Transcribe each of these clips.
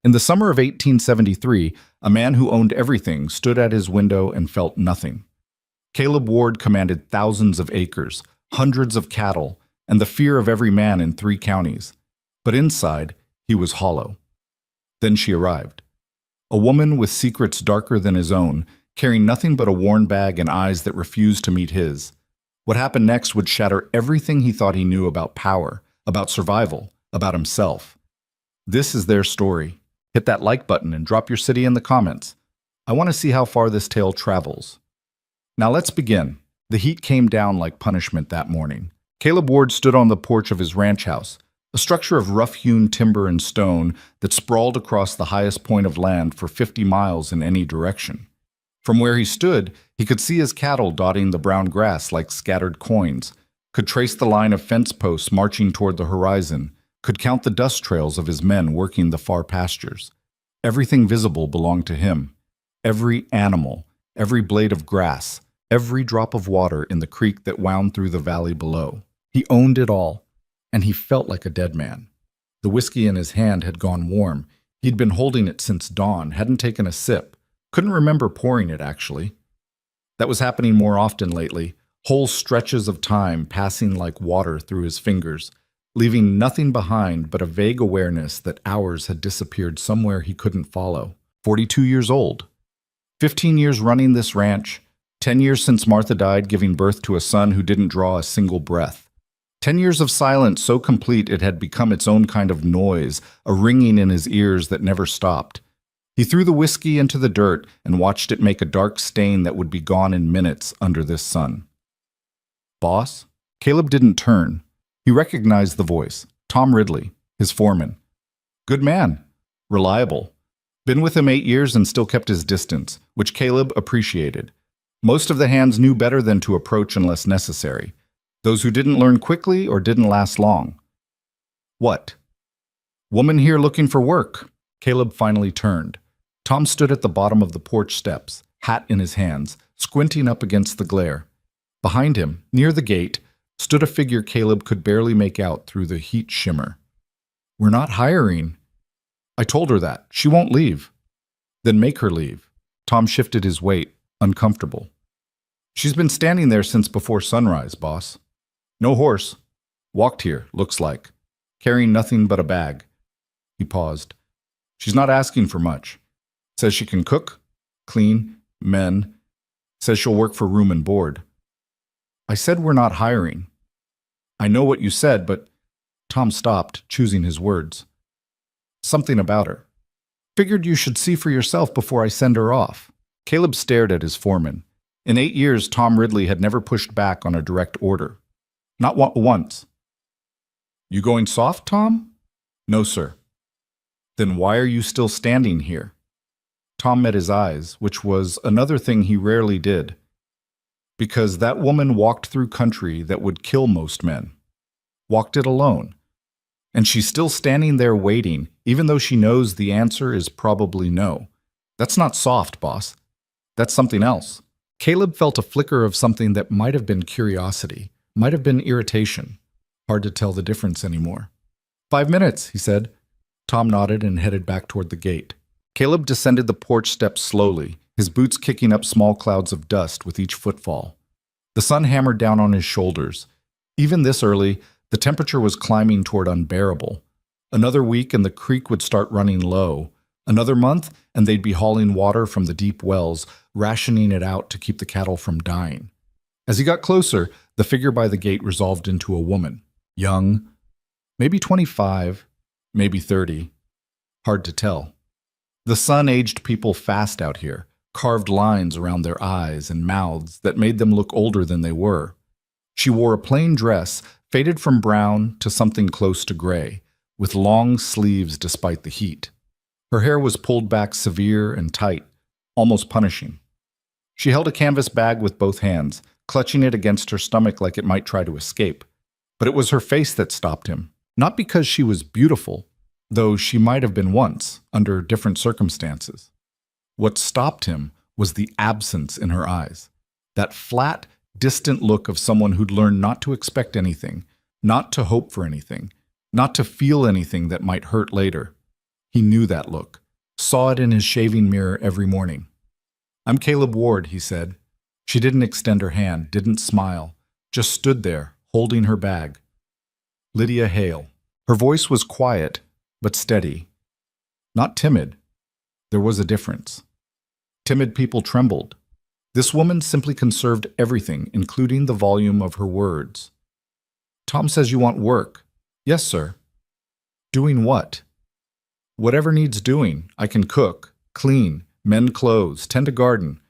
In the summer of 1873, a man who owned everything stood at his window and felt nothing. Caleb Ward commanded thousands of acres, hundreds of cattle, and the fear of every man in 3 counties. But inside, he was hollow. Then she arrived. A woman with secrets darker than his own, carrying nothing but a worn bag and eyes that refused to meet his. What happened next would shatter everything he thought he knew about power, about survival, about himself. This is their story. Hit that like button and drop your city in the comments. I want to see how far this tale travels. Now let's begin. The heat came down like punishment that morning. Caleb Ward stood on the porch of his ranch house, a structure of rough-hewn timber and stone that sprawled across the highest point of land for 50 miles in any direction. From where he stood, he could see his cattle dotting the brown grass like scattered coins, could trace the line of fence posts marching toward the horizon, could count the dust trails of his men working the far pastures. Everything visible belonged to him. Every animal, every blade of grass, every drop of water in the creek that wound through the valley below. He owned it all, and he felt like a dead man. The whiskey in his hand had gone warm. He'd been holding it since dawn, hadn't taken a sip. Couldn't remember pouring it, actually. That was happening more often lately, whole stretches of time passing like water through his fingers, leaving nothing behind but a vague awareness that hours had disappeared somewhere he couldn't follow. 42 years old. 15 years running this ranch. 10 years since Martha died, giving birth to a son who didn't draw a single breath. 10 years of silence so complete it had become its own kind of noise, a ringing in his ears that never stopped. He threw the whiskey into the dirt and watched it make a dark stain that would be gone in minutes under this sun. Boss? Caleb didn't turn. He recognized the voice. Tom Ridley, his foreman. Good man. Reliable. Been with him 8 years and still kept his distance, which Caleb appreciated. Most of the hands knew better than to approach unless necessary. Those who didn't learn quickly or didn't last long. What? Woman here looking for work. Caleb finally turned. Tom stood at the bottom of the porch steps, hat in his hands, squinting up against the glare. Behind him, near the gate, stood a figure Caleb could barely make out through the heat shimmer. We're not hiring. I told her that. She won't leave. Then make her leave. Tom shifted his weight, uncomfortable. She's been standing there since before sunrise, boss. No horse. Walked here, looks like. Carrying nothing but a bag. He paused. She's not asking for much. Says she can cook, clean, mend. Says she'll work for room and board. I said we're not hiring. I know what you said, but... Tom stopped, choosing his words. Something about her. Figured you should see for yourself before I send her off. Caleb stared at his foreman. In 8 years, Tom Ridley had never pushed back on a direct order. Not once. You going soft, Tom? No, sir. Then why are you still standing here? Tom met his eyes, which was another thing he rarely did. Because that woman walked through country that would kill most men. Walked it alone. And she's still standing there waiting, even though she knows the answer is probably no. That's not soft, boss. That's something else. Caleb felt a flicker of something that might have been curiosity, might have been irritation. Hard to tell the difference anymore. 5 minutes, he said. Tom nodded and headed back toward the gate. Caleb descended the porch steps slowly, his boots kicking up small clouds of dust with each footfall. The sun hammered down on his shoulders. Even this early, the temperature was climbing toward unbearable. Another week and the creek would start running low. Another month and they'd be hauling water from the deep wells, rationing it out to keep the cattle from dying. As he got closer, the figure by the gate resolved into a woman. Young, maybe 25, maybe 30. Hard to tell. The sun aged people fast out here, carved lines around their eyes and mouths that made them look older than they were. She wore a plain dress, faded from brown to something close to gray, with long sleeves despite the heat. Her hair was pulled back severe and tight, almost punishing. She held a canvas bag with both hands, clutching it against her stomach like it might try to escape. But it was her face that stopped him, not because she was beautiful, though she might have been once, under different circumstances. What stopped him was the absence in her eyes, that flat, distant look of someone who'd learned not to expect anything, not to hope for anything, not to feel anything that might hurt later. He knew that look, saw it in his shaving mirror every morning. "I'm Caleb Ward," he said. She didn't extend her hand, didn't smile, just stood there, holding her bag. Lydia Hale. Her voice was quiet, but steady. Not timid. There was a difference. Timid people trembled. This woman simply conserved everything, including the volume of her words. "Tom says you want work." "Yes, sir." "Doing what?" "Whatever needs doing. I can cook, clean, mend clothes, tend a garden.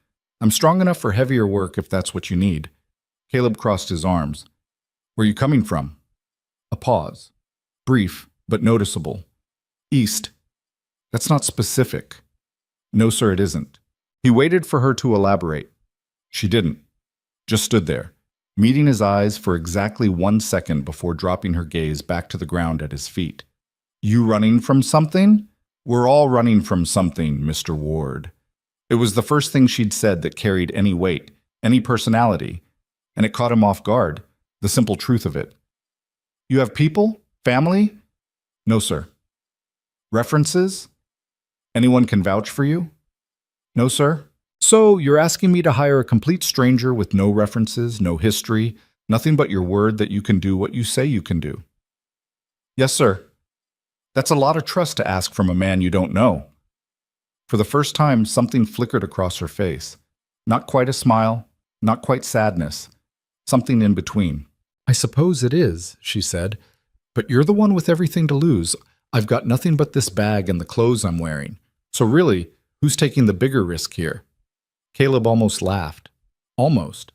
I'm strong enough for heavier work if that's what you need." Caleb crossed his arms. "Where you coming from?" A pause. Brief, but noticeable. "East." "That's not specific." "No, sir, it isn't." He waited for her to elaborate. She didn't. Just stood there, meeting his eyes for exactly 1 second before dropping her gaze back to the ground at his feet. "You running from something?" "We're all running from something, Mr. Ward." It was the first thing she'd said that carried any weight, any personality, and it caught him off guard, the simple truth of it. "You have people? Family?" "No, sir." "References? Anyone can vouch for you?" "No, sir." "So you're asking me to hire a complete stranger with no references, no history, nothing but your word that you can do what you say you can do?" "Yes, sir." "That's a lot of trust to ask from a man you don't know." For the first time, something flickered across her face. Not quite a smile, not quite sadness, something in between. "I suppose it is," she said. "But you're the one with everything to lose. I've got nothing but this bag and the clothes I'm wearing. So really, who's taking the bigger risk here?" Caleb almost laughed. Almost.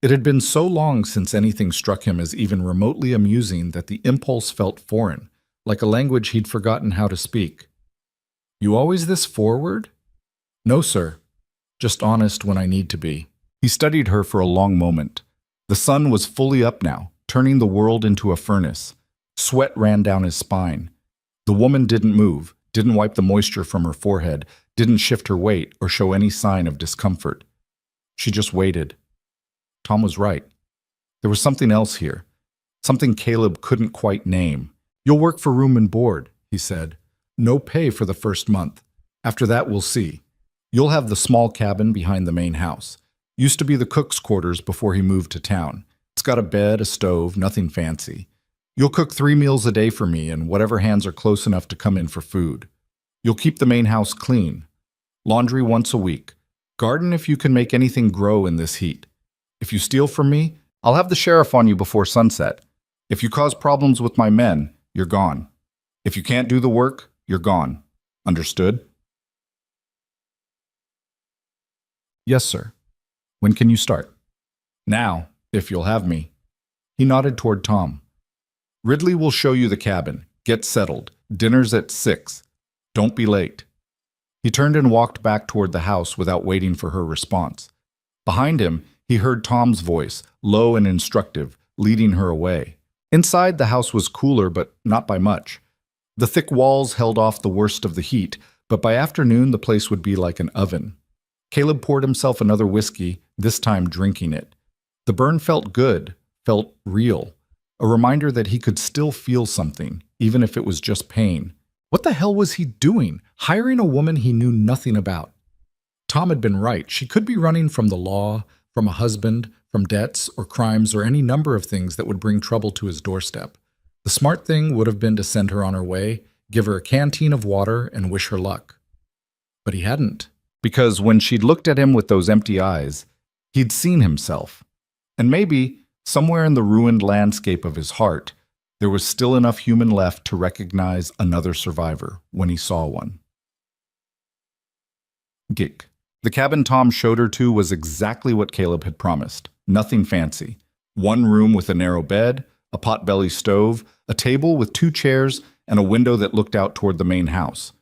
It had been so long since anything struck him as even remotely amusing that the impulse felt foreign, like a language he'd forgotten how to speak. "You always this forward?" "No, sir. Just honest when I need to be." He studied her for a long moment. The sun was fully up now, turning the world into a furnace. Sweat ran down his spine. The woman didn't move, didn't wipe the moisture from her forehead, didn't shift her weight or show any sign of discomfort. She just waited. Tom was right. There was something else here, something Caleb couldn't quite name. "You'll work for room and board," he said. "No pay for the first month. After that, we'll see. You'll have the small cabin behind the main house. Used to be the cook's quarters before he moved to town. It's got a bed, a stove, nothing fancy. You'll cook 3 meals a day for me and whatever hands are close enough to come in for food. You'll keep the main house clean. Laundry once a week. Garden if you can make anything grow in this heat. If you steal from me, I'll have the sheriff on you before sunset. If you cause problems with my men, you're gone. If you can't do the work, you're gone. Understood?" "Yes, sir." "When can you start?" "Now, if you'll have me." He nodded toward Tom. "Ridley will show you the cabin. Get settled. Dinner's at 6. Don't be late." He turned and walked back toward the house without waiting for her response. Behind him, he heard Tom's voice, low and instructive, leading her away. Inside, the house was cooler, but not by much. The thick walls held off the worst of the heat, but by afternoon the place would be like an oven. Caleb poured himself another whiskey, this time drinking it. The burn felt good, felt real, a reminder that he could still feel something, even if it was just pain. What the hell was he doing, hiring a woman he knew nothing about? Tom had been right. She could be running from the law, from a husband, from debts or crimes or any number of things that would bring trouble to his doorstep. The smart thing would have been to send her on her way, give her a canteen of water, and wish her luck. But he hadn't, because when she'd looked at him with those empty eyes, he'd seen himself. And maybe, somewhere in the ruined landscape of his heart, there was still enough human left to recognize another survivor when he saw one. Gick. The cabin Tom showed her to was exactly what Caleb had promised. Nothing fancy. 1 room with a narrow bed, a potbelly stove, a table with 2 chairs, and a window that looked out toward the main house.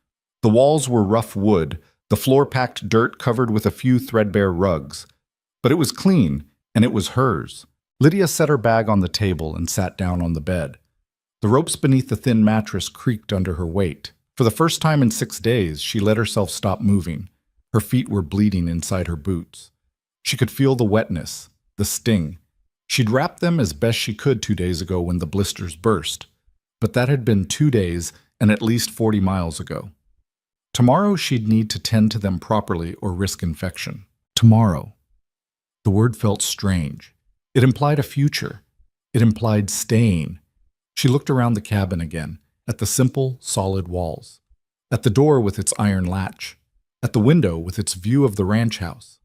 The walls were rough wood, the floor packed dirt covered with a few threadbare rugs. But it was clean, and it was hers. Lydia set her bag on the table and sat down on the bed. The ropes beneath the thin mattress creaked under her weight. For the first time in 6 days, she let herself stop moving. Her feet were bleeding inside her boots. She could feel the wetness, the sting. She'd wrapped them as best she could 2 days ago when the blisters burst. But that had been 2 days, and at least 40 miles ago. Tomorrow she'd need to tend to them properly or risk infection. Tomorrow. The word felt strange. It implied a future. It implied staying. She looked around the cabin again, at the simple, solid walls, at the door with its iron latch, at the window with its view of the ranch house.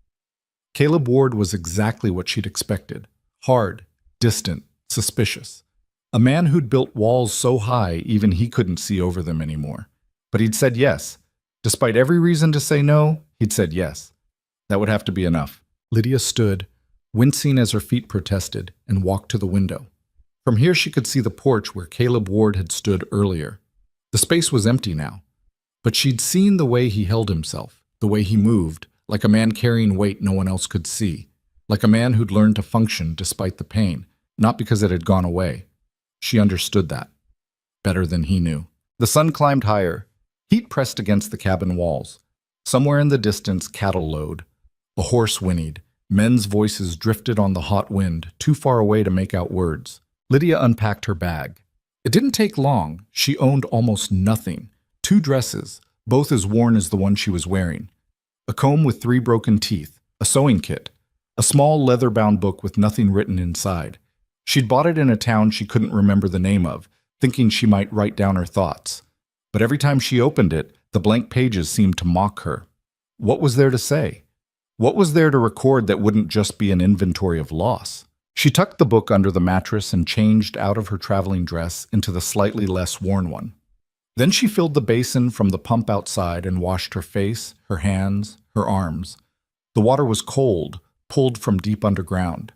Caleb Ward was exactly what she'd expected. Hard, distant, suspicious. A man who'd built walls so high even he couldn't see over them anymore. But he'd said yes. Despite every reason to say no, he'd said yes. That would have to be enough. Lydia stood, wincing as her feet protested, and walked to the window. From here she could see the porch where Caleb Ward had stood earlier. The space was empty now, but she'd seen the way he held himself, the way he moved, like a man carrying weight no one else could see, like a man who'd learned to function despite the pain, not because it had gone away. She understood that, better than he knew. The sun climbed higher. Heat pressed against the cabin walls. Somewhere in the distance, cattle lowed. A horse whinnied. Men's voices drifted on the hot wind, too far away to make out words. Lydia unpacked her bag. It didn't take long. She owned almost nothing. 2 dresses, both as worn as the one she was wearing. A comb with 3 broken teeth. A sewing kit. A small leather-bound book with nothing written inside. She'd bought it in a town she couldn't remember the name of, thinking she might write down her thoughts. But every time she opened it, the blank pages seemed to mock her. What was there to say? What was there to record that wouldn't just be an inventory of loss? She tucked the book under the mattress and changed out of her traveling dress into the slightly less worn one. Then she filled the basin from the pump outside and washed her face, her hands, her arms. The water was cold, pulled from deep underground.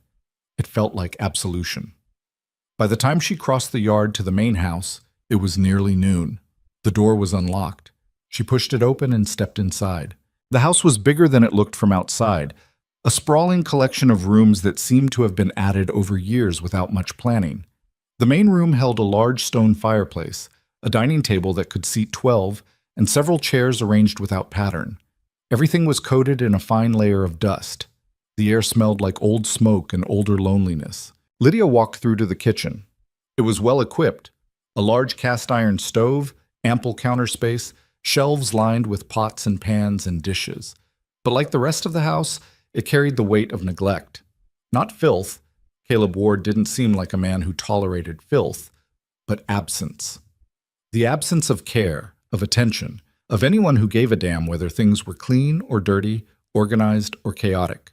It felt like absolution. By the time she crossed the yard to the main house, it was nearly noon. The door was unlocked. She pushed it open and stepped inside. The house was bigger than it looked from outside, a sprawling collection of rooms that seemed to have been added over years without much planning. The main room held a large stone fireplace, a dining table that could seat 12, and several chairs arranged without pattern. Everything was coated in a fine layer of dust. The air smelled like old smoke and older loneliness. Lydia walked through to the kitchen. It was well equipped. A large cast-iron stove, ample counter space, shelves lined with pots and pans and dishes. But like the rest of the house, it carried the weight of neglect. Not filth. Caleb Ward didn't seem like a man who tolerated filth, but absence. The absence of care, of attention, of anyone who gave a damn whether things were clean or dirty, organized or chaotic.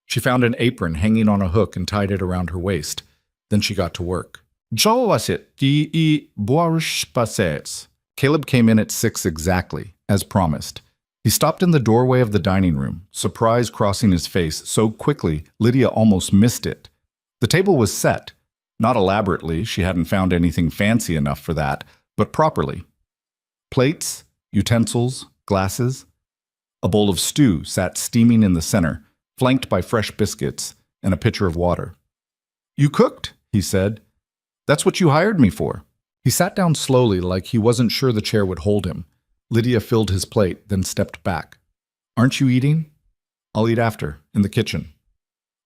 She found an apron hanging on a hook and tied it around her waist. Then she got to work. Caleb came in at 6 exactly, as promised. He stopped in the doorway of the dining room, surprise crossing his face so quickly Lydia almost missed it. The table was set. Not elaborately, she hadn't found anything fancy enough for that, but properly. Plates, utensils, glasses. A bowl of stew sat steaming in the center, flanked by fresh biscuits and a pitcher of water. "You cooked," he said. "That's what you hired me for." He sat down slowly like he wasn't sure the chair would hold him. Lydia filled his plate, then stepped back. "Aren't you eating?" "I'll eat after, in the kitchen."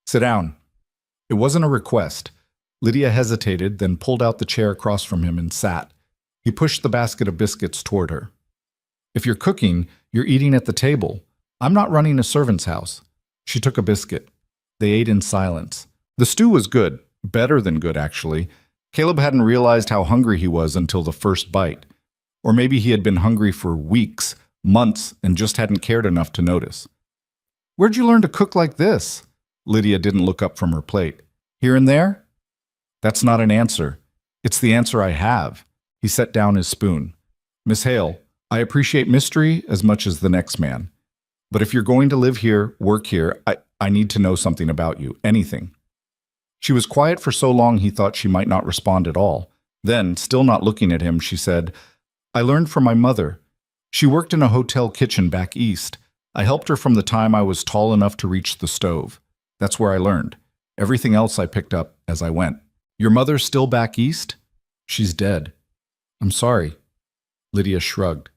"Sit down." It wasn't a request. Lydia hesitated, then pulled out the chair across from him and sat. He pushed the basket of biscuits toward her. "If you're cooking, you're eating at the table. I'm not running a servant's house." She took a biscuit. They ate in silence. The stew was good, better than good, actually. Caleb hadn't realized how hungry he was until the first bite. Or maybe he had been hungry for weeks, months, and just hadn't cared enough to notice. "Where'd you learn to cook like this?" Lydia didn't look up from her plate. "Here and there?" "That's not an answer. It's the answer I have." He set down his spoon. "Miss Hale, I appreciate mystery as much as the next man. But if you're going to live here, work here, I need to know something about you. Anything." She was quiet for so long he thought she might not respond at all. Then, still not looking at him, she said, "I learned from my mother. She worked in a hotel kitchen back east. I helped her from the time I was tall enough to reach the stove. That's where I learned. Everything else I picked up as I went." "Your mother's still back east?" "She's dead." "I'm sorry." Lydia shrugged.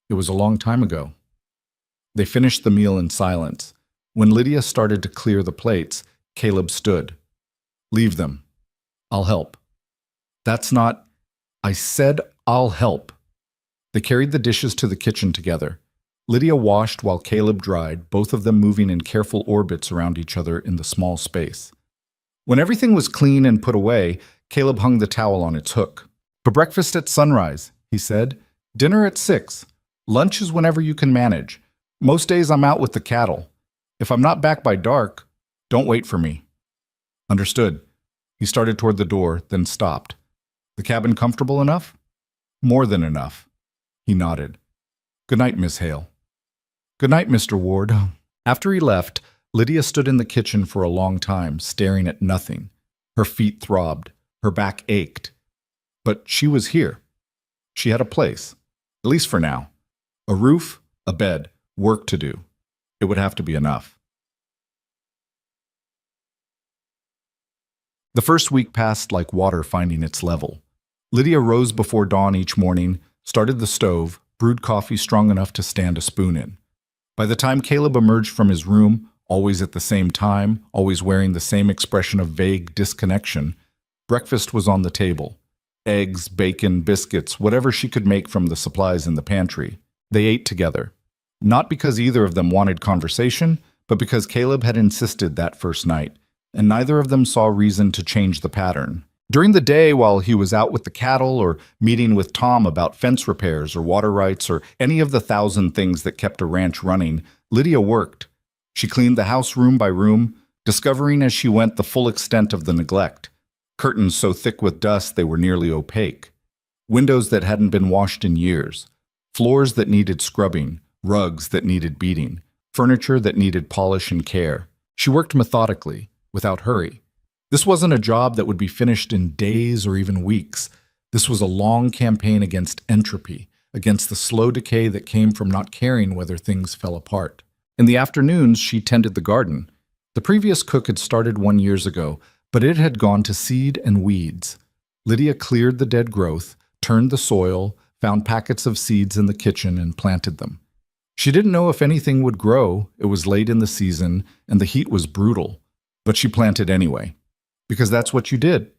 "It was a long time ago." They finished the meal in silence. When Lydia started to clear the plates, Caleb stood. "Leave them. I'll help." "That's not—" "I said I'll help." They carried the dishes to the kitchen together. Lydia washed while Caleb dried, both of them moving in careful orbits around each other in the small space. When everything was clean and put away, Caleb hung the towel on its hook. "For breakfast at sunrise," he said. "Dinner at 6. Lunch is whenever you can manage. Most days I'm out with the cattle. If I'm not back by dark, don't wait for me." "Understood." He started toward the door, then stopped. "The cabin comfortable enough?" "More than enough." He nodded. "Good night, Miss Hale." "Good night, Mr. Ward." After he left, Lydia stood in the kitchen for a long time, staring at nothing. Her feet throbbed. Her back ached. But she was here. She had a place, at least for now. A roof, a bed, work to do. It would have to be enough. The first week passed like water finding its level. Lydia rose before dawn each morning, started the stove, brewed coffee strong enough to stand a spoon in. By the time Caleb emerged from his room, always at the same time, always wearing the same expression of vague disconnection, breakfast was on the table. Eggs, bacon, biscuits, whatever she could make from the supplies in the pantry. They ate together. Not because either of them wanted conversation, but because Caleb had insisted that first night, and neither of them saw reason to change the pattern. During the day, while he was out with the cattle or meeting with Tom about fence repairs or water rights or any of the 1,000 things that kept a ranch running, Lydia worked. She cleaned the house room by room, discovering as she went the full extent of the neglect. Curtains so thick with dust they were nearly opaque. Windows that hadn't been washed in years. Floors that needed scrubbing. Rugs that needed beating. Furniture that needed polish and care. She worked methodically, without hurry. This wasn't a job that would be finished in days or even weeks. This was a long campaign against entropy, against the slow decay that came from not caring whether things fell apart. In the afternoons, she tended the garden. The previous cook had started 1 year ago, but it had gone to seed and weeds. Lydia cleared the dead growth, turned the soil, found packets of seeds in the kitchen, and planted them. She didn't know if anything would grow. It was late in the season, and the heat was brutal. But she planted anyway. Because that's what you did.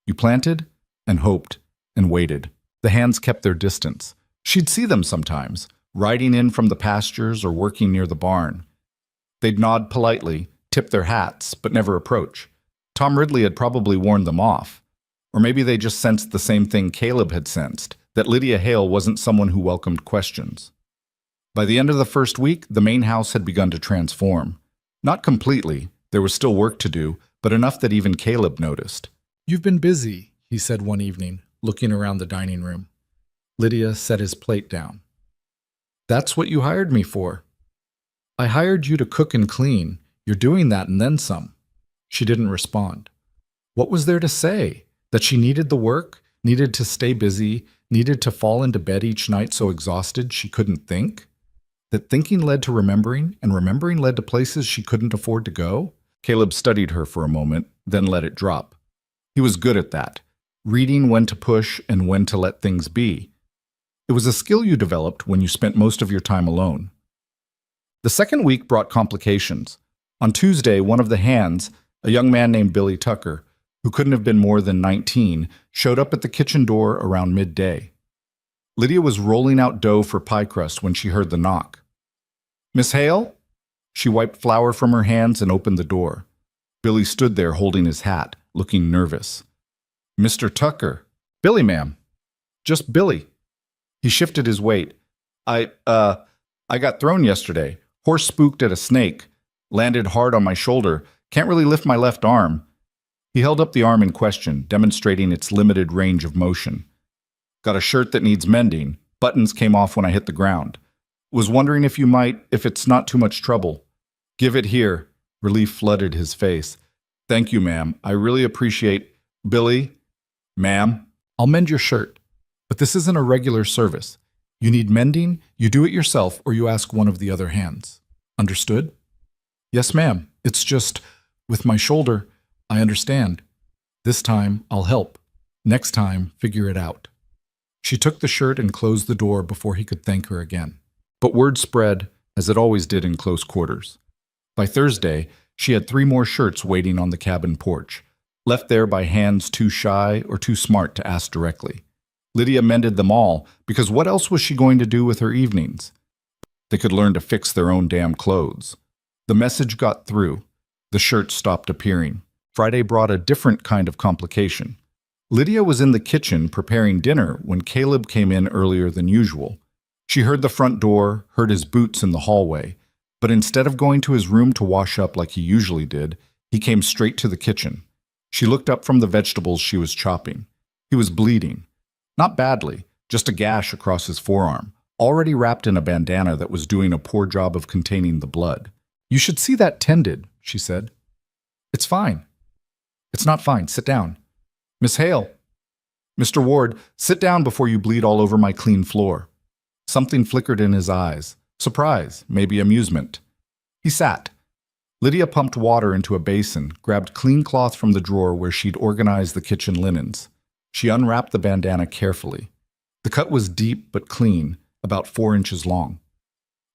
You planted and hoped and waited. The hands kept their distance. She'd see them sometimes, riding in from the pastures or working near the barn. They'd nod politely, tip their hats, but never approach. Tom Ridley had probably warned them off. Or maybe they just sensed the same thing Caleb had sensed, that Lydia Hale wasn't someone who welcomed questions. By the end of the first week, the main house had begun to transform. Not completely. There was still work to do, but enough that even Caleb noticed. "You've been busy," he said one evening, looking around the dining room. Lydia set his plate down. "That's what you hired me for." "I hired you to cook and clean. You're doing that and then some." She didn't respond. What was there to say? That she needed the work, needed to stay busy, needed to fall into bed each night so exhausted she couldn't think? That thinking led to remembering, and remembering led to places she couldn't afford to go? Caleb studied her for a moment, then let it drop. He was good at that, reading when to push and when to let things be. It was a skill you developed when you spent most of your time alone. The second week brought complications. On Tuesday, one of the hands, a young man named Billy Tucker, who couldn't have been more than 19, showed up at the kitchen door around midday. Lydia was rolling out dough for pie crust when she heard the knock. "Miss Hale?" She wiped flour from her hands and opened the door. Billy stood there holding his hat, looking nervous. "Mr. Tucker." "Billy, ma'am." "Just Billy." He shifted his weight. I got thrown yesterday. Horse spooked at a snake. Landed hard on my shoulder. Can't really lift my left arm." He held up the arm in question, demonstrating its limited range of motion. "Got a shirt that needs mending. Buttons came off when I hit the ground. Was wondering if it's not too much trouble." "Give it here." Relief flooded his face. "Thank you, ma'am. I really appreciate—" "Billy?" "Ma'am?" "I'll mend your shirt. But this isn't a regular service. You need mending, you do it yourself, or you ask one of the other hands. Understood?" "Yes, ma'am. It's just, with my shoulder, I understand. This time, I'll help. Next time, figure it out." She took the shirt and closed the door before he could thank her again. But word spread, as it always did in close quarters. By Thursday, she had 3 more shirts waiting on the cabin porch, left there by hands too shy or too smart to ask directly. Lydia mended them all, because what else was she going to do with her evenings? They could learn to fix their own damn clothes. The message got through. The shirts stopped appearing. Friday brought a different kind of complication. Lydia was in the kitchen preparing dinner when Caleb came in earlier than usual. She heard the front door, heard his boots in the hallway, but instead of going to his room to wash up like he usually did, he came straight to the kitchen. She looked up from the vegetables she was chopping. He was bleeding. Not badly, just a gash across his forearm, already wrapped in a bandana that was doing a poor job of containing the blood. "You should see that tended," she said. "It's fine." "It's not fine. Sit down." "Miss Hale." "Mr. Ward, sit down before you bleed all over my clean floor." Something flickered in his eyes. Surprise, maybe amusement. He sat. Lydia pumped water into a basin, grabbed clean cloth from the drawer where she'd organized the kitchen linens. She unwrapped the bandana carefully. The cut was deep but clean, about 4 inches long.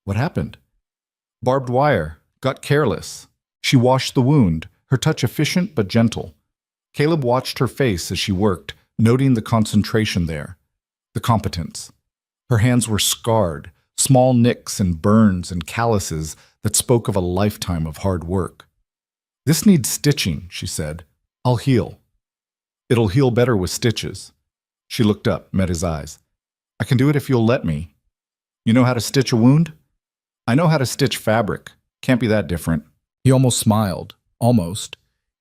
What happened? Barbed wire. Got careless. She washed the wound, her touch efficient but gentle. Caleb watched her face as she worked, noting the concentration there, the competence. Her hands were scarred, small nicks and burns and calluses that spoke of a lifetime of hard work. "This needs stitching," she said. "I'll heal." "It'll heal better with stitches." She looked up, met his eyes. "I can do it if you'll let me." "You know how to stitch a wound?" "I know how to stitch fabric. Can't be that different." He almost smiled. Almost.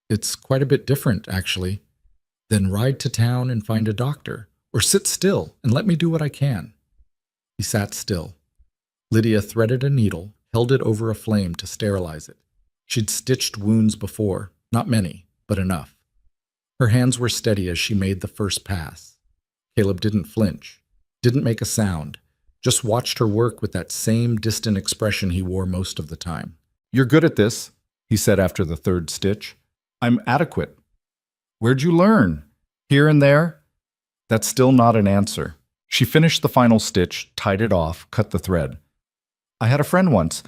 "It's quite a bit different, actually." "Then ride to town and find a doctor. Or sit still and let me do what I can." He sat still. Lydia threaded a needle, held it over a flame to sterilize it. She'd stitched wounds before, not many, but enough. Her hands were steady as she made the first pass. Caleb didn't flinch, didn't make a sound, just watched her work with that same distant expression he wore most of the time. "You're good at this," he said after the third stitch. "I'm adequate." "Where'd you learn?" "Here and there." That's still not an answer. She finished the final stitch, tied it off, cut the thread. "I had a friend once.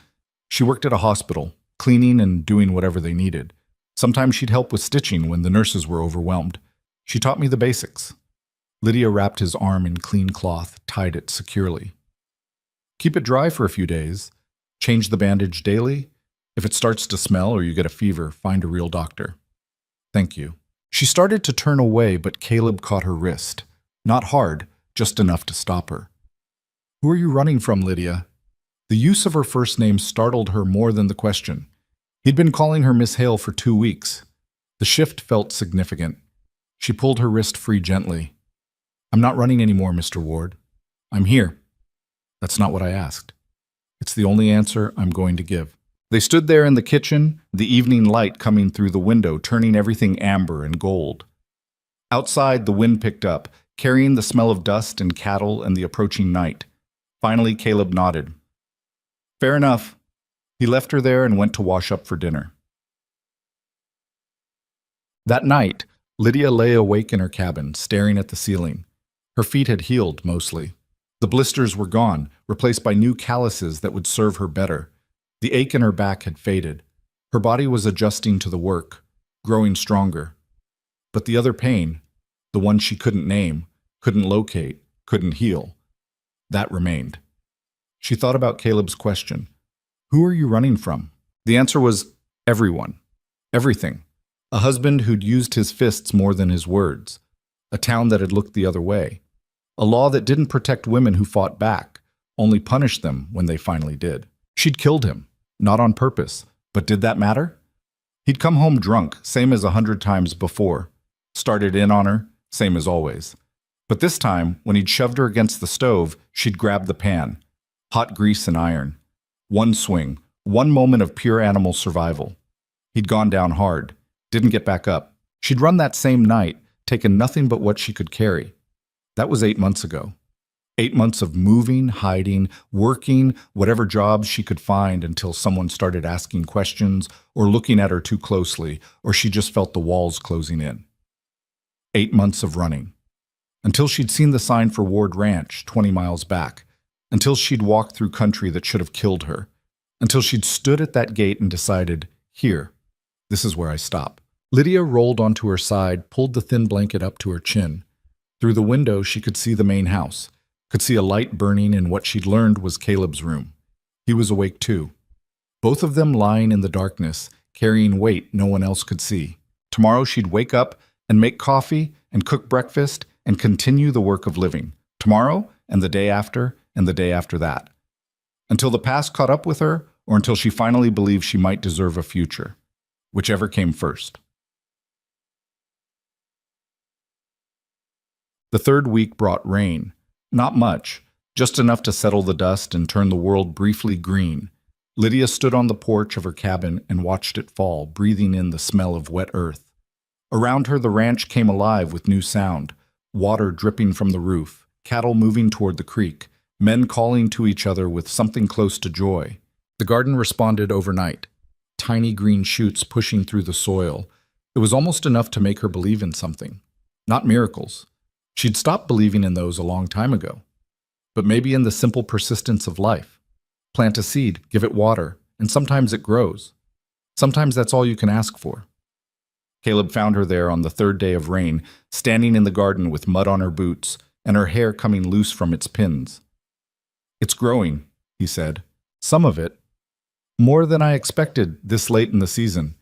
She worked at a hospital, cleaning and doing whatever they needed. Sometimes she'd help with stitching when the nurses were overwhelmed. She taught me the basics." Lydia wrapped his arm in clean cloth, tied it securely. "Keep it dry for a few days. Change the bandage daily. If it starts to smell or you get a fever, find a real doctor." "Thank you." She started to turn away, but Caleb caught her wrist. Not hard, just enough to stop her. "Who are you running from, Lydia?" The use of her first name startled her more than the question. He'd been calling her Miss Hale for 2 weeks. The shift felt significant. She pulled her wrist free gently. "I'm not running anymore, Mr. Ward. I'm here." "That's not what I asked." "It's the only answer I'm going to give." They stood there in the kitchen, the evening light coming through the window, turning everything amber and gold. Outside, the wind picked up, carrying the smell of dust and cattle and the approaching night. Finally, Caleb nodded. "Fair enough." He left her there and went to wash up for dinner. That night, Lydia lay awake in her cabin, staring at the ceiling. Her feet had healed, mostly. The blisters were gone, replaced by new calluses that would serve her better. The ache in her back had faded. Her body was adjusting to the work, growing stronger. But the other pain, the one she couldn't name, couldn't locate, couldn't heal, that remained. She thought about Caleb's question. "Who are you running from?" The answer was everyone. Everything. A husband who'd used his fists more than his words. A town that had looked the other way. A law that didn't protect women who fought back, only punished them when they finally did. She'd killed him. Not on purpose, but did that matter? He'd come home drunk, same as 100 times before. Started in on her, same as always. But this time, when he'd shoved her against the stove, she'd grabbed the pan. Hot grease and iron. One swing, one moment of pure animal survival. He'd gone down hard, didn't get back up. She'd run that same night, taken nothing but what she could carry. That was 8 months ago. 8 months of moving, hiding, working, whatever jobs she could find until someone started asking questions or looking at her too closely, or she just felt the walls closing in. 8 months of running. Until she'd seen the sign for Ward Ranch 20 miles back. Until she'd walked through country that should have killed her. Until she'd stood at that gate and decided, here, this is where I stop. Lydia rolled onto her side, pulled the thin blanket up to her chin. Through the window, she could see the main house, could see a light burning in what she'd learned was Caleb's room. He was awake too. Both of them lying in the darkness, carrying weight no one else could see. Tomorrow she'd wake up and make coffee and cook breakfast and continue the work of living. Tomorrow and the day after and the day after that. Until the past caught up with her or until she finally believed she might deserve a future. Whichever came first. The third week brought rain. Not much, just enough to settle the dust and turn the world briefly green. Lydia stood on the porch of her cabin and watched it fall, breathing in the smell of wet earth. Around her, the ranch came alive with new sound, water dripping from the roof, cattle moving toward the creek, men calling to each other with something close to joy. The garden responded overnight, tiny green shoots pushing through the soil. It was almost enough to make her believe in something. Not miracles. She'd stopped believing in those a long time ago. But maybe in the simple persistence of life. Plant a seed, give it water, and sometimes it grows. Sometimes that's all you can ask for. Caleb found her there on the third day of rain, standing in the garden with mud on her boots and her hair coming loose from its pins. "It's growing," he said. "Some of it. More than I expected this late in the season."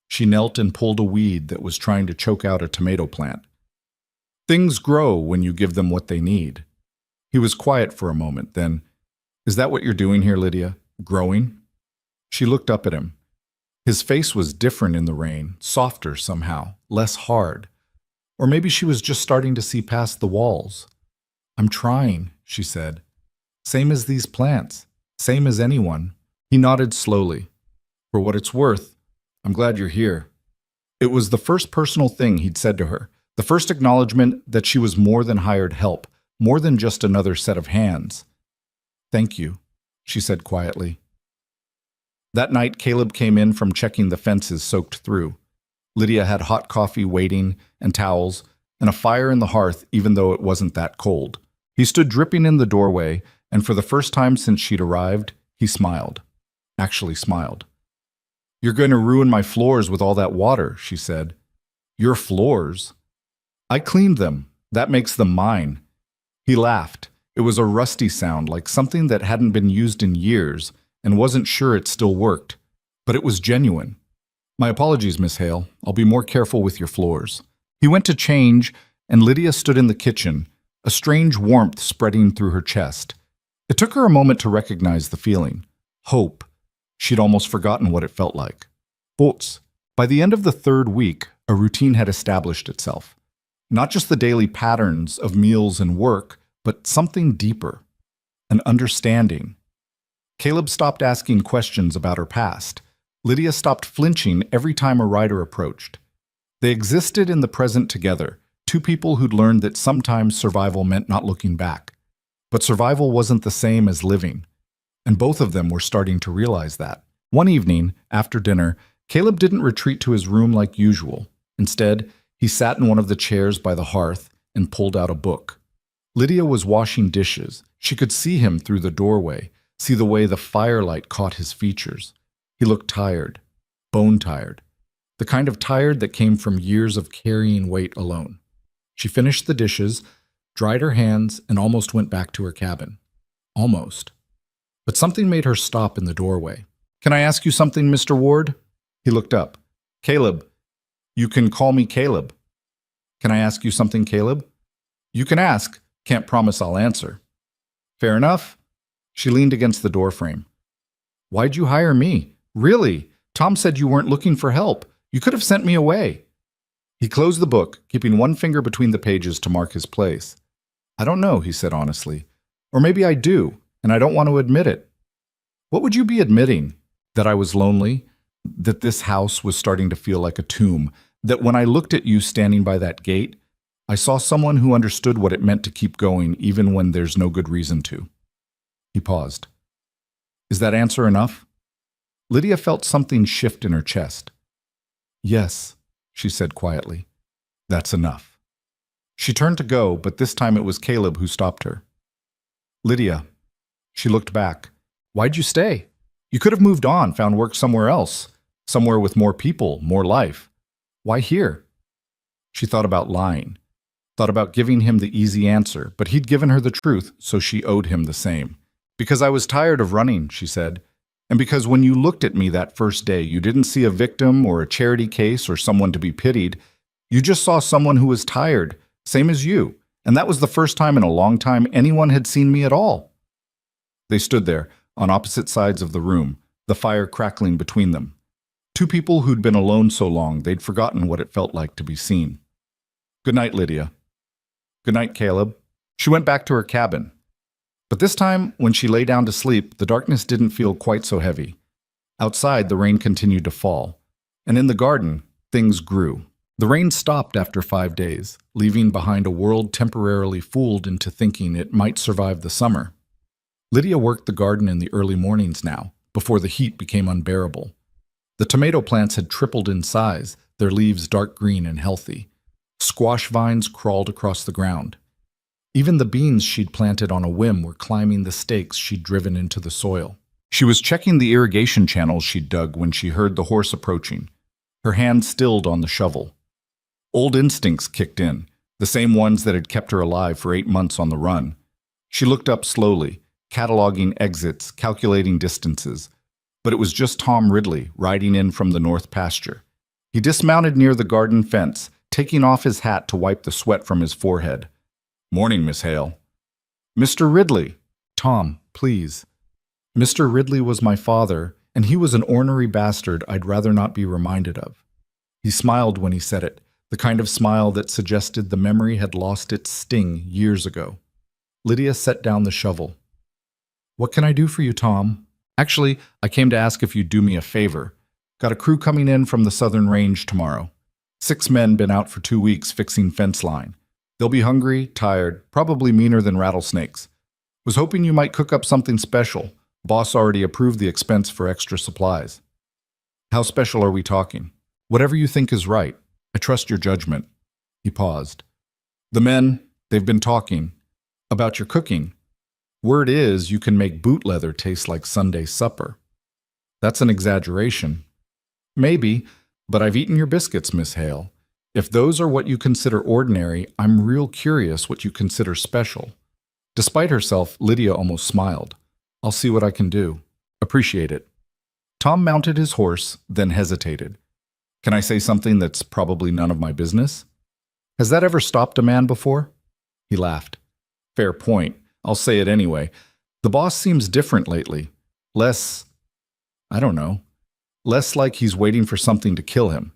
She knelt and pulled a weed that was trying to choke out a tomato plant. "Things grow when you give them what they need." He was quiet for a moment, then, "Is that what you're doing here, Lydia? Growing?" She looked up at him. His face was different in the rain, softer somehow, less hard. Or maybe she was just starting to see past the walls. "I'm trying," she said. "Same as these plants, same as anyone." He nodded slowly. "For what it's worth, I'm glad you're here." It was the first personal thing he'd said to her, the first acknowledgement that she was more than hired help, more than just another set of hands. "Thank you," she said quietly. That night, Caleb came in from checking the fences soaked through. Lydia had hot coffee waiting and towels and a fire in the hearth even though it wasn't that cold. He stood dripping in the doorway, and for the first time since she'd arrived, he smiled. Actually smiled. "You're going to ruin my floors with all that water," she said. "Your floors?" "I cleaned them. That makes them mine." He laughed. It was a rusty sound, like something that hadn't been used in years and wasn't sure it still worked. But it was genuine. "My apologies, Miss Hale. I'll be more careful with your floors." He went to change, and Lydia stood in the kitchen, a strange warmth spreading through her chest. It took her a moment to recognize the feeling. Hope. She'd almost forgotten what it felt like. But by the end of the third week, a routine had established itself. Not just the daily patterns of meals and work, but something deeper. An understanding. Caleb stopped asking questions about her past. Lydia stopped flinching every time a rider approached. They existed in the present together, two people who'd learned that sometimes survival meant not looking back. But survival wasn't the same as living. And both of them were starting to realize that. One evening, after dinner, Caleb didn't retreat to his room like usual. Instead, he sat in one of the chairs by the hearth and pulled out a book. Lydia was washing dishes. She could see him through the doorway, see the way the firelight caught his features. He looked tired, bone-tired, the kind of tired that came from years of carrying weight alone. She finished the dishes, dried her hands, and almost went back to her cabin. Almost. But something made her stop in the doorway. "Can I ask you something, Mr. Ward?" He looked up. "Caleb. You can call me Caleb." "Can I ask you something, Caleb?" "You can ask. Can't promise I'll answer." "Fair enough." She leaned against the doorframe. "Why'd you hire me? Really? Tom said you weren't looking for help. You could have sent me away." He closed the book, keeping one finger between the pages to mark his place. "I don't know," he said honestly. "Or maybe I do, and I don't want to admit it." "What would you be admitting? That I was lonely? That this house was starting to feel like a tomb? That when I looked at you standing by that gate, I saw someone who understood what it meant to keep going even when there's no good reason to?" He paused. "Is that answer enough?" Lydia felt something shift in her chest. "Yes," she said quietly. "That's enough." She turned to go, but this time it was Caleb who stopped her. "Lydia." She looked back. "Why'd you stay? You could have moved on, found work somewhere else, somewhere with more people, more life. Why here?" She thought about lying. Thought about giving him the easy answer, but he'd given her the truth, so she owed him the same. Because I was tired of running, she said. And because when you looked at me that first day, you didn't see a victim or a charity case or someone to be pitied. You just saw someone who was tired, same as you. And that was the first time in a long time anyone had seen me at all. They stood there, on opposite sides of the room, the fire crackling between them. Two people who'd been alone so long they'd forgotten what it felt like to be seen. Good night, Lydia. Good night, Caleb. She went back to her cabin. But this time, when she lay down to sleep, the darkness didn't feel quite so heavy. Outside, the rain continued to fall. And in the garden, things grew. The rain stopped after 5 days, leaving behind a world temporarily fooled into thinking it might survive the summer. Lydia worked the garden in the early mornings now, before the heat became unbearable. The tomato plants had tripled in size, their leaves dark green and healthy. Squash vines crawled across the ground. Even the beans she'd planted on a whim were climbing the stakes she'd driven into the soil. She was checking the irrigation channels she'd dug when she heard the horse approaching. Her hand stilled on the shovel. Old instincts kicked in, the same ones that had kept her alive for 8 months on the run. She looked up slowly, cataloging exits, calculating distances. But it was just Tom Ridley, riding in from the north pasture. He dismounted near the garden fence, taking off his hat to wipe the sweat from his forehead. "Morning, Miss Hale." "Mr. Ridley." "Tom, please." Mr. Ridley was my father, and he was an ornery bastard I'd rather not be reminded of. He smiled when he said it, the kind of smile that suggested the memory had lost its sting years ago. Lydia set down the shovel. "What can I do for you, Tom?" "Actually, I came to ask if you'd do me a favor. Got a crew coming in from the southern range tomorrow. 6 men been out for 2 weeks fixing fence line. They'll be hungry, tired, probably meaner than rattlesnakes. Was hoping you might cook up something special. Boss already approved the expense for extra supplies." "How special are we talking?" "Whatever you think is right. I trust your judgment." He paused. "The men, they've been talking. About your cooking. Word is you can make boot leather taste like Sunday supper." "That's an exaggeration." "Maybe, but I've eaten your biscuits, Miss Hale. If those are what you consider ordinary, I'm real curious what you consider special." Despite herself, Lydia almost smiled. "I'll see what I can do. Appreciate it." Tom mounted his horse, then hesitated. "Can I say something that's probably none of my business?" "Has that ever stopped a man before?" He laughed. "Fair point. I'll say it anyway. The boss seems different lately. Less, I don't know, less like he's waiting for something to kill him.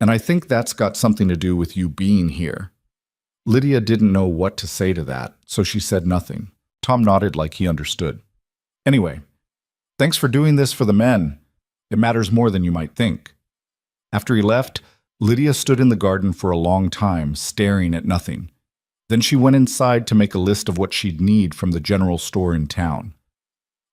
And I think that's got something to do with you being here." Lydia didn't know what to say to that, so she said nothing. Tom nodded like he understood. "Anyway, thanks for doing this for the men. It matters more than you might think." After he left, Lydia stood in the garden for a long time, staring at nothing. Then she went inside to make a list of what she'd need from the general store in town.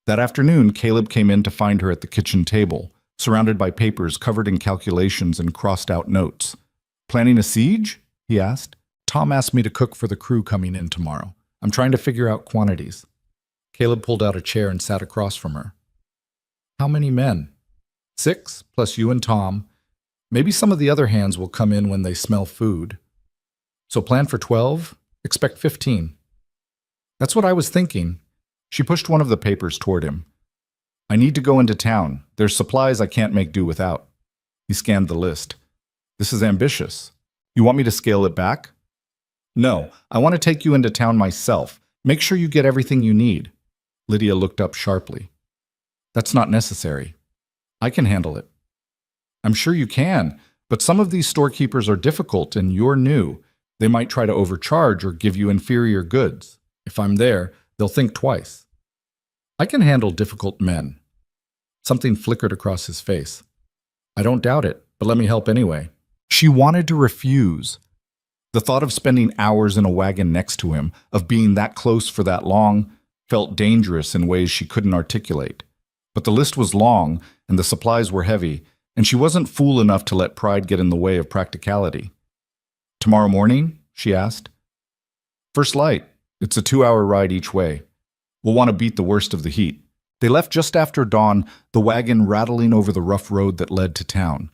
That afternoon, Caleb came in to find her at the kitchen table, surrounded by papers covered in calculations and crossed-out notes. "Planning a siege?" he asked. "Tom asked me to cook for the crew coming in tomorrow. I'm trying to figure out quantities." Caleb pulled out a chair and sat across from her. "How many men?" 6, plus you and Tom. Maybe some of the other hands will come in when they smell food. So plan for 12, expect 15. "That's what I was thinking." She pushed one of the papers toward him. "I need to go into town. There's supplies I can't make do without." He scanned the list. "This is ambitious. You want me to scale it back?" "No, I want to take you into town myself. Make sure you get everything you need." Lydia looked up sharply. "That's not necessary. I can handle it." "I'm sure you can, but some of these storekeepers are difficult and you're new. They might try to overcharge or give you inferior goods. If I'm there, they'll think twice." "I can handle difficult men." Something flickered across his face. "I don't doubt it, but let me help anyway." She wanted to refuse. The thought of spending hours in a wagon next to him, of being that close for that long, felt dangerous in ways she couldn't articulate. But the list was long, and the supplies were heavy, and she wasn't fool enough to let pride get in the way of practicality. "Tomorrow morning?" she asked. "First light. It's a 2-hour ride each way. We'll want to beat the worst of the heat." They left just after dawn, the wagon rattling over the rough road that led to town.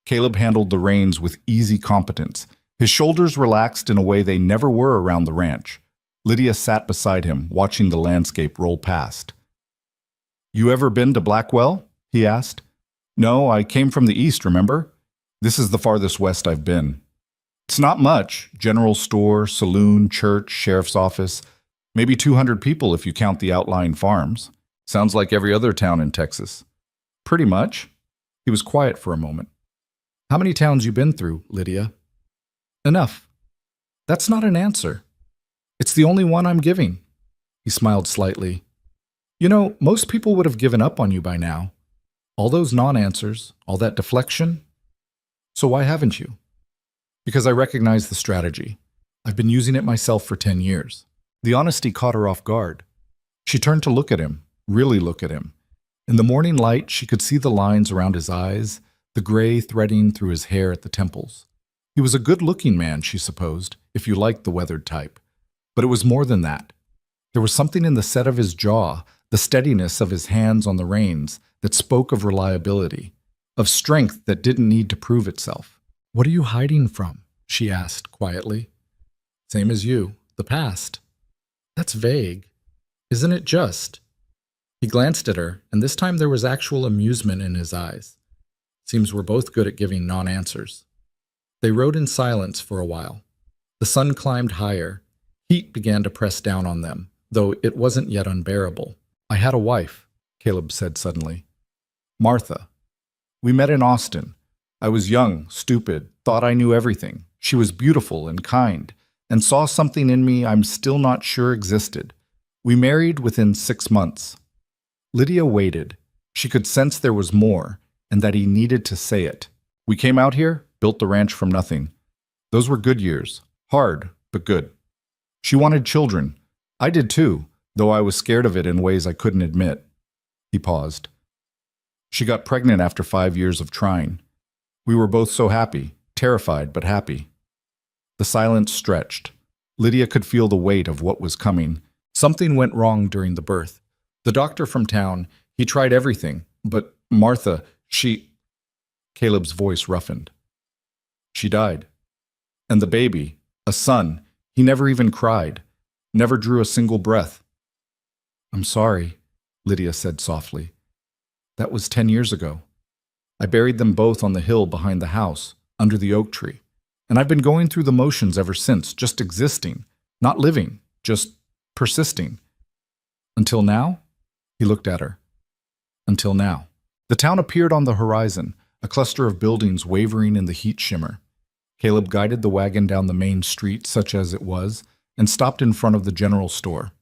Caleb handled the reins with easy competence, His shoulders relaxed in a way they never were around the ranch. Lydia sat beside him, watching the landscape roll past. "You ever been to Blackwell?" he asked. "No, I came from the east, remember? This is the farthest west I've been." "It's not much. General store, saloon, church, sheriff's office. Maybe 200 people if you count the outlying farms. Sounds like every other town in Texas." "Pretty much." He was quiet for a moment. "How many towns you been through, Lydia?" "Enough." "That's not an answer." "It's the only one I'm giving." He smiled slightly. "You know, most people would have given up on you by now. All those non-answers, all that deflection. So why haven't you?" "Because I recognize the strategy. I've been using it myself for 10 years. The honesty caught her off guard. She turned to look at him, really look at him. In the morning light, she could see the lines around his eyes, the gray threading through his hair at the temples. He was a good-looking man, she supposed, if you liked the weathered type. But it was more than that. There was something in the set of his jaw, the steadiness of his hands on the reins, that spoke of reliability, of strength that didn't need to prove itself. "What are you hiding from?" she asked quietly. "Same as you, the past." "That's vague. Isn't it just?" He glanced at her, and this time there was actual amusement in his eyes. Seems we're both good at giving non-answers. They rode in silence for a while. The sun climbed higher. Heat began to press down on them, though it wasn't yet unbearable. "I had a wife," Caleb said suddenly. "Martha. We met in Austin. I was young, stupid, thought I knew everything. She was beautiful and kind, and saw something in me I'm still not sure existed. We married within 6 months." Lydia waited. She could sense there was more, and that he needed to say it. "We came out here, built the ranch from nothing. Those were good years. Hard, but good. She wanted children. I did too, though I was scared of it in ways I couldn't admit." He paused. "She got pregnant after 5 years of trying. We were both so happy, terrified but happy." The silence stretched. Lydia could feel the weight of what was coming. Something went wrong during the birth. The doctor from town, he tried everything, but Martha, she... Caleb's voice roughened. "She died. And the baby, a son, he never even cried, never drew a single breath." "I'm sorry," Lydia said softly. "That was 10 years ago. I buried them both on the hill behind the house, under the oak tree. And I've been going through the motions ever since, just existing, not living, just persisting. Until now?" He looked at her. "Until now." The town appeared on the horizon, a cluster of buildings wavering in the heat shimmer. Caleb guided the wagon down the main street, such as it was, and stopped in front of the general store.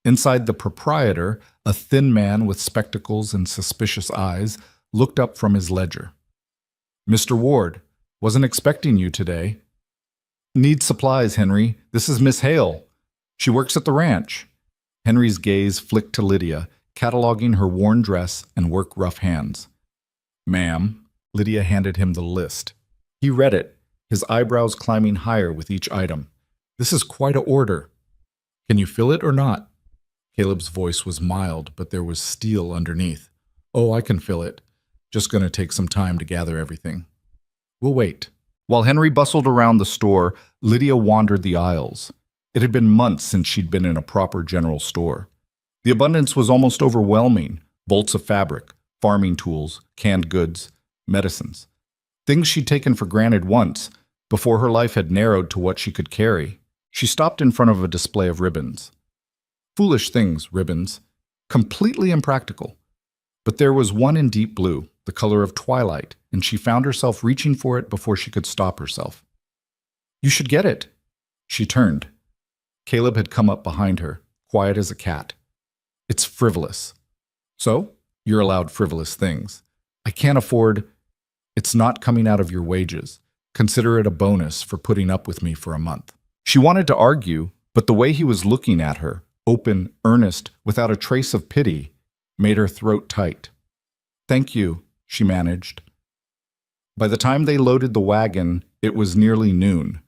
Inside, the proprietor, a thin man with spectacles and suspicious eyes, looked up from his ledger. "Mr. Ward, wasn't expecting you today." "Need supplies, Henry. This is Miss Hale. She works at the ranch." Henry's gaze flicked to Lydia, cataloging her worn dress and work-rough hands. "Ma'am." Lydia handed him the list. He read it, his eyebrows climbing higher with each item. "This is quite a order. Can you fill it or not?" Caleb's voice was mild, but there was steel underneath. "Oh, I can fill it. Just gonna take some time to gather everything. We'll wait." While Henry bustled around the store, Lydia wandered the aisles. It had been months since she'd been in a proper general store. The abundance was almost overwhelming. Bolts of fabric, farming tools, canned goods, medicines. Things she'd taken for granted once, before her life had narrowed to what she could carry. She stopped in front of a display of ribbons. Foolish things, ribbons. Completely impractical. But there was one in deep blue, the color of twilight, and she found herself reaching for it before she could stop herself. "You should get it." She turned. Caleb had come up behind her, quiet as a cat. "It's frivolous." "So? You're allowed frivolous things." "I can't afford..." "It's not coming out of your wages. Consider it a bonus for putting up with me for a month." She wanted to argue, but the way he was looking at her, open, earnest, without a trace of pity, made her throat tight. "Thank you," she managed. By the time they loaded the wagon, it was nearly noon.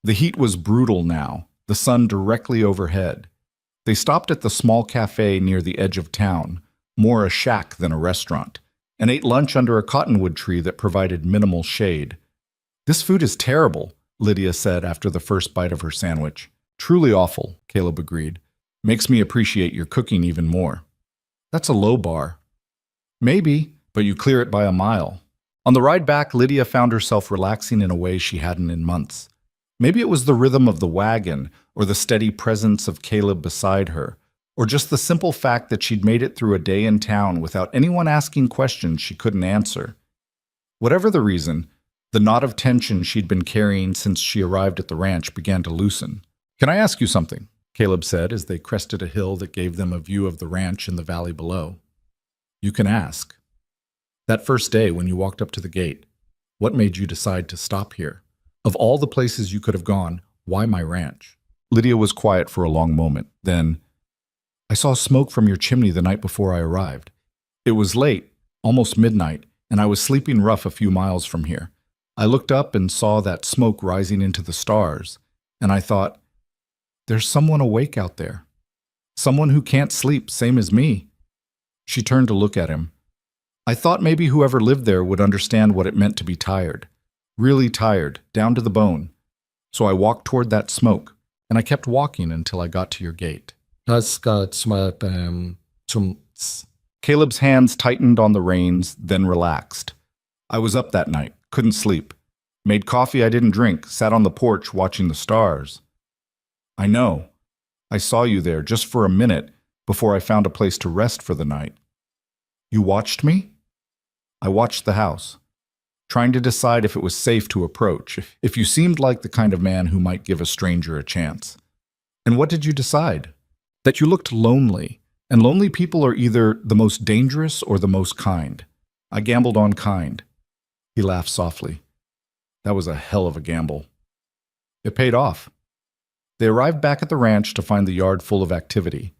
The heat was brutal now, the sun directly overhead. They stopped at the small cafe near the edge of town, more a shack than a restaurant, and ate lunch under a cottonwood tree that provided minimal shade. "This food is terrible," Lydia said after the first bite of her sandwich. Truly awful, Caleb agreed. Makes me appreciate your cooking even more. That's a low bar. Maybe, but you clear it by a mile. On the ride back, Lydia found herself relaxing in a way she hadn't in months. Maybe it was the rhythm of the wagon, or the steady presence of Caleb beside her, or just the simple fact that she'd made it through a day in town without anyone asking questions she couldn't answer. Whatever the reason, the knot of tension she'd been carrying since she arrived at the ranch began to loosen. "Can I ask you something?" Caleb said as they crested a hill that gave them a view of the ranch in the valley below. "You can ask. That first day when you walked up to the gate, what made you decide to stop here? Of all the places you could have gone, why my ranch?" Lydia was quiet for a long moment. Then, "I saw smoke from your chimney the night before I arrived. It was late, almost midnight, and I was sleeping rough a few miles from here. I looked up and saw that smoke rising into the stars, and I thought, there's someone awake out there. Someone who can't sleep, same as me." She turned to look at him. "I thought maybe whoever lived there would understand what it meant to be tired. Really tired, down to the bone. So I walked toward that smoke, and I kept walking until I got to your gate." Caleb's hands tightened on the reins, then relaxed. "I was up that night, couldn't sleep. Made coffee I didn't drink, sat on the porch watching the stars. I know. I saw you there just for a minute before I found a place to rest for the night." "You watched me?" "I watched the house, trying to decide if it was safe to approach, if you seemed like the kind of man who might give a stranger a chance." "And what did you decide?" "That you looked lonely, and lonely people are either the most dangerous or the most kind. I gambled on kind." He laughed softly. "That was a hell of a gamble." "It paid off." They arrived back at the ranch to find the yard full of activity.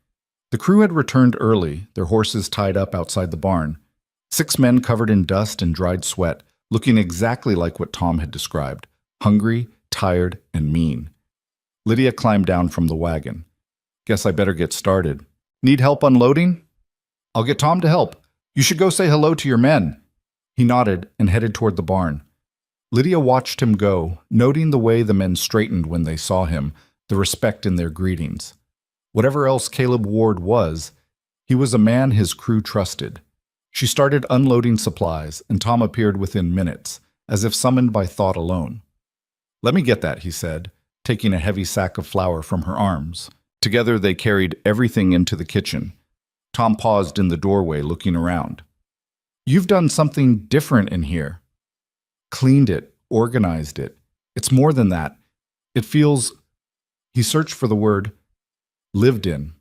The crew had returned early, their horses tied up outside the barn. 6 men covered in dust and dried sweat, looking exactly like what Tom had described, hungry, tired, and mean. Lydia climbed down from the wagon. "Guess I better get started. Need help unloading?" "I'll get Tom to help. You should go say hello to your men." He nodded and headed toward the barn. Lydia watched him go, noting the way the men straightened when they saw him, the respect in their greetings. Whatever else Caleb Ward was, he was a man his crew trusted. She started unloading supplies, and Tom appeared within minutes, as if summoned by thought alone. "Let me get that," he said, taking a heavy sack of flour from her arms. Together they carried everything into the kitchen. Tom paused in the doorway, looking around. "You've done something different in here. Cleaned it, organized it. It's more than that. It feels..." He searched for the word, "lived in."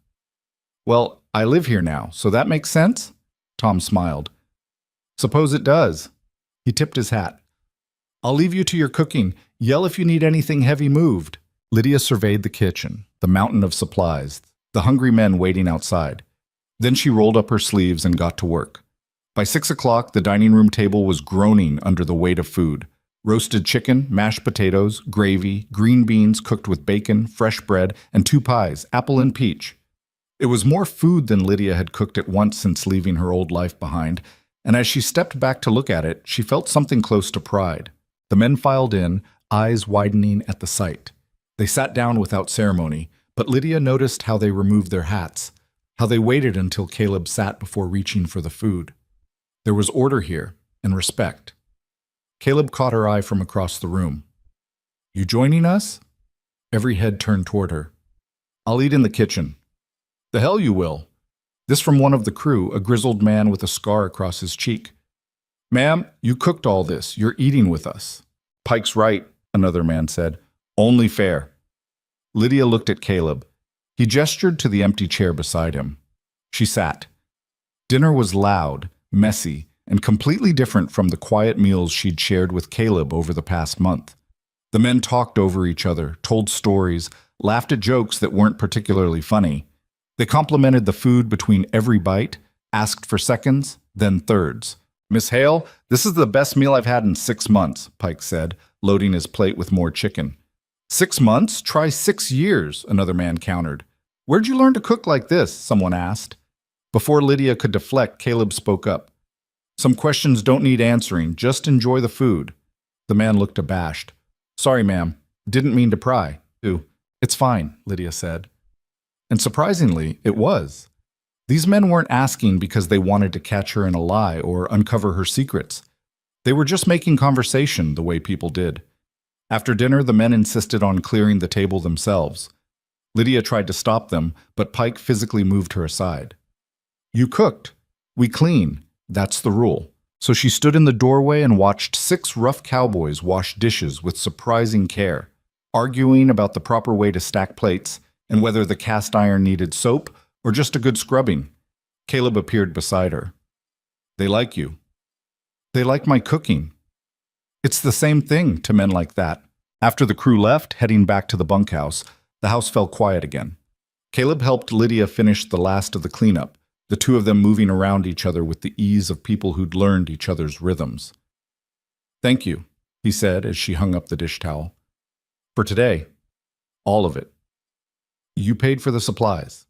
"Well, I live here now, so that makes sense?" Tom smiled. "Suppose it does." He tipped his hat. "I'll leave you to your cooking. Yell if you need anything heavy moved." Lydia surveyed the kitchen, the mountain of supplies, the hungry men waiting outside. Then she rolled up her sleeves and got to work. By 6 o'clock, the dining room table was groaning under the weight of food. Roasted chicken, mashed potatoes, gravy, green beans cooked with bacon, fresh bread, and 2 pies, apple and peach. It was more food than Lydia had cooked at once since leaving her old life behind, and as she stepped back to look at it, she felt something close to pride. The men filed in, eyes widening at the sight. They sat down without ceremony, but Lydia noticed how they removed their hats, how they waited until Caleb sat before reaching for the food. There was order here, and respect. Caleb caught her eye from across the room. "You joining us?" Every head turned toward her. "I'll eat in the kitchen." "The hell you will." This from one of the crew, a grizzled man with a scar across his cheek. "Ma'am, you cooked all this. You're eating with us." "Pike's right," another man said. "Only fair." Lydia looked at Caleb. He gestured to the empty chair beside him. She sat. Dinner was loud, messy, and completely different from the quiet meals she'd shared with Caleb over the past month. The men talked over each other, told stories, laughed at jokes that weren't particularly funny. They complimented the food between every bite, asked for seconds, then thirds. "Miss Hale, this is the best meal I've had in 6 months, Pike said, loading his plate with more chicken. 6 months? Try 6 years, another man countered. "Where'd you learn to cook like this?" someone asked. Before Lydia could deflect, Caleb spoke up. "Some questions don't need answering, just enjoy the food." The man looked abashed. "Sorry, ma'am, Didn't mean to pry. Ooh, it's fine, Lydia said. And surprisingly, it was. These men weren't asking because they wanted to catch her in a lie or uncover her secrets. They were just making conversation the way people did. After dinner, the men insisted on clearing the table themselves. Lydia tried to stop them, but Pike physically moved her aside. You cooked. We clean. That's the rule. So she stood in the doorway and watched 6 rough cowboys wash dishes with surprising care, arguing about the proper way to stack plates and whether the cast iron needed soap or just a good scrubbing. Caleb appeared beside her. They like you. They like my cooking. It's the same thing to men like that. After the crew left, heading back to the bunkhouse, the house fell quiet again. Caleb helped Lydia finish the last of the cleanup, the two of them moving around each other with the ease of people who'd learned each other's rhythms. Thank you, he said as she hung up the dish towel. For today, all of it. You paid for the supplies.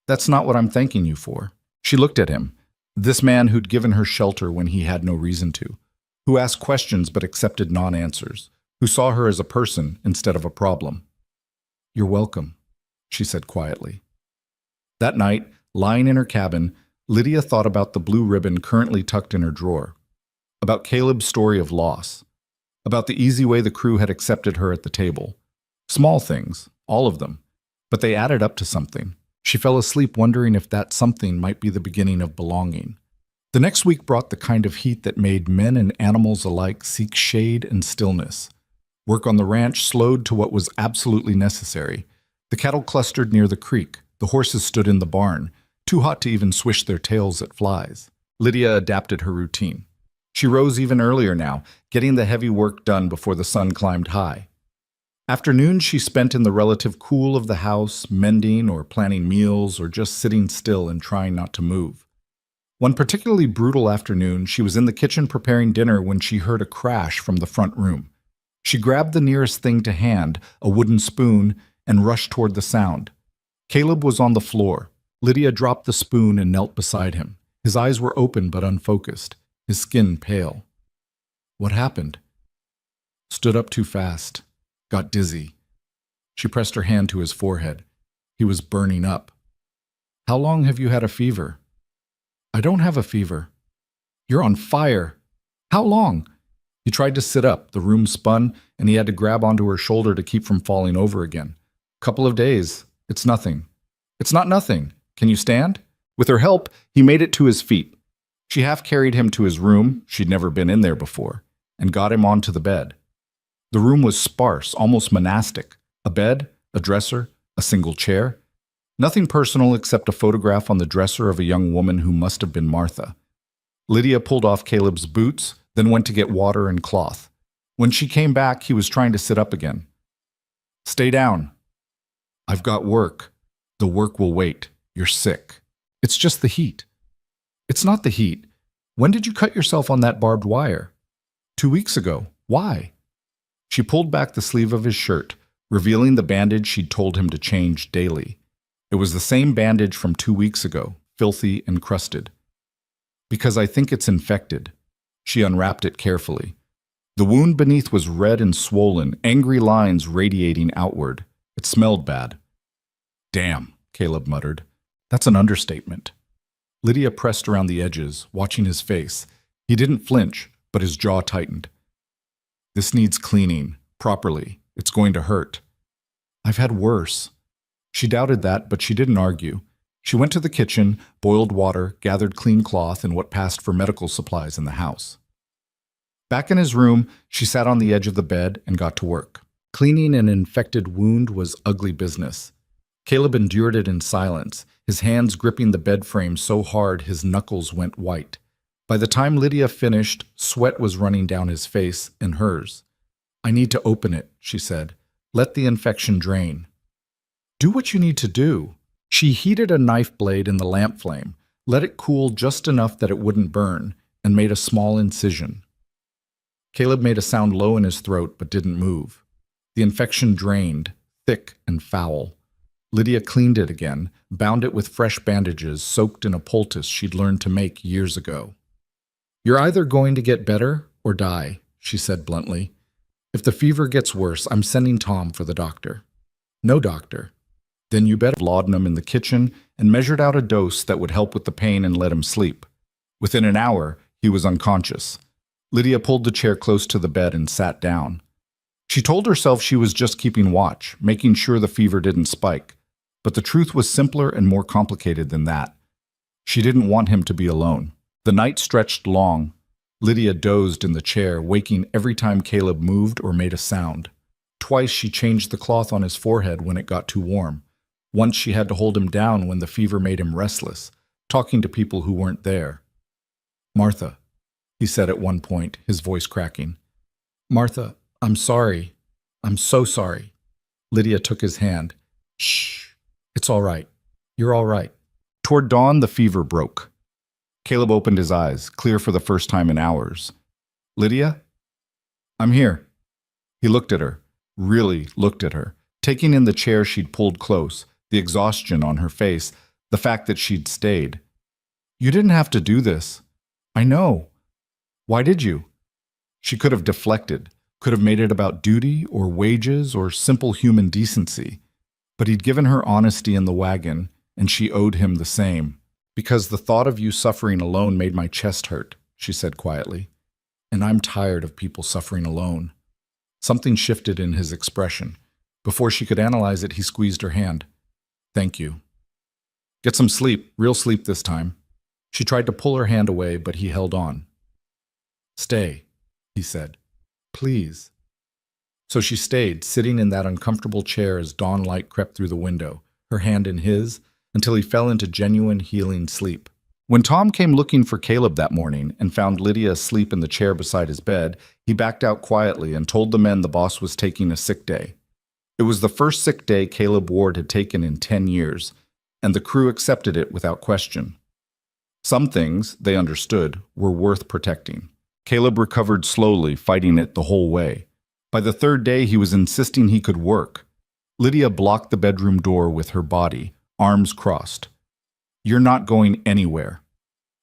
That's not what I'm thanking you for. She looked at him, this man who'd given her shelter when he had no reason to, who asked questions but accepted non-answers, who saw her as a person instead of a problem. You're welcome, she said quietly. That night, lying in her cabin, Lydia thought about the blue ribbon currently tucked in her drawer, about Caleb's story of loss, about the easy way the crew had accepted her at the table. Small things, all of them, but they added up to something. She fell asleep wondering if that something might be the beginning of belonging. The next week brought the kind of heat that made men and animals alike seek shade and stillness. Work on the ranch slowed to what was absolutely necessary. The cattle clustered near the creek. The horses stood in the barn, too hot to even swish their tails at flies. Lydia adapted her routine. She rose even earlier now, getting the heavy work done before the sun climbed high. Afternoons she spent in the relative cool of the house, mending or planning meals or just sitting still and trying not to move. One particularly brutal afternoon, she was in the kitchen preparing dinner when she heard a crash from the front room. She grabbed the nearest thing to hand, a wooden spoon, and rushed toward the sound. Caleb was on the floor. Lydia dropped the spoon and knelt beside him. His eyes were open but unfocused, his skin pale. What happened? Stood up too fast. Got dizzy. She pressed her hand to his forehead. He was burning up. How long have you had a fever? I don't have a fever. You're on fire. How long? He tried to sit up. The room spun, and he had to grab onto her shoulder to keep from falling over again. Couple of days. It's nothing. It's not nothing. Can you stand? With her help, he made it to his feet. She half carried him to his room, she'd never been in there before, and got him onto the bed. The room was sparse, almost monastic. A bed, a dresser, a single chair. Nothing personal except a photograph on the dresser of a young woman who must have been Martha. Lydia pulled off Caleb's boots, then went to get water and cloth. When she came back, he was trying to sit up again. Stay down. I've got work. The work will wait. You're sick. It's just the heat. It's not the heat. When did you cut yourself on that barbed wire? 2 weeks ago. Why? She pulled back the sleeve of his shirt, revealing the bandage she'd told him to change daily. It was the same bandage from 2 weeks ago, filthy and crusted. Because I think it's infected. She unwrapped it carefully. The wound beneath was red and swollen, angry lines radiating outward. It smelled bad. Damn, Caleb muttered. That's an understatement. Lydia pressed around the edges, watching his face. He didn't flinch, but his jaw tightened. This needs cleaning, properly. It's going to hurt. I've had worse. She doubted that, but she didn't argue. She went to the kitchen, boiled water, gathered clean cloth and what passed for medical supplies in the house. Back in his room, she sat on the edge of the bed and got to work. Cleaning an infected wound was ugly business. Caleb endured it in silence, his hands gripping the bed frame so hard his knuckles went white. By the time Lydia finished, sweat was running down his face and hers. I need to open it, she said. Let the infection drain. Do what you need to do. She heated a knife blade in the lamp flame, let it cool just enough that it wouldn't burn, and made a small incision. Caleb made a sound low in his throat but didn't move. The infection drained, thick and foul. Lydia cleaned it again, bound it with fresh bandages soaked in a poultice she'd learned to make years ago. You're either going to get better or die, she said bluntly. If the fever gets worse, I'm sending Tom for the doctor. No doctor. Then you better laudanum in the kitchen and measured out a dose that would help with the pain and let him sleep. Within an hour, he was unconscious. Lydia pulled the chair close to the bed and sat down. She told herself she was just keeping watch, making sure the fever didn't spike. But the truth was simpler and more complicated than that. She didn't want him to be alone. The night stretched long. Lydia dozed in the chair, waking every time Caleb moved or made a sound. Twice she changed the cloth on his forehead when it got too warm. Once she had to hold him down when the fever made him restless, talking to people who weren't there. "Martha," he said at one point, his voice cracking. "Martha, I'm sorry. I'm so sorry." Lydia took his hand. "Shh. It's all right. You're all right." Toward dawn, the fever broke. Caleb opened his eyes, clear for the first time in hours. "Lydia?" "I'm here." He looked at her, really looked at her, taking in the chair she'd pulled close, the exhaustion on her face, the fact that she'd stayed. "You didn't have to do this. I know. Why did you?" She could have deflected, could have made it about duty or wages or simple human decency. But he'd given her honesty in the wagon, and she owed him the same. "Because the thought of you suffering alone made my chest hurt," she said quietly. "And I'm tired of people suffering alone." Something shifted in his expression. Before she could analyze it, he squeezed her hand. "Thank you. Get some sleep, real sleep this time." She tried to pull her hand away, but he held on. "Stay," he said. "Please." So she stayed, sitting in that uncomfortable chair as dawn light crept through the window, her hand in his, until he fell into genuine, healing sleep. When Tom came looking for Caleb that morning and found Lydia asleep in the chair beside his bed, he backed out quietly and told the men the boss was taking a sick day. It was the first sick day Caleb Ward had taken in 10 years, and the crew accepted it without question. Some things, they understood, were worth protecting. Caleb recovered slowly, fighting it the whole way. By the third day, he was insisting he could work. Lydia blocked the bedroom door with her body, arms crossed. "You're not going anywhere.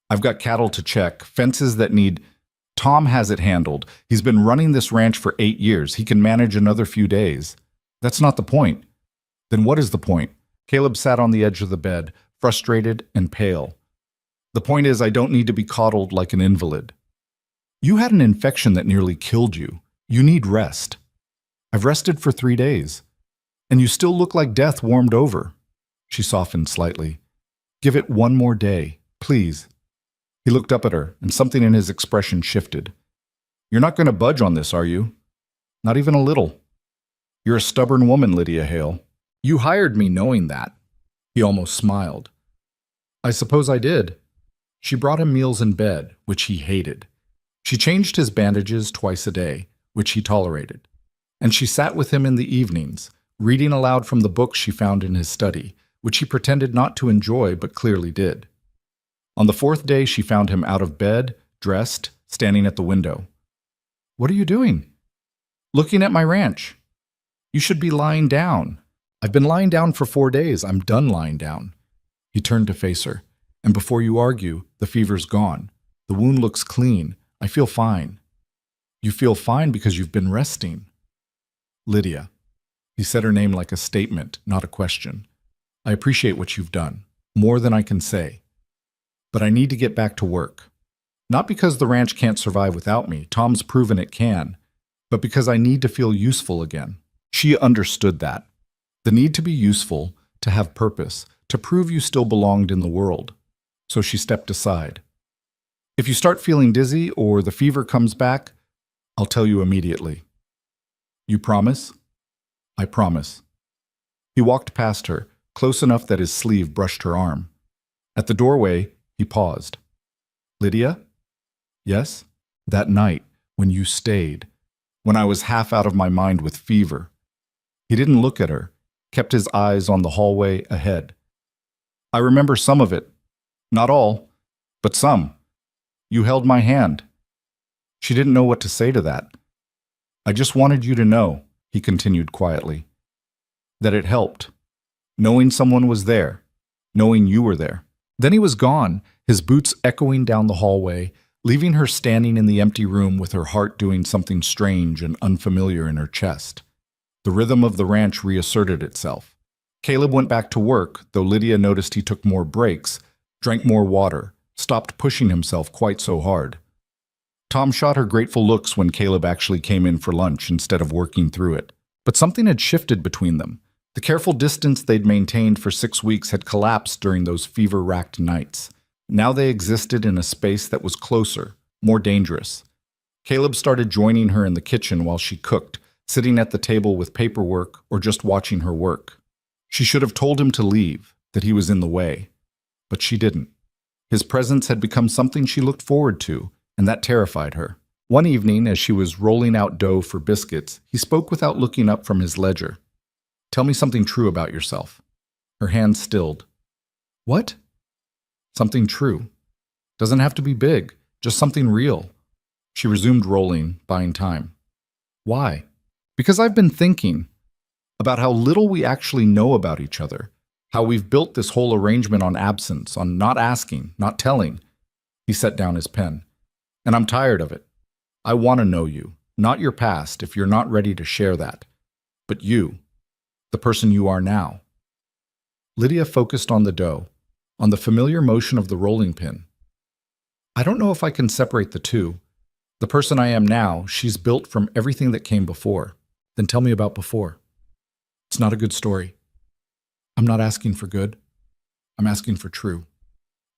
I've got cattle to check, fences that need... Tom has it handled. He's been running this ranch for 8 years. He can manage another few days." "That's not the point." "Then what is the point?" Caleb sat on the edge of the bed, frustrated and pale. "The point is I don't need to be coddled like an invalid. You had an infection that nearly killed you. You need rest. I've rested for 3 days. And you still look like death warmed over." She softened slightly. "Give it one more day, please." He looked up at her, and something in his expression shifted. "You're not going to budge on this, are you? Not even a little. You're a stubborn woman, Lydia Hale. You hired me knowing that." He almost smiled. "I suppose I did." She brought him meals in bed, which he hated. She changed his bandages twice a day, which he tolerated. And she sat with him in the evenings, reading aloud from the books she found in his study, which he pretended not to enjoy but clearly did. On the 4th day, she found him out of bed, dressed, standing at the window. "What are you doing?" "Looking at my ranch." "You should be lying down." "I've been lying down for 4 days. I'm done lying down." He turned to face her. "And before you argue, the fever's gone. The wound looks clean. I feel fine." "You feel fine because you've been resting." "Lydia." He said her name like a statement, not a question. "I appreciate what you've done, more than I can say. But I need to get back to work. Not because the ranch can't survive without me, Tom's proven it can, but because I need to feel useful again." She understood that. The need to be useful, to have purpose, to prove you still belonged in the world. So she stepped aside. "If you start feeling dizzy or the fever comes back, I'll tell you immediately." "You promise?" "I promise." He walked past her, close enough that his sleeve brushed her arm. At the doorway, he paused. "Lydia?" "Yes?" "That night, when you stayed, when I was half out of my mind with fever." He didn't look at her, kept his eyes on the hallway ahead. "I remember some of it. Not all, but some. You held my hand." She didn't know what to say to that. "I just wanted you to know," he continued quietly, "that it helped. Knowing someone was there, knowing you were there." Then he was gone, his boots echoing down the hallway, leaving her standing in the empty room with her heart doing something strange and unfamiliar in her chest. The rhythm of the ranch reasserted itself. Caleb went back to work, though Lydia noticed he took more breaks, drank more water, stopped pushing himself quite so hard. Tom shot her grateful looks when Caleb actually came in for lunch instead of working through it. But something had shifted between them. The careful distance they'd maintained for 6 weeks had collapsed during those fever-racked nights. Now they existed in a space that was closer, more dangerous. Caleb started joining her in the kitchen while she cooked, sitting at the table with paperwork or just watching her work. She should have told him to leave, that he was in the way. But she didn't. His presence had become something she looked forward to, and that terrified her. One evening, as she was rolling out dough for biscuits, he spoke without looking up from his ledger. "Tell me something true about yourself." Her hand stilled. "What?" "Something true. Doesn't have to be big, just something real." She resumed rolling, buying time. "Why?" "Because I've been thinking about how little we actually know about each other, how we've built this whole arrangement on absence, on not asking, not telling." He set down his pen. "And I'm tired of it. I want to know you, not your past if you're not ready to share that, but you, the person you are now." Lydia focused on the dough, on the familiar motion of the rolling pin. "I don't know if I can separate the two. The person I am now, she's built from everything that came before." "Then tell me about before." "It's not a good story. I'm not asking for good. I'm asking for true."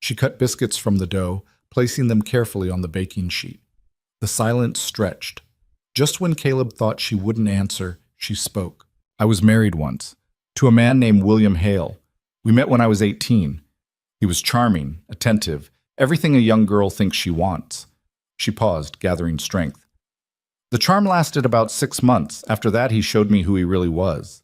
She cut biscuits from the dough, placing them carefully on the baking sheet. The silence stretched. Just when Caleb thought she wouldn't answer, she spoke. "I was married once, to a man named William Hale. We met when I was 18. He was charming, attentive, everything a young girl thinks she wants." She paused, gathering strength. "The charm lasted about 6 months. After that, he showed me who he really was."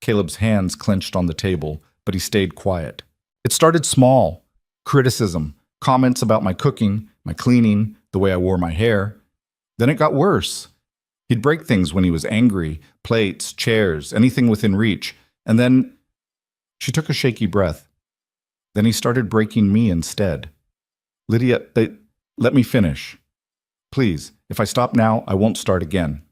Caleb's hands clenched on the table, but he stayed quiet. "It started small. Criticism, comments about my cooking, my cleaning, the way I wore my hair. Then it got worse. He'd break things when he was angry, plates, chairs, anything within reach. And then..." She took a shaky breath. "Then he started breaking me instead." "Lydia, let me finish. Please, if I stop now, I won't start again."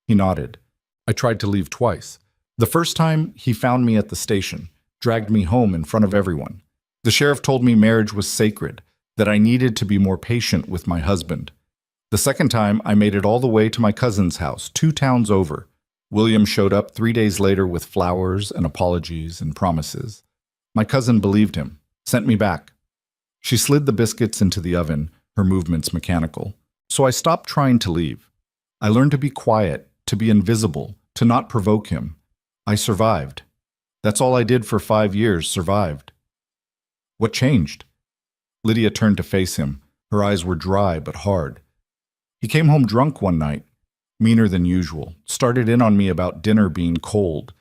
He nodded. "I tried to leave twice. The first time, he found me at the station, dragged me home in front of everyone. The sheriff told me marriage was sacred, that I needed to be more patient with my husband. The second time, I made it all the way to my cousin's house, 2 towns over. William showed up 3 days later with flowers and apologies and promises. My cousin believed him, sent me back." She slid the biscuits into the oven, her movements mechanical. "So I stopped trying to leave. I learned to be quiet, to be invisible, to not provoke him. I survived. That's all I did for 5 years, survived." "What changed?" Lydia turned to face him. Her eyes were dry but hard. "He came home drunk one night, meaner than usual, started in on me about dinner being cold.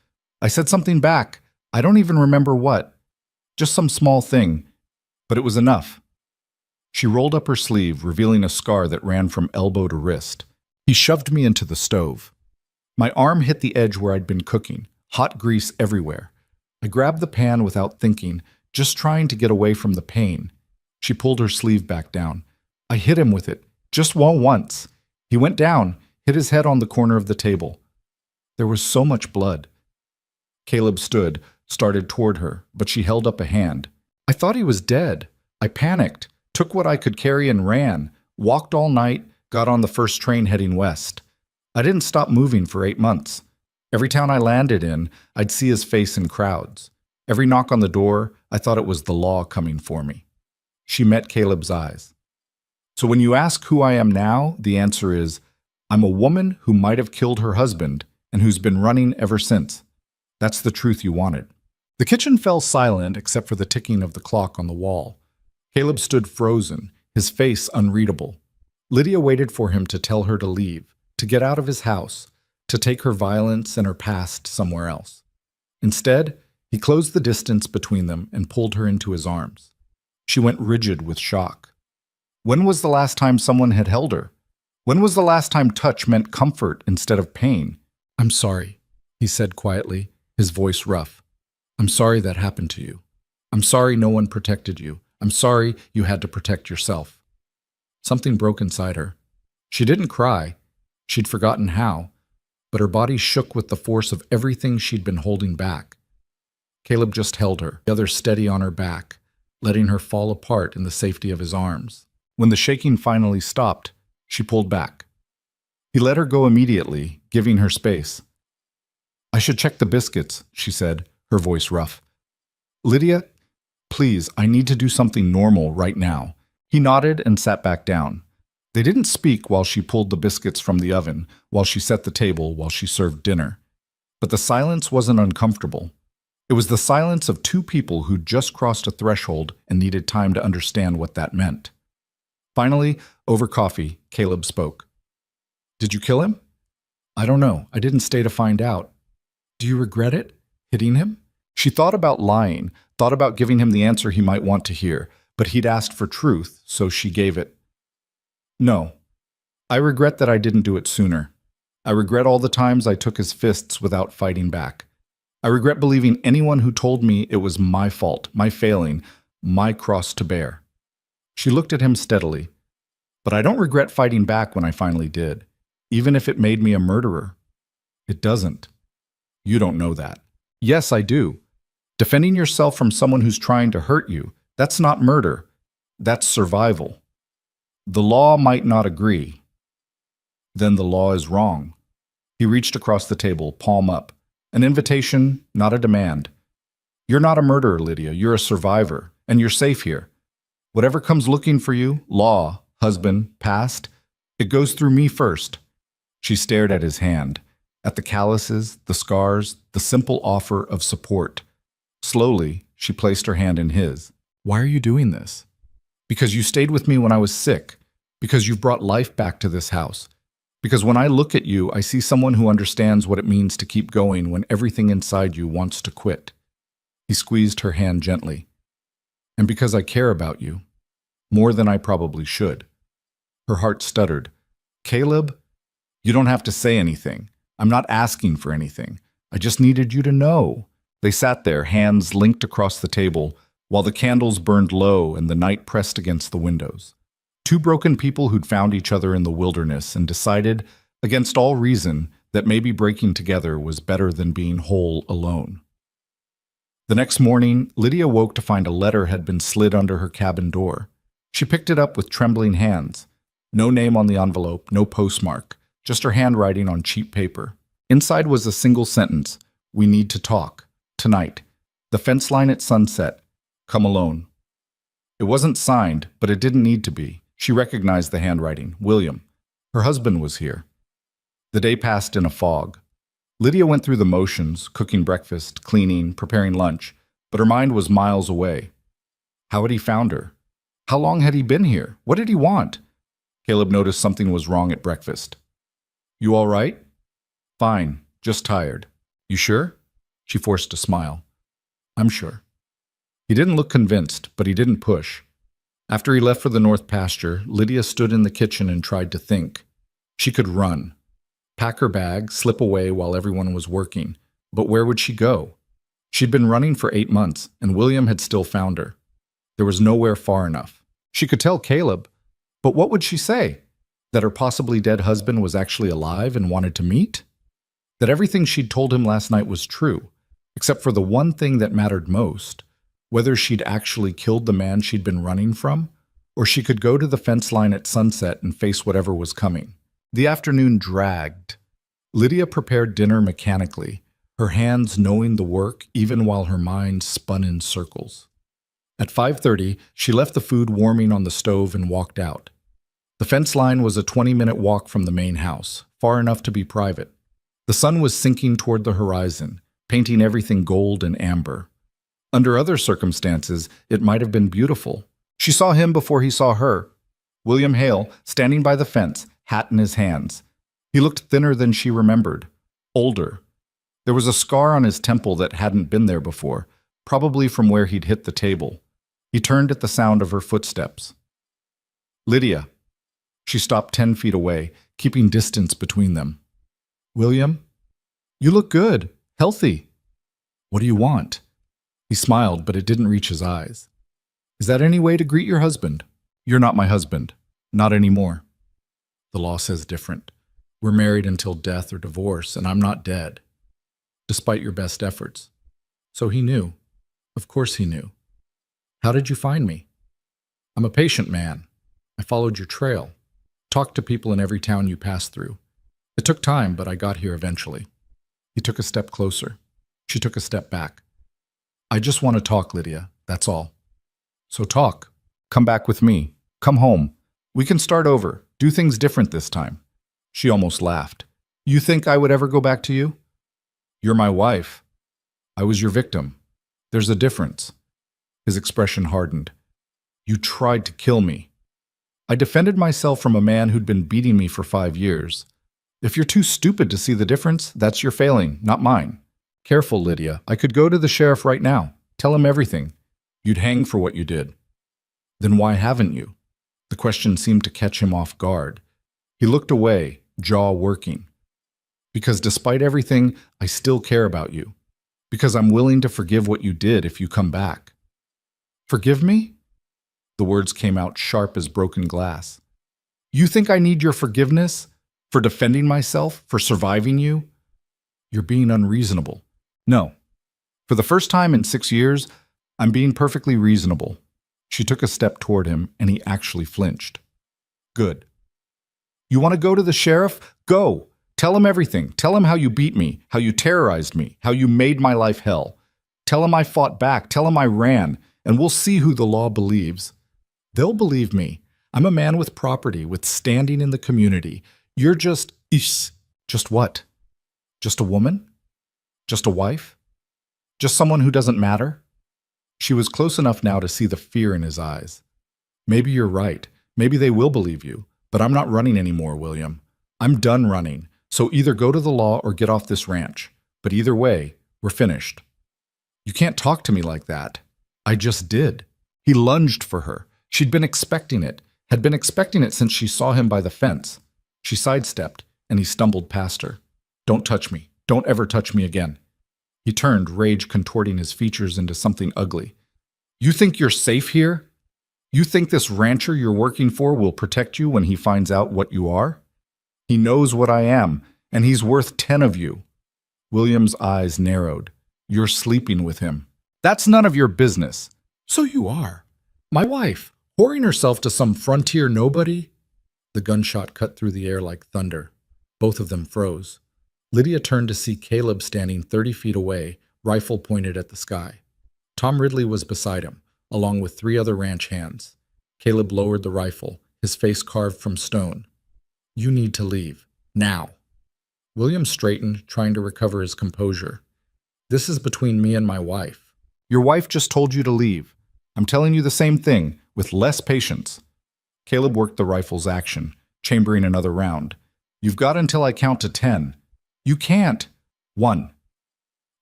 I said something back. I don't even remember what. Just some small thing, but it was enough." She rolled up her sleeve, revealing a scar that ran from elbow to wrist. "He shoved me into the stove. My arm hit the edge where I'd been cooking, hot grease everywhere. I grabbed the pan without thinking, just trying to get away from the pain." She pulled her sleeve back down. "I hit him with it, just once. He went down, hit his head on the corner of the table. There was so much blood." Caleb stood, started toward her, but she held up a hand. "I thought he was dead. I panicked, took what I could carry and ran, walked all night, got on the first train heading west. I didn't stop moving for 8 months. Every town I landed in, I'd see his face in crowds. Every knock on the door, I thought it was the law coming for me." She met Caleb's eyes. "So when you ask who I am now, the answer is, I'm a woman who might have killed her husband and who's been running ever since. That's the truth you wanted." The kitchen fell silent except for the ticking of the clock on the wall. Caleb stood frozen, his face unreadable. Lydia waited for him to tell her to leave, to get out of his house, to take her violence and her past somewhere else. Instead, he closed the distance between them and pulled her into his arms. She went rigid with shock. When was the last time someone had held her? When was the last time touch meant comfort instead of pain? "I'm sorry," he said quietly, his voice rough. "I'm sorry that happened to you. I'm sorry no one protected you. I'm sorry you had to protect yourself." Something broke inside her. She didn't cry. She'd forgotten how, but her body shook with the force of everything she'd been holding back. Caleb just held her, the other steady on her back, letting her fall apart in the safety of his arms. When the shaking finally stopped, she pulled back. He let her go immediately, giving her space. "I should check the biscuits," she said, her voice rough. "Lydia, please, I need to do something normal right now." He nodded and sat back down. They didn't speak while she pulled the biscuits from the oven, while she set the table, while she served dinner. But the silence wasn't uncomfortable. It was the silence of two people who'd just crossed a threshold and needed time to understand what that meant. Finally, over coffee, Caleb spoke. "Did you kill him?" "I don't know. I didn't stay to find out." "Do you regret it? Hitting him?" She thought about lying, thought about giving him the answer he might want to hear, but he'd asked for truth, so she gave it. "No. I regret that I didn't do it sooner. I regret all the times I took his fists without fighting back. I regret believing anyone who told me it was my fault, my failing, my cross to bear." She looked at him steadily. "But I don't regret fighting back when I finally did, even if it made me a murderer." "It doesn't." "You don't know that." "Yes, I do. Defending yourself from someone who's trying to hurt you, that's not murder. That's survival. The law might not agree. Then the law is wrong." He reached across the table, palm up. An invitation, not a demand. "You're not a murderer, Lydia. You're a survivor, and you're safe here. Whatever comes looking for you, law, husband, past, it goes through me first." She stared at his hand, at the calluses, the scars, the simple offer of support. Slowly, she placed her hand in his. "Why are you doing this?" "Because you stayed with me when I was sick. Because you've brought life back to this house. Because when I look at you, I see someone who understands what it means to keep going when everything inside you wants to quit." He squeezed her hand gently. "And because I care about you. More than I probably should." Her heart stuttered. "Caleb, you don't have to say anything. I'm not asking for anything. I just needed you to know." They sat there, hands linked across the table, while the candles burned low and the night pressed against the windows. Two broken people who'd found each other in the wilderness and decided, against all reason, that maybe breaking together was better than being whole alone. The next morning, Lydia woke to find a letter had been slid under her cabin door. She picked it up with trembling hands. No name on the envelope, no postmark, just her handwriting on cheap paper. Inside was a single sentence: "We need to talk. Tonight. The fence line at sunset. Come alone." It wasn't signed, but it didn't need to be. She recognized the handwriting. William. Her husband was here. The day passed in a fog. Lydia went through the motions, cooking breakfast, cleaning, preparing lunch, but her mind was miles away. How had he found her? How long had he been here? What did he want? Caleb noticed something was wrong at breakfast. "You all right?" "Fine, just tired." "You sure?" She forced a smile. "I'm sure." He didn't look convinced, but he didn't push. After he left for the north pasture, Lydia stood in the kitchen and tried to think. She could run, pack her bag, slip away while everyone was working. But where would she go? She'd been running for 8 months, and William had still found her. There was nowhere far enough. She could tell Caleb, but what would she say? That her possibly dead husband was actually alive and wanted to meet? That everything she'd told him last night was true, except for the one thing that mattered most, whether she'd actually killed the man she'd been running from, or she could go to the fence line at sunset and face whatever was coming. The afternoon dragged. Lydia prepared dinner mechanically, her hands knowing the work even while her mind spun in circles. At 5:30, she left the food warming on the stove and walked out. The fence line was a 20-minute walk from the main house, far enough to be private. The sun was sinking toward the horizon, painting everything gold and amber. Under other circumstances, it might have been beautiful. She saw him before he saw her. William Hale, standing by the fence, hat in his hands. He looked thinner than she remembered, older. There was a scar on his temple that hadn't been there before, probably from where he'd hit the table. He turned at the sound of her footsteps. "Lydia." She stopped 10 feet away, keeping distance between them. "William? You look good, healthy. What do you want?" He smiled, but it didn't reach his eyes. "Is that any way to greet your husband?" "You're not my husband." Not anymore. The law says different. We're married until death or divorce, and I'm not dead, despite your best efforts. So he knew. Of course he knew. How did you find me? I'm a patient man. I followed your trail, talked to people in every town you passed through. It took time, but I got here eventually. He took a step closer. She took a step back. I just want to talk, Lydia. That's all. So talk. Come back with me. Come home. We can start over. Do things different this time. She almost laughed. You think I would ever go back to you? You're my wife. I was your victim. There's a difference. His expression hardened. You tried to kill me. I defended myself from a man who'd been beating me for 5 years. If you're too stupid to see the difference, that's your failing, not mine. Careful, Lydia. I could go to the sheriff right now. Tell him everything. You'd hang for what you did. Then why haven't you? The question seemed to catch him off guard. He looked away, jaw working. Because despite everything, I still care about you. Because I'm willing to forgive what you did if you come back. Forgive me? The words came out sharp as broken glass. You think I need your forgiveness? For defending myself? For surviving you? You're being unreasonable. No. For the first time in 6 years, I'm being perfectly reasonable. She took a step toward him, and he actually flinched. Good. You want to go to the sheriff? Go. Tell him everything. Tell him how you beat me, how you terrorized me, how you made my life hell. Tell him I fought back. Tell him I ran, and we'll see who the law believes. They'll believe me. I'm a man with property, with standing in the community. You're just... Just what? Just a woman? Just a wife? Just someone who doesn't matter? She was close enough now to see the fear in his eyes. Maybe you're right. Maybe they will believe you. But I'm not running anymore, William. I'm done running. So either go to the law or get off this ranch. But either way, we're finished. You can't talk to me like that. I just did. He lunged for her. She'd been expecting it, had been expecting it since she saw him by the fence. She sidestepped, and he stumbled past her. Don't touch me. Don't ever touch me again. He turned, rage contorting his features into something ugly. You think you're safe here? You think this rancher you're working for will protect you when he finds out what you are? He knows what I am, and he's worth 10 of you. William's eyes narrowed. You're sleeping with him. That's none of your business. So you are. My wife, whoring herself to some frontier nobody? The gunshot cut through the air like thunder. Both of them froze. Lydia turned to see Caleb standing 30 feet away, rifle pointed at the sky. Tom Ridley was beside him, along with 3 other ranch hands. Caleb lowered the rifle, his face carved from stone. You need to leave. Now. William straightened, trying to recover his composure. This is between me and my wife. Your wife just told you to leave. I'm telling you the same thing, with less patience. Caleb worked the rifle's action, chambering another round. You've got until I count to 10. You can't. 1.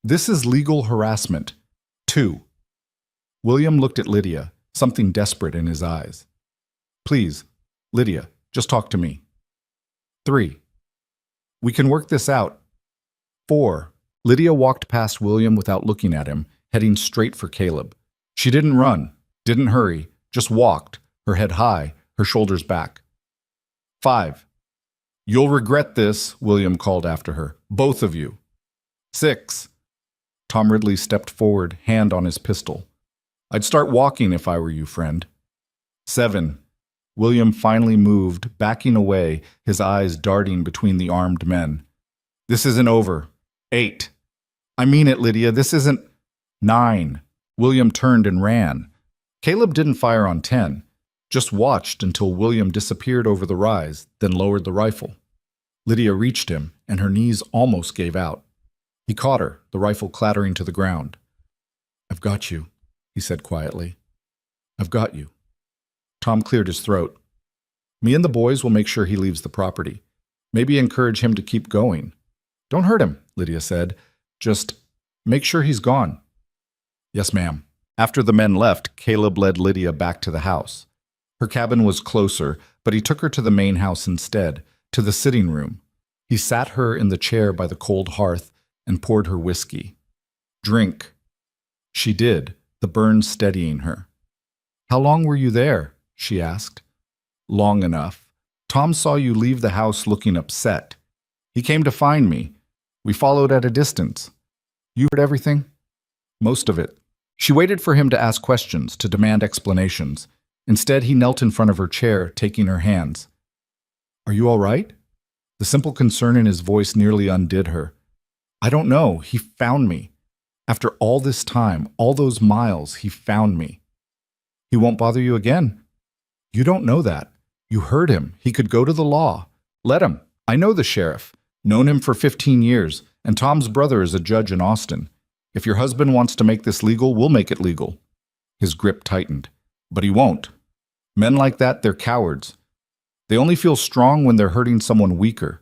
This is legal harassment. 2. William looked at Lydia, something desperate in his eyes. Please, Lydia, just talk to me. 3. We can work this out. 4. Lydia walked past William without looking at him, heading straight for Caleb. She didn't run, didn't hurry, just walked, her head high, her shoulders back. 5. You'll regret this, William called after her. Both of you. 6. Tom Ridley stepped forward, hand on his pistol. I'd start walking if I were you, friend. 7. William finally moved, backing away, his eyes darting between the armed men. This isn't over. 8. I mean it, Lydia, this isn't... 9. William turned and ran. Caleb didn't fire on 10, just watched until William disappeared over the rise, then lowered the rifle. Lydia reached him, and her knees almost gave out. He caught her, the rifle clattering to the ground. I've got you, he said quietly. I've got you. Tom cleared his throat. Me and the boys will make sure he leaves the property. Maybe encourage him to keep going. Don't hurt him, Lydia said. Just make sure he's gone. Yes, ma'am. After the men left, Caleb led Lydia back to the house. Her cabin was closer, but he took her to the main house instead, to the sitting room. He sat her in the chair by the cold hearth and poured her whiskey. Drink. She did, the burn steadying her. How long were you there? She asked. Long enough. Tom saw you leave the house looking upset. He came to find me. We followed at a distance. You heard everything? Most of it. She waited for him to ask questions, to demand explanations. Instead, he knelt in front of her chair, taking her hands. Are you all right? The simple concern in his voice nearly undid her. I don't know. He found me. After all this time, all those miles, he found me. He won't bother you again. You don't know that. You heard him. He could go to the law. Let him. I know the sheriff. Known him for 15 years, and Tom's brother is a judge in Austin. If your husband wants to make this legal, we'll make it legal. His grip tightened. But he won't. Men like that, they're cowards. They only feel strong when they're hurting someone weaker.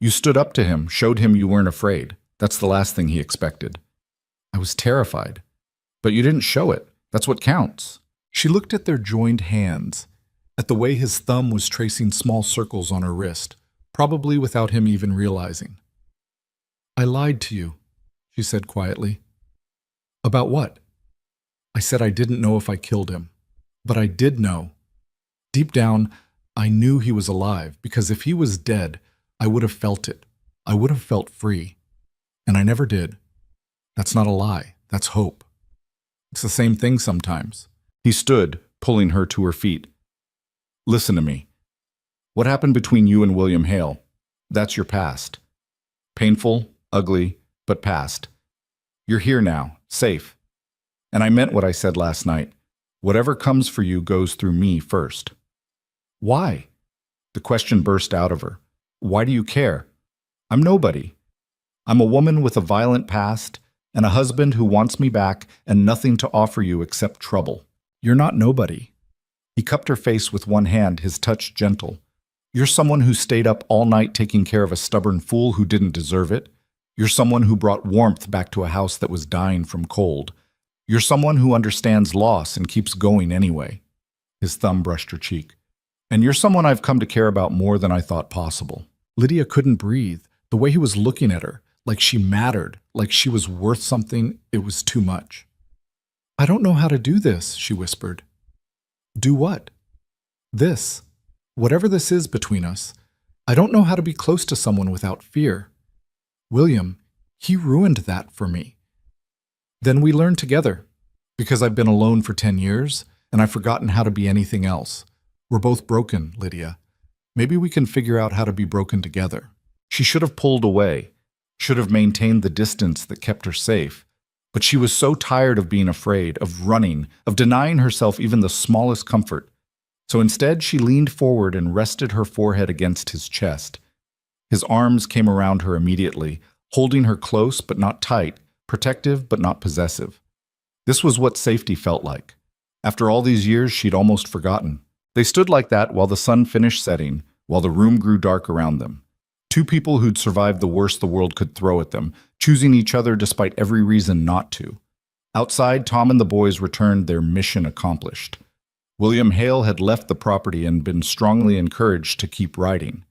You stood up to him, showed him you weren't afraid. That's the last thing he expected. I was terrified. But you didn't show it. That's what counts. She looked at their joined hands, at the way his thumb was tracing small circles on her wrist, probably without him even realizing. I lied to you, she said quietly. About what? I said I didn't know if I killed him. But I did know. Deep down, I knew he was alive, because if he was dead, I would have felt it. I would have felt free. And I never did. That's not a lie. That's hope. It's the same thing sometimes. He stood, pulling her to her feet. Listen to me. What happened between you and William Hale? That's your past. Painful, ugly, but past. You're here now, safe. And I meant what I said last night. Whatever comes for you goes through me first. Why? The question burst out of her. Why do you care? I'm nobody. I'm a woman with a violent past and a husband who wants me back and nothing to offer you except trouble. You're not nobody. He cupped her face with one hand, his touch gentle. You're someone who stayed up all night taking care of a stubborn fool who didn't deserve it. You're someone who brought warmth back to a house that was dying from cold. You're someone who understands loss and keeps going anyway. His thumb brushed her cheek. And you're someone I've come to care about more than I thought possible. Lydia couldn't breathe. The way he was looking at her, like she mattered, like she was worth something, it was too much. I don't know how to do this, she whispered. Do what? This. Whatever this is between us. I don't know how to be close to someone without fear. William, he ruined that for me. Then we learned together, because I've been alone for 10 years, and I've forgotten how to be anything else. We're both broken, Lydia. Maybe we can figure out how to be broken together. She should have pulled away, should have maintained the distance that kept her safe, but she was so tired of being afraid, of running, of denying herself even the smallest comfort. So instead, she leaned forward and rested her forehead against his chest. His arms came around her immediately, holding her close but not tight, protective but not possessive. This was what safety felt like. After all these years, she'd almost forgotten. They stood like that while the sun finished setting, while the room grew dark around them. Two people who'd survived the worst the world could throw at them, choosing each other despite every reason not to. Outside, Tom and the boys returned, their mission accomplished. William Hale had left the property and been strongly encouraged to keep riding.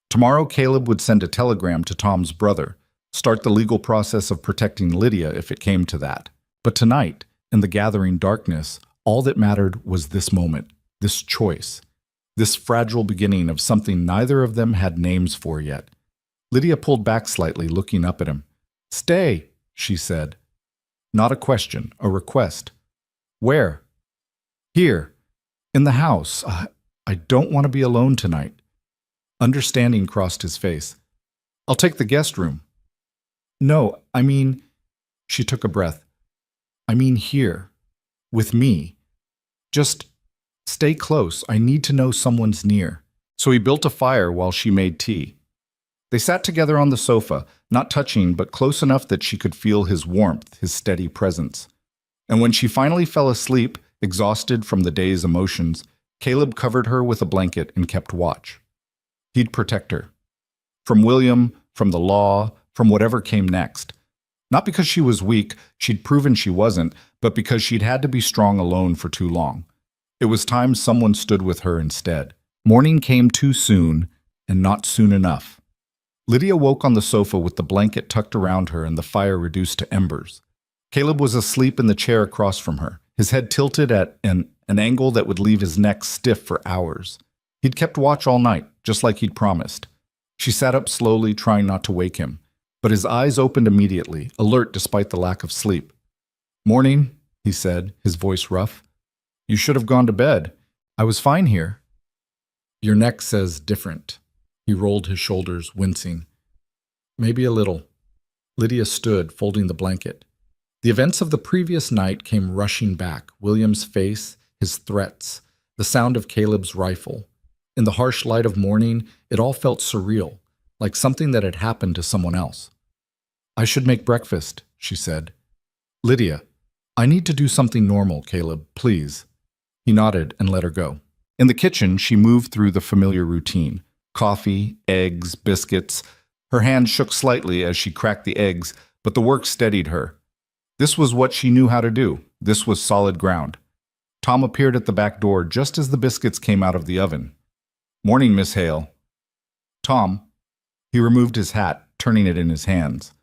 Tomorrow, Caleb would send a telegram to Tom's brother, start the legal process of protecting Lydia if it came to that. But tonight, in the gathering darkness, all that mattered was this moment, this choice, this fragile beginning of something neither of them had names for yet. Lydia pulled back slightly, looking up at him. Stay, she said. Not a question, a request. Where? Here, in the house. I don't want to be alone tonight. Understanding crossed his face. I'll take the guest room. No, I mean, she took a breath. I mean here, with me. Just stay close. I need to know someone's near. So he built a fire while she made tea. They sat together on the sofa, not touching, but close enough that she could feel his warmth, his steady presence. And when she finally fell asleep, exhausted from the day's emotions, Caleb covered her with a blanket and kept watch. He'd protect her. From William, from the law, from whatever came next. Not because she was weak, she'd proven she wasn't, but because she'd had to be strong alone for too long. It was time someone stood with her instead. Morning came too soon, and not soon enough. Lydia woke on the sofa with the blanket tucked around her and the fire reduced to embers. Caleb was asleep in the chair across from her, his head tilted at an angle that would leave his neck stiff for hours. He'd kept watch all night, just like he'd promised. She sat up slowly, trying not to wake him, but his eyes opened immediately, alert despite the lack of sleep. "Morning," he said, his voice rough. "You should have gone to bed. I was fine here." "Your neck says different." He rolled his shoulders, wincing. "Maybe a little." Lydia stood, folding the blanket. The events of the previous night came rushing back, William's face, his threats, the sound of Caleb's rifle. In the harsh light of morning, it all felt surreal, like something that had happened to someone else. "I should make breakfast," she said. "Lydia, I need to do something normal, Caleb, please." He nodded and let her go. In the kitchen, she moved through the familiar routine. Coffee, eggs, biscuits. Her hand shook slightly as she cracked the eggs, but the work steadied her. This was what she knew how to do. This was solid ground. Tom appeared at the back door just as the biscuits came out of the oven. "Morning, Miss Hale." "Tom." He removed his hat, turning it in his hands.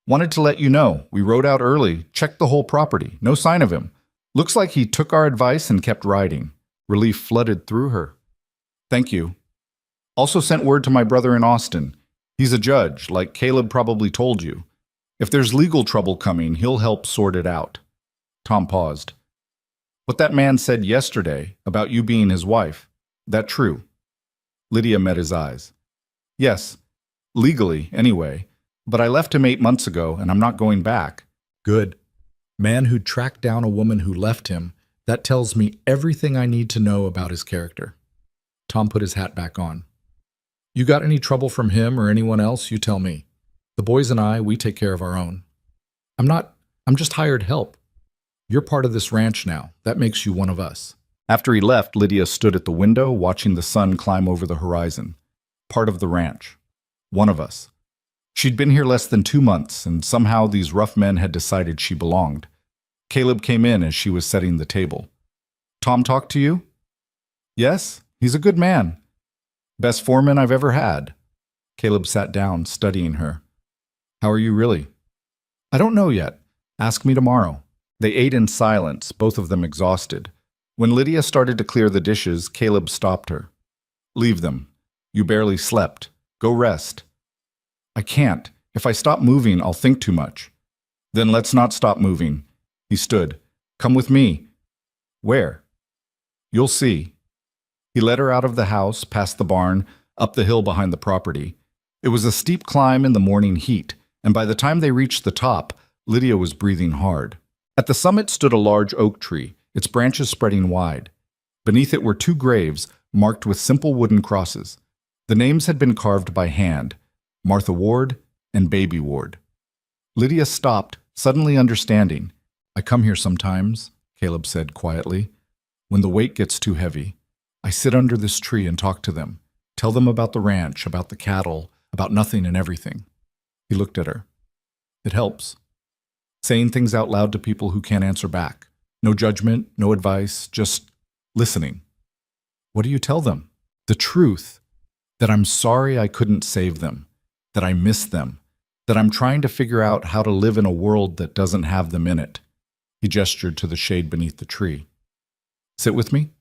"Wanted to let you know, we rode out early, checked the whole property, no sign of him. Looks like he took our advice and kept riding." Relief flooded through her. "Thank you. Also sent word to my brother in Austin. He's a judge, like Caleb probably told you. If there's legal trouble coming, he'll help sort it out." Tom paused. "What that man said yesterday about you being his wife, that true?" Lydia met his eyes. "Yes, legally, anyway. But I left him 8 months ago, and I'm not going back." "Good. Man who tracked down a woman who left him. That tells me everything I need to know about his character." Tom put his hat back on. "You got any trouble from him or anyone else, you tell me. The boys and I, we take care of our own." I'm just hired help. You're part of this ranch now. That makes you one of us." After he left, Lydia stood at the window, watching the sun climb over the horizon. Part of the ranch. One of us. She'd been here less than 2 months, and somehow these rough men had decided she belonged. Caleb came in as she was setting the table. "Tom talked to you?" "Yes, he's a good man. Best foreman I've ever had." Caleb sat down, studying her. "How are you really?" "I don't know yet. Ask me tomorrow." They ate in silence, both of them exhausted. When Lydia started to clear the dishes, Caleb stopped her. "Leave them. You barely slept. Go rest." "I can't. If I stop moving, I'll think too much." "Then let's not stop moving." He stood. "Come with me." "Where?" "You'll see." He led her out of the house, past the barn, up the hill behind the property. It was a steep climb in the morning heat, and by the time they reached the top, Lydia was breathing hard. At the summit stood a large oak tree, its branches spreading wide. Beneath it were 2 graves, marked with simple wooden crosses. The names had been carved by hand: Martha Ward and Baby Ward. Lydia stopped, suddenly understanding. "I come here sometimes," Caleb said quietly, "when the weight gets too heavy. I sit under this tree and talk to them, tell them about the ranch, about the cattle, about nothing and everything." He looked at her. "It helps. Saying things out loud to people who can't answer back. No judgment, no advice, just listening." "What do you tell them?" "The truth. That I'm sorry I couldn't save them. That I miss them. That I'm trying to figure out how to live in a world that doesn't have them in it." He gestured to the shade beneath the tree. "Sit with me?"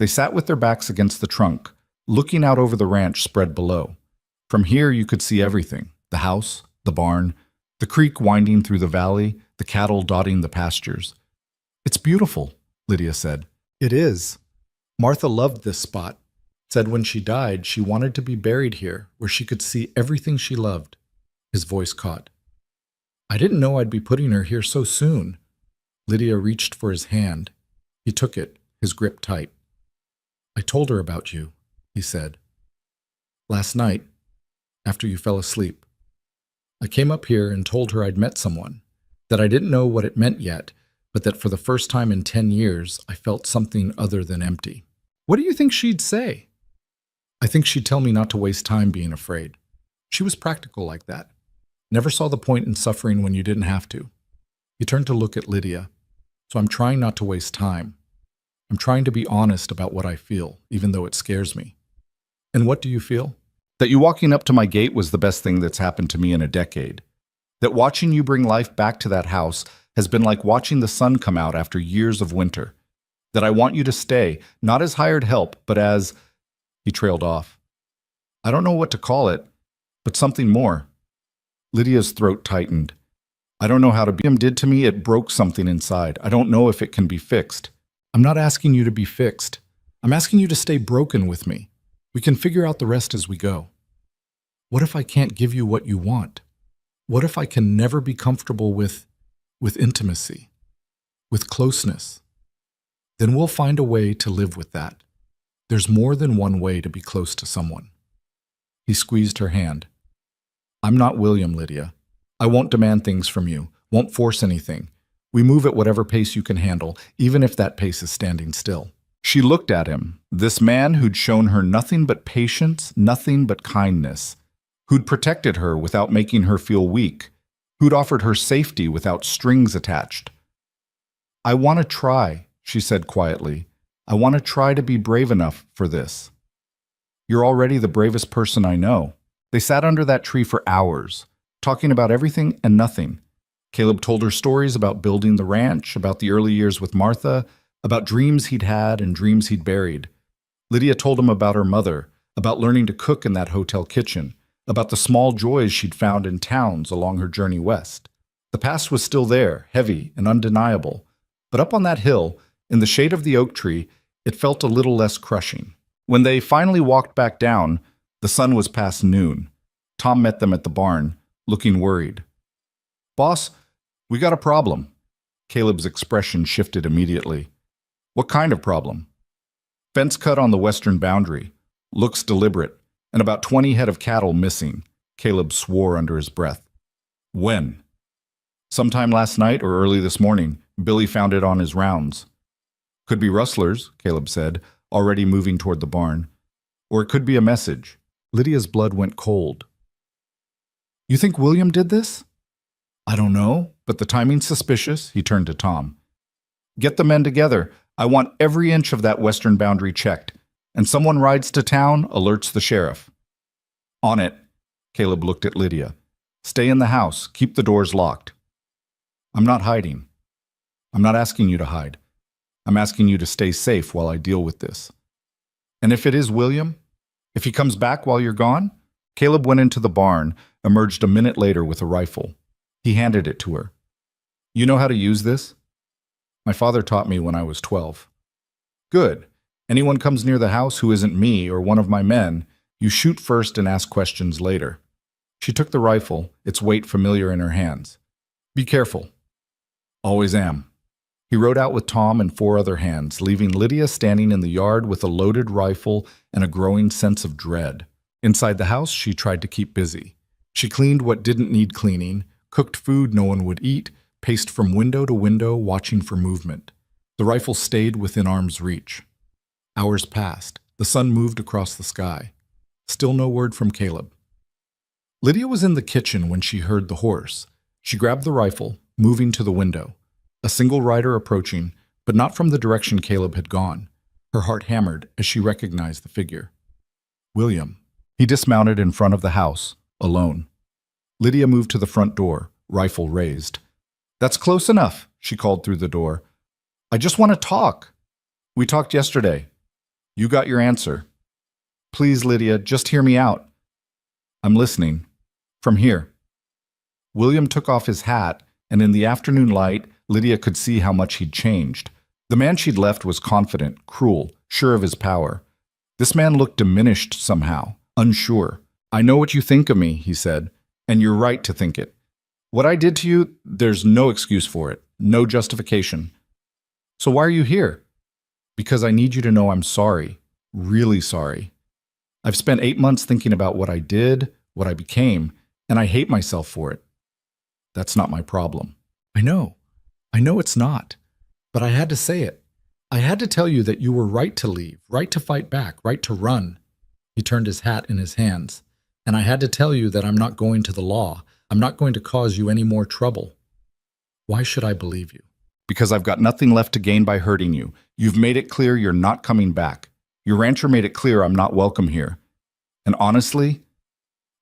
They sat with their backs against the trunk, looking out over the ranch spread below. From here you could see everything: the house, the barn, the creek winding through the valley, the cattle dotting the pastures. "It's beautiful," Lydia said. "It is. Martha loved this spot. Said when she died, she wanted to be buried here, where she could see everything she loved." His voice caught. "I didn't know I'd be putting her here so soon." Lydia reached for his hand. He took it, his grip tight. "I told her about you," he said. "Last night, after you fell asleep. I came up here and told her I'd met someone, that I didn't know what it meant yet, but that for the first time in 10 years, I felt something other than empty." "What do you think she'd say?" "I think she'd tell me not to waste time being afraid. She was practical like that. Never saw the point in suffering when you didn't have to." He turned to look at Lydia. "So I'm trying not to waste time. I'm trying to be honest about what I feel, even though it scares me." "And what do you feel?" "That you walking up to my gate was the best thing that's happened to me in a decade. That watching you bring life back to that house has been like watching the sun come out after years of winter. That I want you to stay, not as hired help, but as He trailed off. I don't know what to call it, but something more. Lydia's throat tightened. I don't know how to be. Him did to me, it broke something inside. I don't know if it can be fixed. I'm not asking you to be fixed. I'm asking you to stay broken with me. We can figure out the rest as we go. What if I can't give you what you want? What if I can never be comfortable with intimacy, with closeness? Then we'll find a way to live with that. There's more than one way to be close to someone. He squeezed her hand. I'm not William, Lydia. I won't demand things from you, won't force anything. We move at whatever pace you can handle, even if that pace is standing still. She looked at him, this man who'd shown her nothing but patience, nothing but kindness, who'd protected her without making her feel weak, who'd offered her safety without strings attached. I want to try, she said quietly. I want to try to be brave enough for this. You're already the bravest person I know. They sat under that tree for hours, talking about everything and nothing. Caleb told her stories about building the ranch, about the early years with Martha, about dreams he'd had and dreams he'd buried. Lydia told him about her mother, about learning to cook in that hotel kitchen, about the small joys she'd found in towns along her journey west. The past was still there, heavy and undeniable. But up on that hill, in the shade of the oak tree, it felt a little less crushing. When they finally walked back down, the sun was past noon. Tom met them at the barn, looking worried. Boss, we got a problem. Caleb's expression shifted immediately. What kind of problem? Fence cut on the western boundary. Looks deliberate. And about 20 head of cattle missing. Caleb swore under his breath. When? Sometime last night or early this morning. Billy found it on his rounds. Could be rustlers, Caleb said, already moving toward the barn. Or it could be a message. Lydia's blood went cold. You think William did this? I don't know, but the timing's suspicious. He turned to Tom. Get the men together. I want every inch of that western boundary checked. And someone rides to town, alerts the sheriff. On it. Caleb looked at Lydia. Stay in the house. Keep the doors locked. I'm not hiding. I'm not asking you to hide. I'm asking you to stay safe while I deal with this. And if it is William, if he comes back while you're gone? Caleb went into the barn, emerged a minute later with a rifle. He handed it to her. You know how to use this? My father taught me when I was 12. Good. Anyone comes near the house who isn't me or one of my men, you shoot first and ask questions later. She took the rifle, its weight familiar in her hands. Be careful. Always am. He rode out with Tom and 4 other hands, leaving Lydia standing in the yard with a loaded rifle and a growing sense of dread. Inside the house, she tried to keep busy. She cleaned what didn't need cleaning, cooked food no one would eat, paced from window to window, watching for movement. The rifle stayed within arm's reach. Hours passed. The sun moved across the sky. Still no word from Caleb. Lydia was in the kitchen when she heard the horse. She grabbed the rifle, moving to the window. A single rider approaching, but not from the direction Caleb had gone. Her heart hammered as she recognized the figure. William. He dismounted in front of the house, alone. Lydia moved to the front door, rifle raised. That's close enough, she called through the door. I just want to talk. We talked yesterday. You got your answer. Please, Lydia, just hear me out. I'm listening. From here. William took off his hat, and in the afternoon light, Lydia could see how much he'd changed. The man she'd left was confident, cruel, sure of his power. This man looked diminished somehow, unsure. I know what you think of me, he said, and you're right to think it. What I did to you, there's no excuse for it, no justification. So why are you here? Because I need you to know I'm sorry, really sorry. I've spent 8 months thinking about what I did, what I became, and I hate myself for it. That's not my problem. I know it's not, but I had to say it. I had to tell you that you were right to leave, right to fight back, right to run. He turned his hat in his hands. And I had to tell you that I'm not going to the law. I'm not going to cause you any more trouble. Why should I believe you? Because I've got nothing left to gain by hurting you. You've made it clear you're not coming back. Your rancher made it clear I'm not welcome here. And honestly,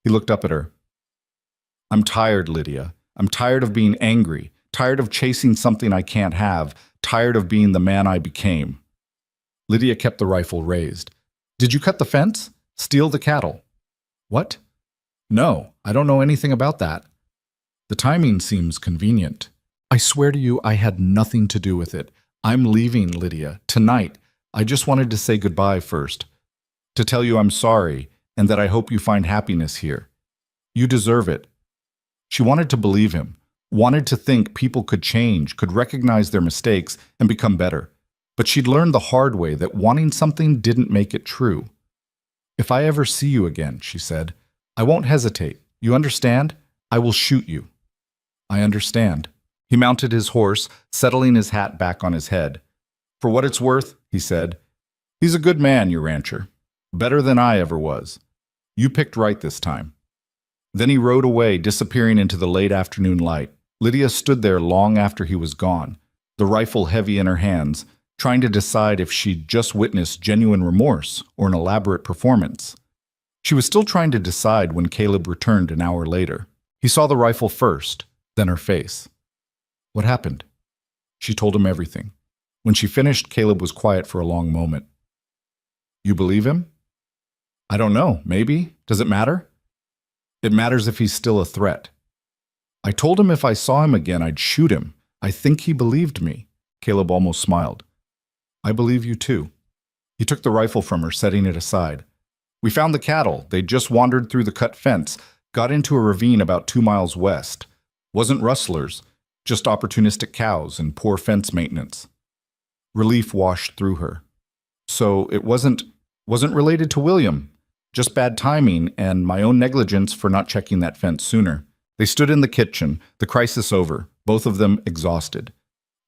he looked up at her. I'm tired, Lydia. I'm tired of being angry, tired of chasing something I can't have, tired of being the man I became. Lydia kept the rifle raised. Did you cut the fence? Steal the cattle? What? No, I don't know anything about that. The timing seems convenient. I swear to you, I had nothing to do with it. I'm leaving, Lydia, tonight. I just wanted to say goodbye first. To tell you I'm sorry, and that I hope you find happiness here. You deserve it. She wanted to believe him, wanted to think people could change, could recognize their mistakes, and become better. But she'd learned the hard way that wanting something didn't make it true. If I ever see you again, she said, I won't hesitate. You understand? I will shoot you. I understand. He mounted his horse, settling his hat back on his head. For what it's worth, he said, he's a good man, your rancher. Better than I ever was. You picked right this time. Then he rode away, disappearing into the late afternoon light. Lydia stood there long after he was gone, the rifle heavy in her hands, trying to decide if she'd just witnessed genuine remorse or an elaborate performance. She was still trying to decide when Caleb returned an hour later. He saw the rifle first, then her face. What happened? She told him everything. When she finished, Caleb was quiet for a long moment. You believe him? I don't know, maybe. Does it matter? It matters if he's still a threat. I told him if I saw him again, I'd shoot him. I think he believed me. Caleb almost smiled. I believe you too. He took the rifle from her, setting it aside. We found the cattle. They'd just wandered through the cut fence, got into a ravine about 2 miles west. Wasn't rustlers, just opportunistic cows and poor fence maintenance. Relief washed through her. So it wasn't related to William. Just bad timing and my own negligence for not checking that fence sooner. They stood in the kitchen, the crisis over, both of them exhausted.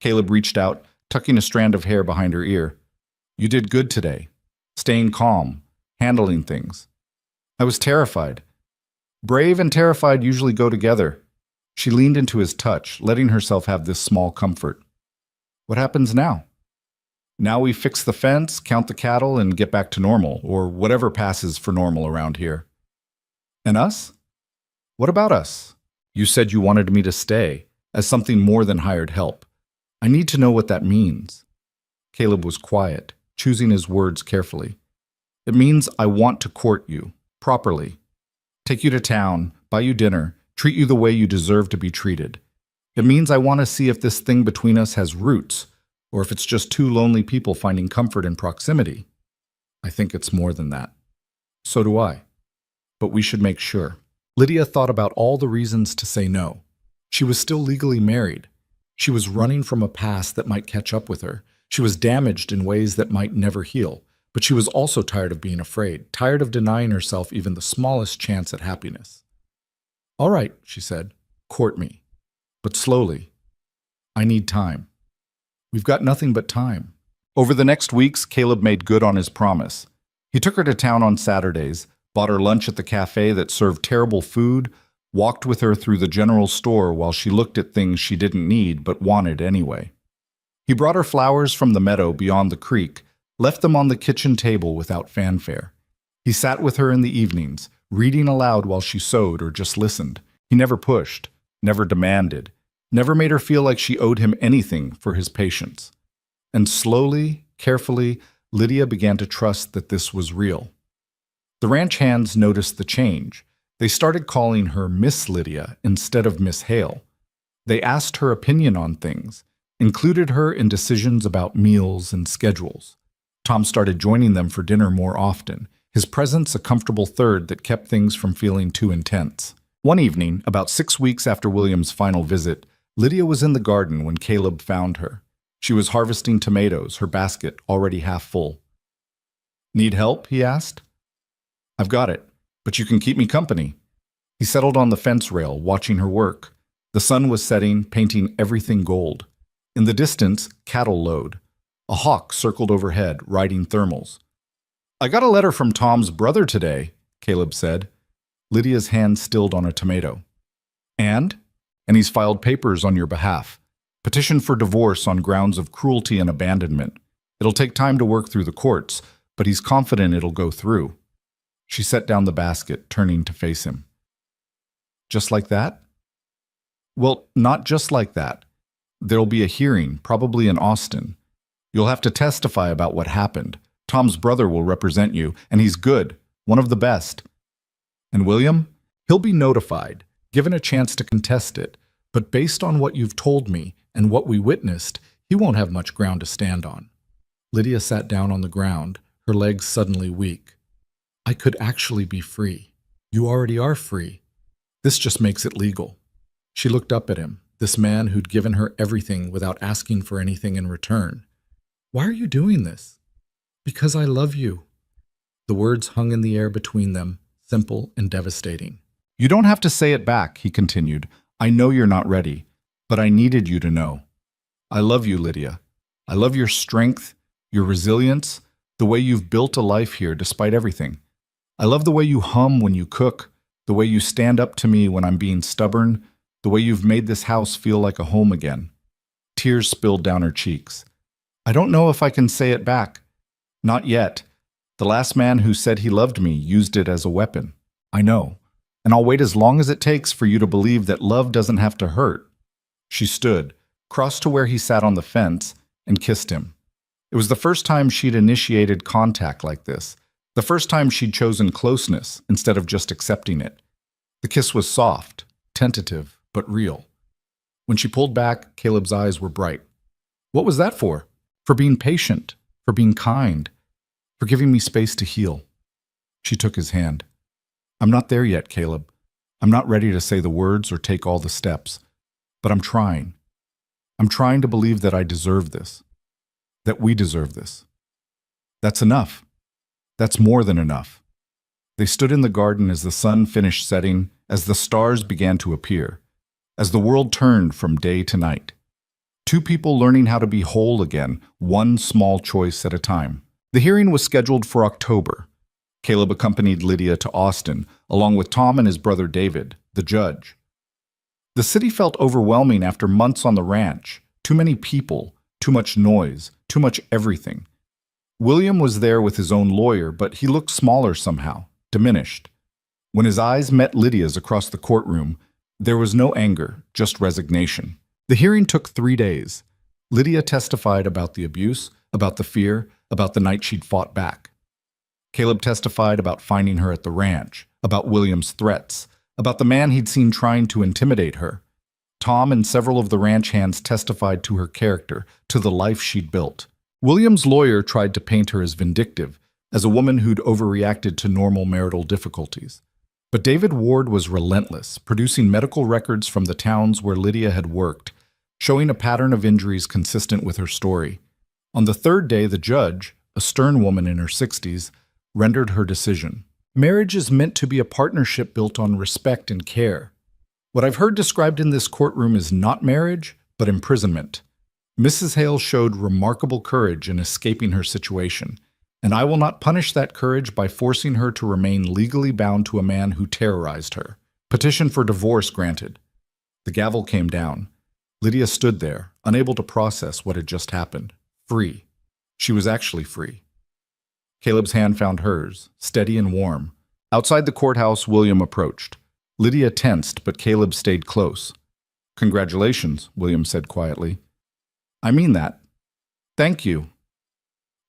Caleb reached out, tucking a strand of hair behind her ear. You did good today. Staying calm, handling things. I was terrified. Brave and terrified usually go together. She leaned into his touch, letting herself have this small comfort. What happens now? Now we fix the fence, count the cattle, and get back to normal, or whatever passes for normal around here. And us? What about us? You said you wanted me to stay, as something more than hired help. I need to know what that means. Caleb was quiet, choosing his words carefully. It means I want to court you, properly. Take you to town, buy you dinner, treat you the way you deserve to be treated. It means I want to see if this thing between us has roots, or if it's just two lonely people finding comfort in proximity. I think it's more than that. So do I. But we should make sure. Lydia thought about all the reasons to say no. She was still legally married. She was running from a past that might catch up with her. She was damaged in ways that might never heal. But she was also tired of being afraid, tired of denying herself even the smallest chance at happiness. All right, she said, court me. But slowly. I need time. We've got nothing but time. Over the next weeks, Caleb made good on his promise. He took her to town on Saturdays, bought her lunch at the cafe that served terrible food, walked with her through the general store while she looked at things she didn't need but wanted anyway. He brought her flowers from the meadow beyond the creek, left them on the kitchen table without fanfare. He sat with her in the evenings, reading aloud while she sewed or just listened. He never pushed, never demanded, never made her feel like she owed him anything for his patience. And slowly, carefully, Lydia began to trust that this was real. The ranch hands noticed the change. They started calling her Miss Lydia instead of Miss Hale. They asked her opinion on things, included her in decisions about meals and schedules. Tom started joining them for dinner more often, his presence a comfortable third that kept things from feeling too intense. One evening, about 6 weeks after William's final visit, Lydia was in the garden when Caleb found her. She was harvesting tomatoes, her basket already half full. Need help? He asked. I've got it, but you can keep me company. He settled on the fence rail, watching her work. The sun was setting, painting everything gold. In the distance, cattle lowed. A hawk circled overhead, riding thermals. I got a letter from Tom's brother today, Caleb said. Lydia's hand stilled on a tomato. And he's filed papers on your behalf. Petition for divorce on grounds of cruelty and abandonment. It'll take time to work through the courts, but he's confident it'll go through. She set down the basket, turning to face him. Just like that? Well, not just like that. There'll be a hearing, probably in Austin. You'll have to testify about what happened, Tom's brother will represent you, and he's good, one of the best. And William? He'll be notified, given a chance to contest it, but based on what you've told me and what we witnessed, he won't have much ground to stand on. Lydia sat down on the ground, her legs suddenly weak. I could actually be free. You already are free. This just makes it legal. She looked up at him, this man who'd given her everything without asking for anything in return. Why are you doing this? Because I love you. The words hung in the air between them, simple and devastating. You don't have to say it back, he continued. I know you're not ready, but I needed you to know. I love you, Lydia. I love your strength, your resilience, the way you've built a life here despite everything. I love the way you hum when you cook, the way you stand up to me when I'm being stubborn, the way you've made this house feel like a home again. Tears spilled down her cheeks. I don't know if I can say it back. Not yet. The last man who said he loved me used it as a weapon. I know. And I'll wait as long as it takes for you to believe that love doesn't have to hurt. She stood, crossed to where he sat on the fence, and kissed him. It was the first time she'd initiated contact like this, the first time she'd chosen closeness instead of just accepting it. The kiss was soft, tentative, but real. When she pulled back, Caleb's eyes were bright. What was that for? For being patient, for being kind, for giving me space to heal. She took his hand. I'm not there yet, Caleb. I'm not ready to say the words or take all the steps, but I'm trying. I'm trying to believe that I deserve this, that we deserve this. That's enough. That's more than enough. They stood in the garden as the sun finished setting, as the stars began to appear, as the world turned from day to night. Two people learning how to be whole again, one small choice at a time. The hearing was scheduled for October. Caleb accompanied Lydia to Austin, along with Tom and his brother David, the judge. The city felt overwhelming after months on the ranch. Too many people, too much noise, too much everything. William was there with his own lawyer, but he looked smaller somehow, diminished. When his eyes met Lydia's across the courtroom, there was no anger, just resignation. The hearing took 3 days. Lydia testified about the abuse, about the fear, about the night she'd fought back. Caleb testified about finding her at the ranch, about William's threats, about the man he'd seen trying to intimidate her. Tom and several of the ranch hands testified to her character, to the life she'd built. William's lawyer tried to paint her as vindictive, as a woman who'd overreacted to normal marital difficulties. But David Ward was relentless, producing medical records from the towns where Lydia had worked, showing a pattern of injuries consistent with her story. On the third day, the judge, a stern woman in her 60s, rendered her decision. Marriage is meant to be a partnership built on respect and care. What I've heard described in this courtroom is not marriage, but imprisonment. Mrs. Hale showed remarkable courage in escaping her situation, and I will not punish that courage by forcing her to remain legally bound to a man who terrorized her. Petition for divorce granted. The gavel came down. Lydia stood there, unable to process what had just happened. Free. She was actually free. Caleb's hand found hers, steady and warm. Outside the courthouse, William approached. Lydia tensed, but Caleb stayed close. Congratulations, William said quietly. I mean that. Thank you.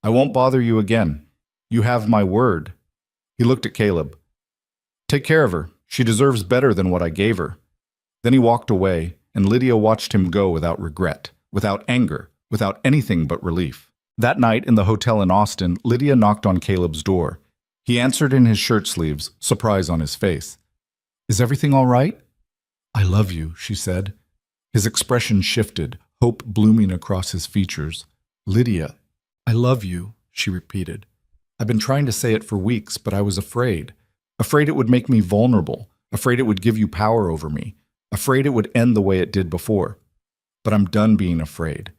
I won't bother you again. You have my word. He looked at Caleb. Take care of her. She deserves better than what I gave her. Then he walked away, and Lydia watched him go without regret, without anger, without anything but relief. That night in the hotel in Austin, Lydia knocked on Caleb's door. He answered in his shirt sleeves, surprise on his face. Is everything all right? I love you, she said. His expression shifted, hope blooming across his features. Lydia, I love you, she repeated. I've been trying to say it for weeks, but I was afraid. Afraid it would make me vulnerable. Afraid it would give you power over me. Afraid it would end the way it did before. But I'm done being afraid.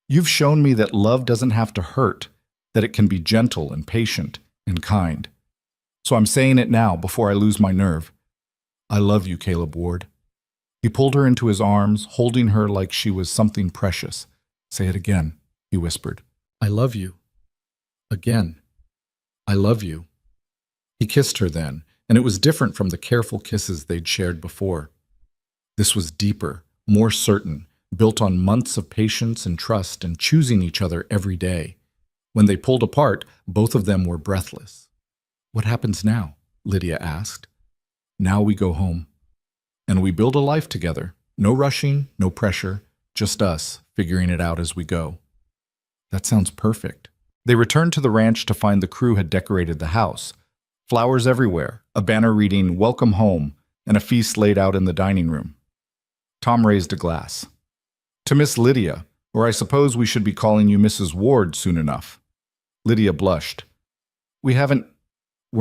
You've shown me that love doesn't have to hurt, that it can be gentle and patient and kind. So I'm saying it now before I lose my nerve. I love you, Caleb Ward. He pulled her into his arms, holding her like she was something precious. Say it again, he whispered. I love you. Again. I love you. He kissed her then, and it was different from the careful kisses they'd shared before. This was deeper, more certain, built on months of patience and trust and choosing each other every day. When they pulled apart, both of them were breathless. "What happens now?" Lydia asked. "Now we go home. And we build a life together. No rushing, no pressure, just us figuring it out as we go." "That sounds perfect." They returned to the ranch to find the crew had decorated the house. Flowers everywhere, a banner reading "Welcome Home," and a feast laid out in the dining room. Tom raised a glass. "To Miss Lydia, or I suppose we should be calling you Mrs. Ward soon enough." Lydia blushed. We're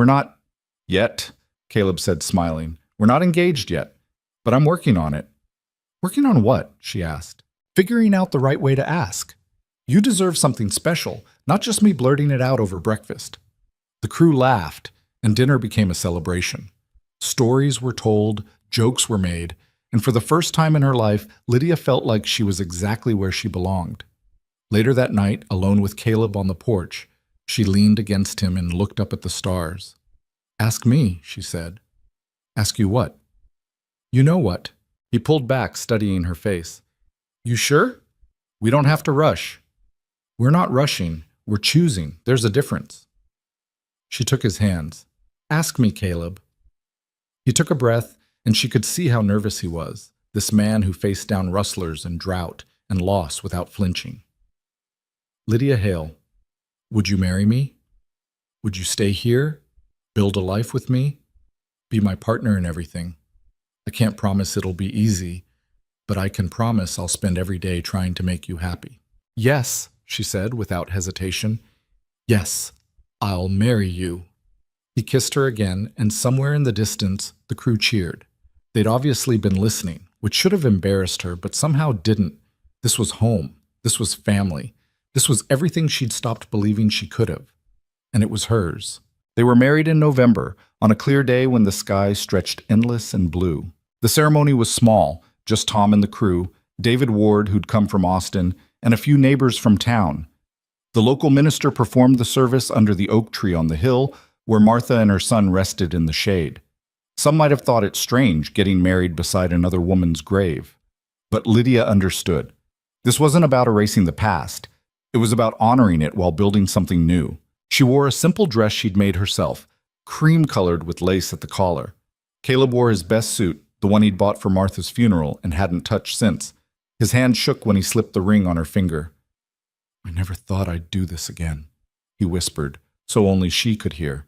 not yet," Caleb said, smiling. "We're not engaged yet, but I'm working on it." "Working on what?" she asked. "Figuring out the right way to ask. You deserve something special, not just me blurting it out over breakfast." The crew laughed, and dinner became a celebration. Stories were told, jokes were made, and for the first time in her life, Lydia felt like she was exactly where she belonged. Later that night, alone with Caleb on the porch, she leaned against him and looked up at the stars. "Ask me," she said. "Ask you what?" "You know what." He pulled back, studying her face. "You sure? We don't have to rush." "We're not rushing. We're choosing. There's a difference." She took his hands. "Ask me, Caleb." He took a breath, and she could see how nervous he was, this man who faced down rustlers and drought and loss without flinching. "Lydia Hale, would you marry me? Would you stay here? Build a life with me? Be my partner in everything? I can't promise it'll be easy, but I can promise I'll spend every day trying to make you happy." "Yes," she said without hesitation. "Yes, I'll marry you." He kissed her again, and somewhere in the distance, the crew cheered. They'd obviously been listening, which should have embarrassed her, but somehow didn't. This was home. This was family. This was everything she'd stopped believing she could have. And it was hers. They were married in November, on a clear day when the sky stretched endless and blue. The ceremony was small, just Tom and the crew, David Ward, who'd come from Austin, and a few neighbors from town. The local minister performed the service under the oak tree on the hill, where Martha and her son rested in the shade. Some might have thought it strange getting married beside another woman's grave. But Lydia understood. This wasn't about erasing the past. It was about honoring it while building something new. She wore a simple dress she'd made herself, cream-colored with lace at the collar. Caleb wore his best suit, the one he'd bought for Martha's funeral and hadn't touched since. His hand shook when he slipped the ring on her finger. "I never thought I'd do this again," he whispered, so only she could hear.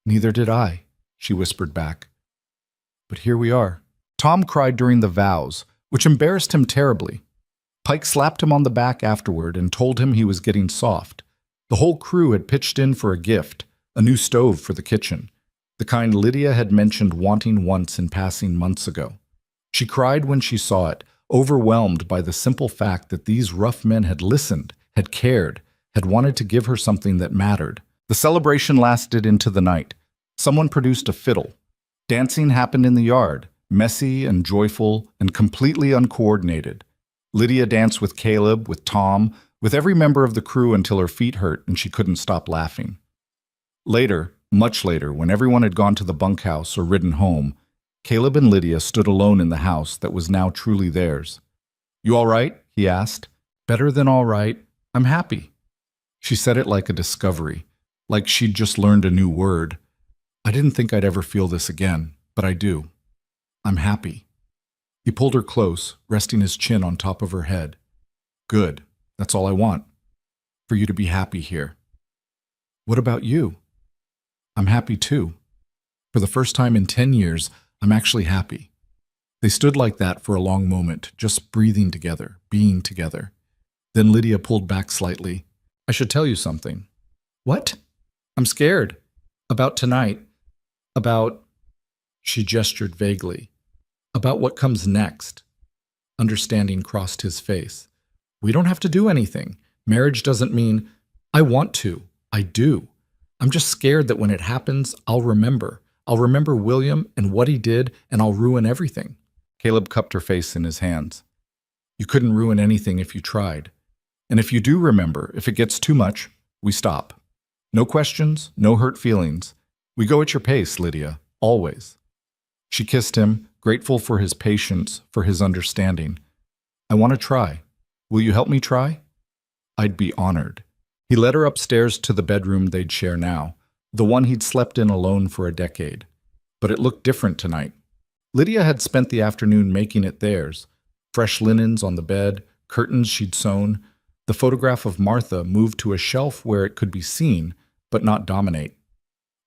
"Neither did I," she whispered back. "But here we are." Tom cried during the vows, which embarrassed him terribly. Pike slapped him on the back afterward and told him he was getting soft. The whole crew had pitched in for a gift, a new stove for the kitchen, the kind Lydia had mentioned wanting once in passing months ago. She cried when she saw it, overwhelmed by the simple fact that these rough men had listened, had cared, had wanted to give her something that mattered. The celebration lasted into the night. Someone produced a fiddle. Dancing happened in the yard, messy and joyful and completely uncoordinated. Lydia danced with Caleb, with Tom, with every member of the crew until her feet hurt and she couldn't stop laughing. Later, much later, when everyone had gone to the bunkhouse or ridden home, Caleb and Lydia stood alone in the house that was now truly theirs. "You all right?" he asked. "Better than all right. I'm happy." She said it like a discovery, like she'd just learned a new word. "I didn't think I'd ever feel this again, but I do. I'm happy." He pulled her close, resting his chin on top of her head. "Good. That's all I want. For you to be happy here." "What about you?" "I'm happy too. For the first time in 10 years, I'm actually happy." They stood like that for a long moment, just breathing together, being together. Then Lydia pulled back slightly. "I should tell you something." "What?" "I'm scared. About tonight. About—" she gestured vaguely. "About what comes next." Understanding crossed his face. "We don't have to do anything. Marriage doesn't mean, I want to. I do. I'm just scared that when it happens, I'll remember. I'll remember William and what he did, and I'll ruin everything." Caleb cupped her face in his hands. "You couldn't ruin anything if you tried. And if you do remember, if it gets too much, we stop. No questions, no hurt feelings. We go at your pace, Lydia, always." She kissed him, grateful for his patience, for his understanding. "I want to try. Will you help me try?" "I'd be honored." He led her upstairs to the bedroom they'd share now, the one he'd slept in alone for a decade. But it looked different tonight. Lydia had spent the afternoon making it theirs. Fresh linens on the bed, curtains she'd sewn. The photograph of Martha moved to a shelf where it could be seen, but not dominate.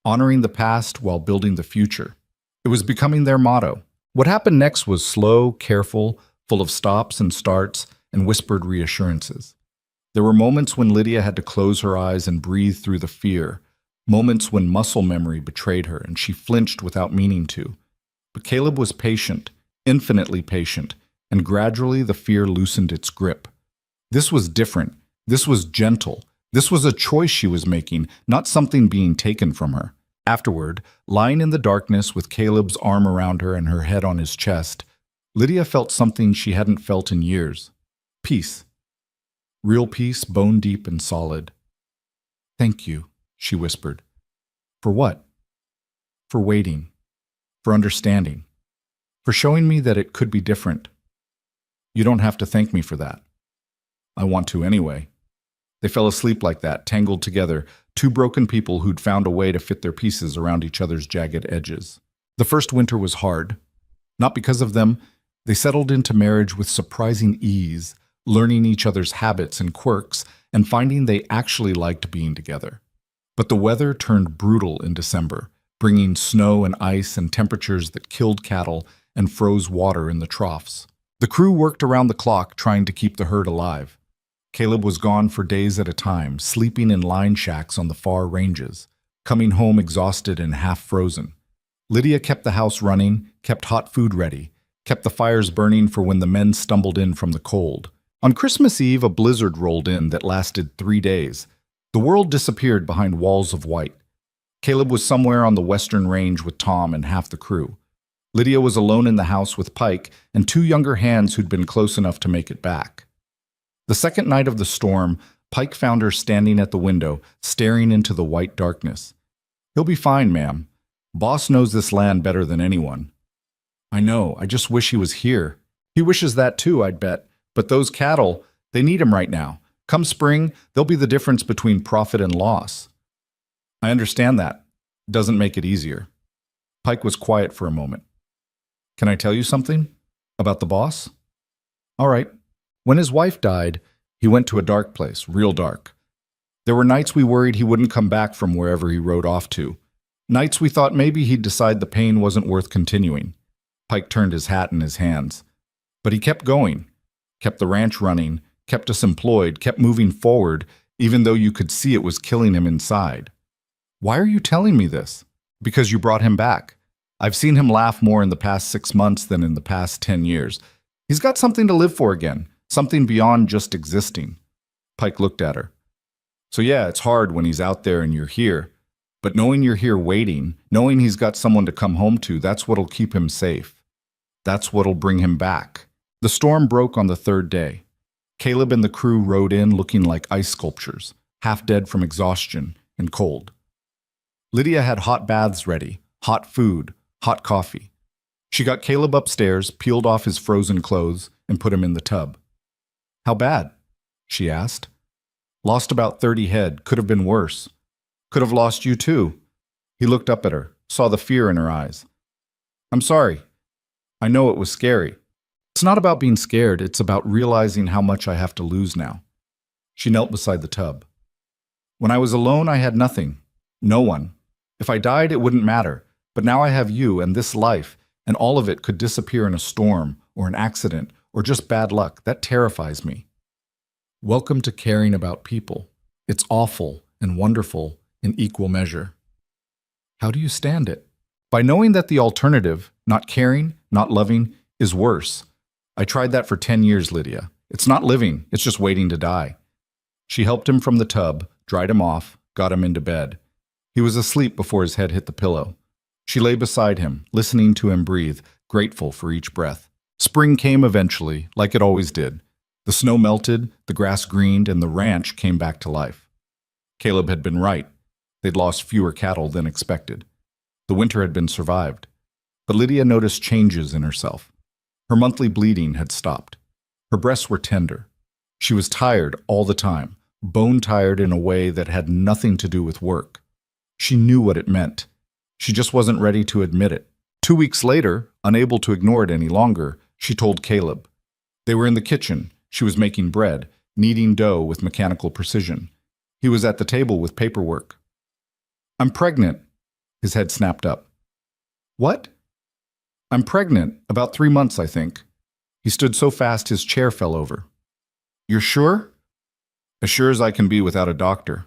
Honoring the past while building the future. It was becoming their motto. What happened next was slow, careful, full of stops and starts and whispered reassurances. There were moments when Lydia had to close her eyes and breathe through the fear, moments when muscle memory betrayed her and she flinched without meaning to. But Caleb was patient, infinitely patient, and gradually the fear loosened its grip. This was different. This was gentle. This was a choice she was making, not something being taken from her. Afterward, lying in the darkness with Caleb's arm around her and her head on his chest, Lydia felt something she hadn't felt in years. Peace. Real peace, bone deep and solid. "Thank you," she whispered. "For what?" "For waiting. For understanding. For showing me that it could be different. You don't have to thank me for that. I want to anyway." They fell asleep like that, tangled together, two broken people who'd found a way to fit their pieces around each other's jagged edges. The first winter was hard. Not because of them. They settled into marriage with surprising ease, learning each other's habits and quirks, and finding they actually liked being together. But the weather turned brutal in December, bringing snow and ice and temperatures that killed cattle and froze water in the troughs. The crew worked around the clock trying to keep the herd alive. Caleb was gone for days at a time, sleeping in line shacks on the far ranges, coming home exhausted and half-frozen. Lydia kept the house running, kept hot food ready, kept the fires burning for when the men stumbled in from the cold. On Christmas Eve, a blizzard rolled in that lasted 3 days. The world disappeared behind walls of white. Caleb was somewhere on the western range with Tom and half the crew. Lydia was alone in the house with Pike and 2 younger hands who'd been close enough to make it back. The second night of the storm, Pike found her standing at the window, staring into the white darkness. "He'll be fine, ma'am. Boss knows this land better than anyone." "I know, I just wish he was here." "He wishes that too, I'd bet. But those cattle, they need him right now. Come spring, they'll be the difference between profit and loss." "I understand that. Doesn't make it easier." Pike was quiet for a moment. "Can I tell you something? About the boss?" "All right." When his wife died, he went to a dark place, real dark. There were nights we worried he wouldn't come back from wherever he rode off to. Nights we thought maybe he'd decide the pain wasn't worth continuing. Pike turned his hat in his hands. But he kept going, kept the ranch running, kept us employed, kept moving forward, even though you could see it was killing him inside. "Why are you telling me this?" "Because you brought him back. I've seen him laugh more in the past 6 months than in the past 10 years. He's got something to live for again. Something beyond just existing." Pike looked at her. "So yeah, it's hard when he's out there and you're here. But knowing you're here waiting, knowing he's got someone to come home to, that's what'll keep him safe. That's what'll bring him back." The storm broke on the 3rd day. Caleb and the crew rode in looking like ice sculptures, half dead from exhaustion and cold. Lydia had hot baths ready, hot food, hot coffee. She got Caleb upstairs, peeled off his frozen clothes, and put him in the tub. "How bad?" she asked. "Lost about 30 head. Could have been worse. Could have lost you too." He looked up at her, saw the fear in her eyes. "I'm sorry. I know it was scary." "It's not about being scared. It's about realizing how much I have to lose now." She knelt beside the tub. "When I was alone, I had nothing. No one. If I died, it wouldn't matter. But now I have you and this life, and all of it could disappear in a storm or an accident or just bad luck. That terrifies me." Welcome to caring about people. It's awful and wonderful in equal measure. How do you stand it? By knowing that the alternative, not caring, not loving, is worse. I tried that for 10 years, Lydia. It's not living, it's just waiting to die. She helped him from the tub, dried him off, got him into bed. He was asleep before his head hit the pillow. She lay beside him, listening to him breathe, grateful for each breath. Spring came eventually, like it always did. The snow melted, the grass greened, and the ranch came back to life. Caleb had been right. They'd lost fewer cattle than expected. The winter had been survived. But Lydia noticed changes in herself. Her monthly bleeding had stopped. Her breasts were tender. She was tired all the time, bone-tired in a way that had nothing to do with work. She knew what it meant. She just wasn't ready to admit it. 2 weeks later, unable to ignore it any longer, she told Caleb. They were in the kitchen. She was making bread, kneading dough with mechanical precision. He was at the table with paperwork. "I'm pregnant." His head snapped up. "What?" "I'm pregnant. About 3 months, I think." He stood so fast his chair fell over. "You're sure?" "As sure as I can be without a doctor."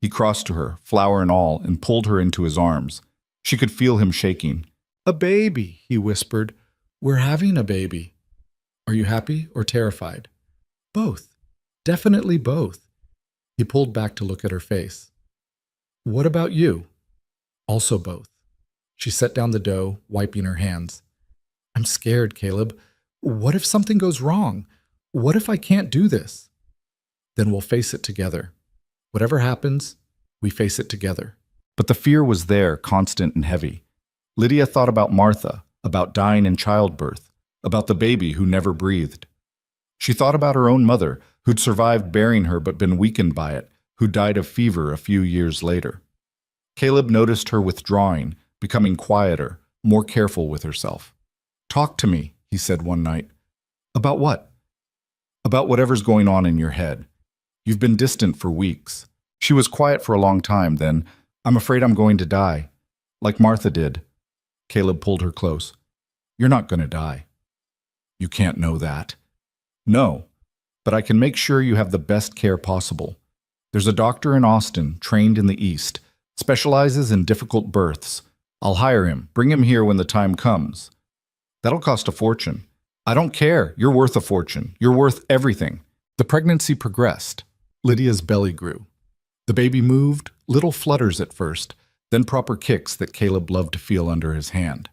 He crossed to her, flour and all, and pulled her into his arms. She could feel him shaking. "A baby," he whispered. "We're having a baby." "Are you happy or terrified?" "Both. Definitely both." He pulled back to look at her face. "What about you?" "Also both." She set down the dough, wiping her hands. "I'm scared, Caleb. What if something goes wrong? What if I can't do this?" "Then we'll face it together. Whatever happens, we face it together." But the fear was there, constant and heavy. Lydia thought about Martha, about dying in childbirth, about the baby who never breathed. She thought about her own mother, who'd survived bearing her but been weakened by it, who died of fever a few years later. Caleb noticed her withdrawing, becoming quieter, more careful with herself. "Talk to me," he said one night. "About what?" "About whatever's going on in your head. You've been distant for weeks." She was quiet for a long time, then, "I'm afraid I'm going to die. Like Martha did." Caleb pulled her close. "You're not going to die." "You can't know that." "No, but I can make sure you have the best care possible. There's a doctor in Austin, trained in the East, specializes in difficult births. I'll hire him, bring him here when the time comes." "That'll cost a fortune." "I don't care. You're worth a fortune. You're worth everything." The pregnancy progressed. Lydia's belly grew. The baby moved, little flutters at first, then proper kicks that Caleb loved to feel under his hand.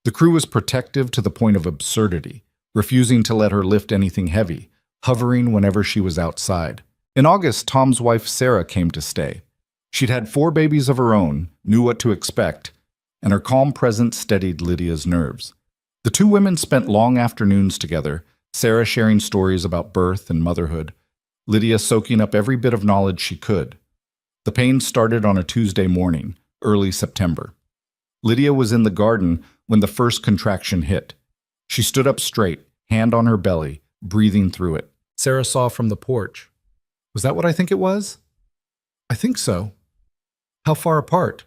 The crew was protective to the point of absurdity, refusing to let her lift anything heavy, hovering whenever she was outside. In August, Tom's wife Sarah came to stay. She'd had 4 babies of her own, knew what to expect, and her calm presence steadied Lydia's nerves. The 2 women spent long afternoons together, Sarah sharing stories about birth and motherhood, Lydia soaking up every bit of knowledge she could. The pain started on a Tuesday morning, early September. Lydia was in the garden when the first contraction hit. She stood up straight, hand on her belly, breathing through it. Sarah saw from the porch. "Was that what I think it was?" "I think so." "How far apart?"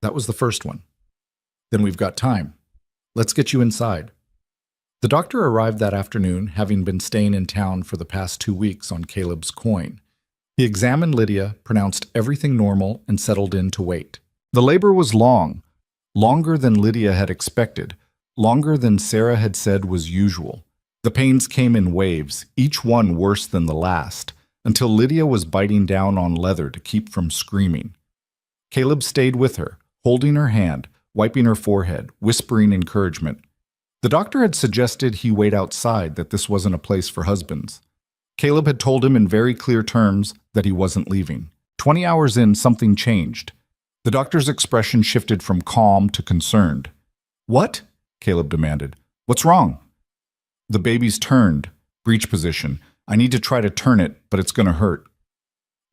"That was the first one." "Then we've got time. Let's get you inside." The doctor arrived that afternoon, having been staying in town for the past 2 weeks on Caleb's coin. He examined Lydia, pronounced everything normal, and settled in to wait. The labor was long, longer than Lydia had expected, longer than Sarah had said was usual. The pains came in waves, each one worse than the last, until Lydia was biting down on leather to keep from screaming. Caleb stayed with her, holding her hand, wiping her forehead, whispering encouragement. The doctor had suggested he wait outside, that this wasn't a place for husbands. Caleb had told him in very clear terms that he wasn't leaving. 20 hours in, something changed. The doctor's expression shifted from calm to concerned. "What?" Caleb demanded. "What's wrong?" "The baby's turned. Breech position. I need to try to turn it, but it's going to hurt."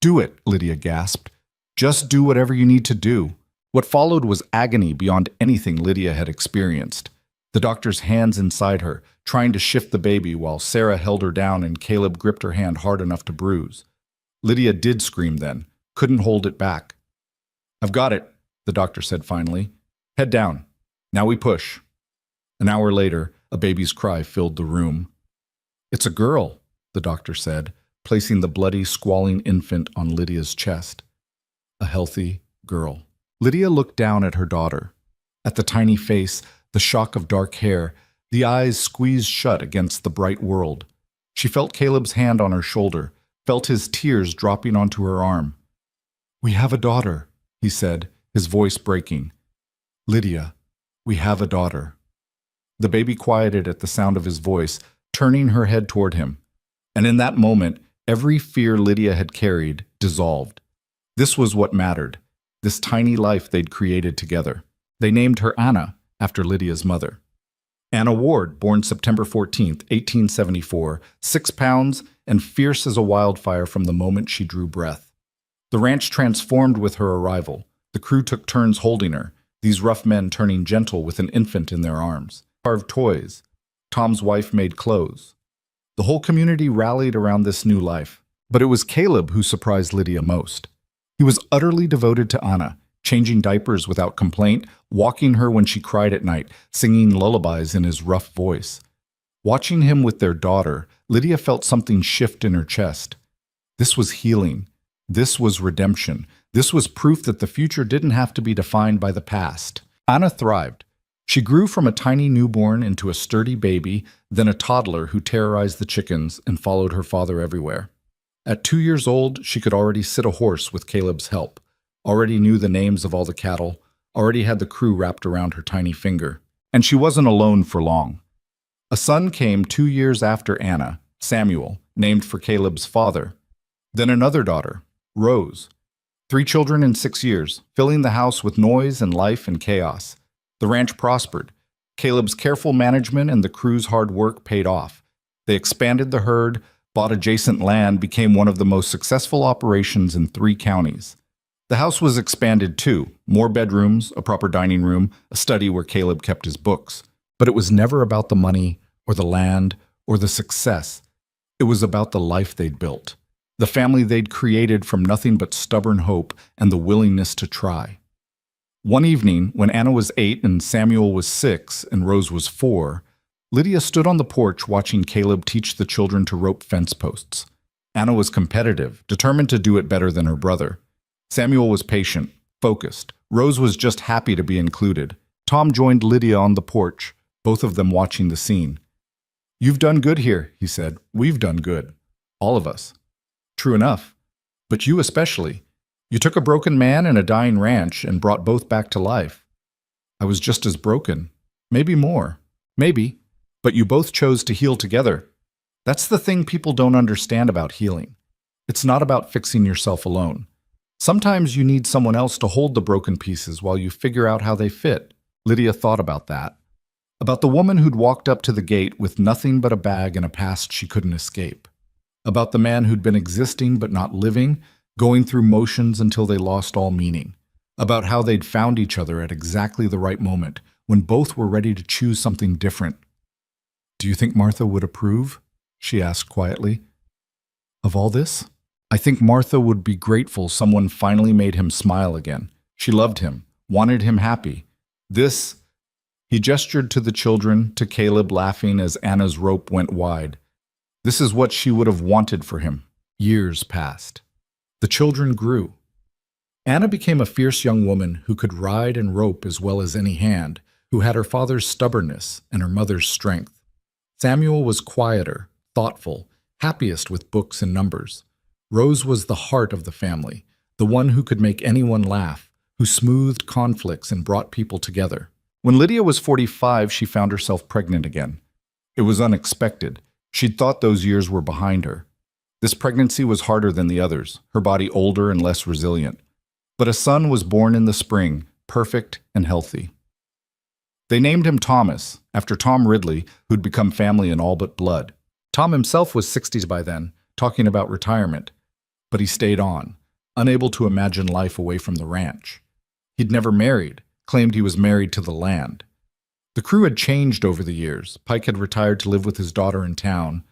"Do it," Lydia gasped. "Just do whatever you need to do." What followed was agony beyond anything Lydia had experienced. The doctor's hands inside her, trying to shift the baby while Sarah held her down and Caleb gripped her hand hard enough to bruise. Lydia did scream then, couldn't hold it back. "I've got it," the doctor said finally. "Head down. Now we push." An hour later, a baby's cry filled the room. "It's a girl," the doctor said, placing the bloody, squalling infant on Lydia's chest. A healthy girl. Lydia looked down at her daughter, at the tiny face, the shock of dark hair, the eyes squeezed shut against the bright world. She felt Caleb's hand on her shoulder, felt his tears dropping onto her arm. "We have a daughter," he said, his voice breaking. "Lydia, we have a daughter." The baby quieted at the sound of his voice, turning her head toward him. And in that moment, every fear Lydia had carried dissolved. This was what mattered, this tiny life they'd created together. They named her Anna, after Lydia's mother. Anna Ward, born September 14th, 1874, 6 pounds and fierce as a wildfire from the moment she drew breath. The ranch transformed with her arrival. The crew took turns holding her, these rough men turning gentle with an infant in their arms. Carved toys. Tom's wife made clothes. The whole community rallied around this new life. But it was Caleb who surprised Lydia most. He was utterly devoted to Anna, changing diapers without complaint, walking her when she cried at night, singing lullabies in his rough voice. Watching him with their daughter, Lydia felt something shift in her chest. This was healing. This was redemption. This was proof that the future didn't have to be defined by the past. Anna thrived. She grew from a tiny newborn into a sturdy baby, then a toddler who terrorized the chickens and followed her father everywhere. At 2 years old, she could already sit a horse with Caleb's help, already knew the names of all the cattle, already had the crew wrapped around her tiny finger. And she wasn't alone for long. A son came 2 years after Anna, Samuel, named for Caleb's father. Then another daughter, Rose. 3 children in 6 years, filling the house with noise and life and chaos. The ranch prospered. Caleb's careful management and the crew's hard work paid off. They expanded the herd, bought adjacent land, became one of the most successful operations in 3 counties. The house was expanded too, more bedrooms, a proper dining room, a study where Caleb kept his books. But it was never about the money or the land or the success. It was about the life they'd built, the family they'd created from nothing but stubborn hope and the willingness to try. One evening, when Anna was 8 and Samuel was 6 and Rose was 4, Lydia stood on the porch watching Caleb teach the children to rope fence posts. Anna was competitive, determined to do it better than her brother. Samuel was patient, focused. Rose was just happy to be included. Tom joined Lydia on the porch, both of them watching the scene. "You've done good here," he said. "We've done good. All of us." "True enough. But you especially. You took a broken man and a dying ranch and brought both back to life. I was just as broken. Maybe more. Maybe. But you both chose to heal together. That's the thing people don't understand about healing. It's not about fixing yourself alone. Sometimes you need someone else to hold the broken pieces while you figure out how they fit." Lydia thought about that. About the woman who'd walked up to the gate with nothing but a bag and a past she couldn't escape. About the man who'd been existing but not living, going through motions until they lost all meaning. About how they'd found each other at exactly the right moment, when both were ready to choose something different. "Do you think Martha would approve?" she asked quietly. "Of all this?" "I think Martha would be grateful someone finally made him smile again. She loved him, wanted him happy. This..." He gestured to the children, to Caleb laughing as Anna's rope went wide. "This is what she would have wanted for him." Years passed. The children grew. Anna became a fierce young woman who could ride and rope as well as any hand, who had her father's stubbornness and her mother's strength. Samuel was quieter, thoughtful, happiest with books and numbers. Rose was the heart of the family, the one who could make anyone laugh, who smoothed conflicts and brought people together. When Lydia was 45, she found herself pregnant again. It was unexpected. She'd thought those years were behind her. This pregnancy was harder than the others, her body older and less resilient. But a son was born in the spring, perfect and healthy. They named him Thomas, after Tom Ridley, who'd become family in all but blood. Tom himself was 60 by then, talking about retirement. But he stayed on, unable to imagine life away from the ranch. He'd never married, claimed he was married to the land. The crew had changed over the years. Pike had retired to live with his daughter in town.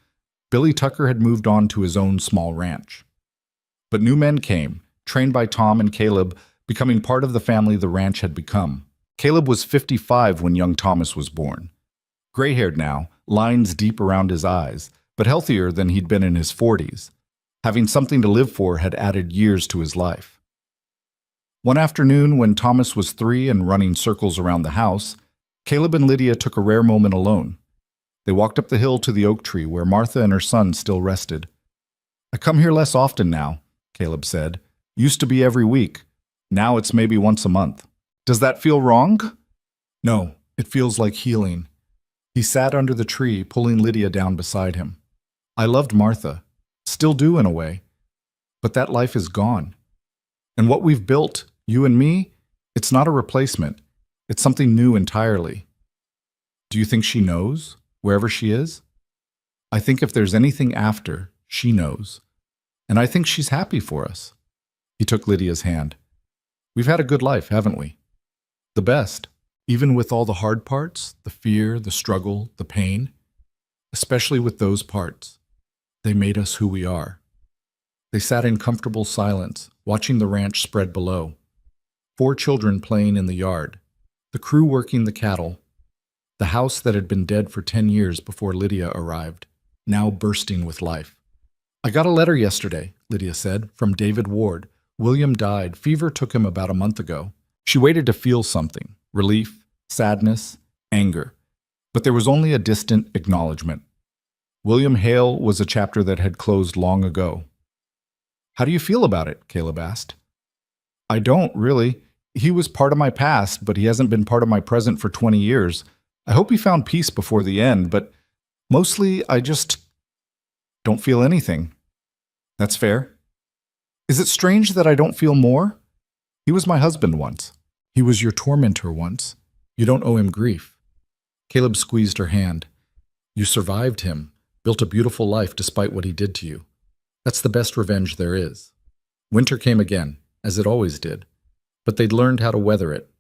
Billy Tucker had moved on to his own small ranch. But new men came, trained by Tom and Caleb, becoming part of the family the ranch had become. Caleb was 55 when young Thomas was born. Gray-haired now, lines deep around his eyes, but healthier than he'd been in his 40s. Having something to live for had added years to his life. One afternoon, when Thomas was 3 and running circles around the house, Caleb and Lydia took a rare moment alone. They walked up the hill to the oak tree where Martha and her son still rested. "I come here less often now," Caleb said. "Used to be every week. Now it's maybe once a month. Does that feel wrong?" "No, it feels like healing." He sat under the tree, pulling Lydia down beside him. "I loved Martha. Still do in a way. But that life is gone. And what we've built, you and me, it's not a replacement. It's something new entirely. Do you think she knows, wherever she is? I think if there's anything after, she knows. And I think she's happy for us. He took Lydia's hand. We've had a good life, haven't we? The best. Even with all the hard parts, the fear, the struggle, the pain. Especially with those parts. They made us who we are. They sat in comfortable silence, watching the ranch spread below. 4 children playing in the yard. The crew working the cattle. The house that had been dead for 10 years before Lydia arrived, now bursting with life. I got a letter yesterday, Lydia said, from David Ward. William died. Fever took him about a month ago. She waited to feel something. Relief, sadness, anger. But there was only a distant acknowledgement. William Hale was a chapter that had closed long ago. How do you feel about it? Caleb asked. I don't, really. He was part of my past, but he hasn't been part of my present for 20 years. I hope he found peace before the end, but mostly I just don't feel anything. That's fair. Is it strange that I don't feel more? He was my husband once. He was your tormentor once. You don't owe him grief. Caleb squeezed her hand. You survived him, built a beautiful life despite what he did to you. That's the best revenge there is. Winter came again, as it always did. But they'd learned how to weather it.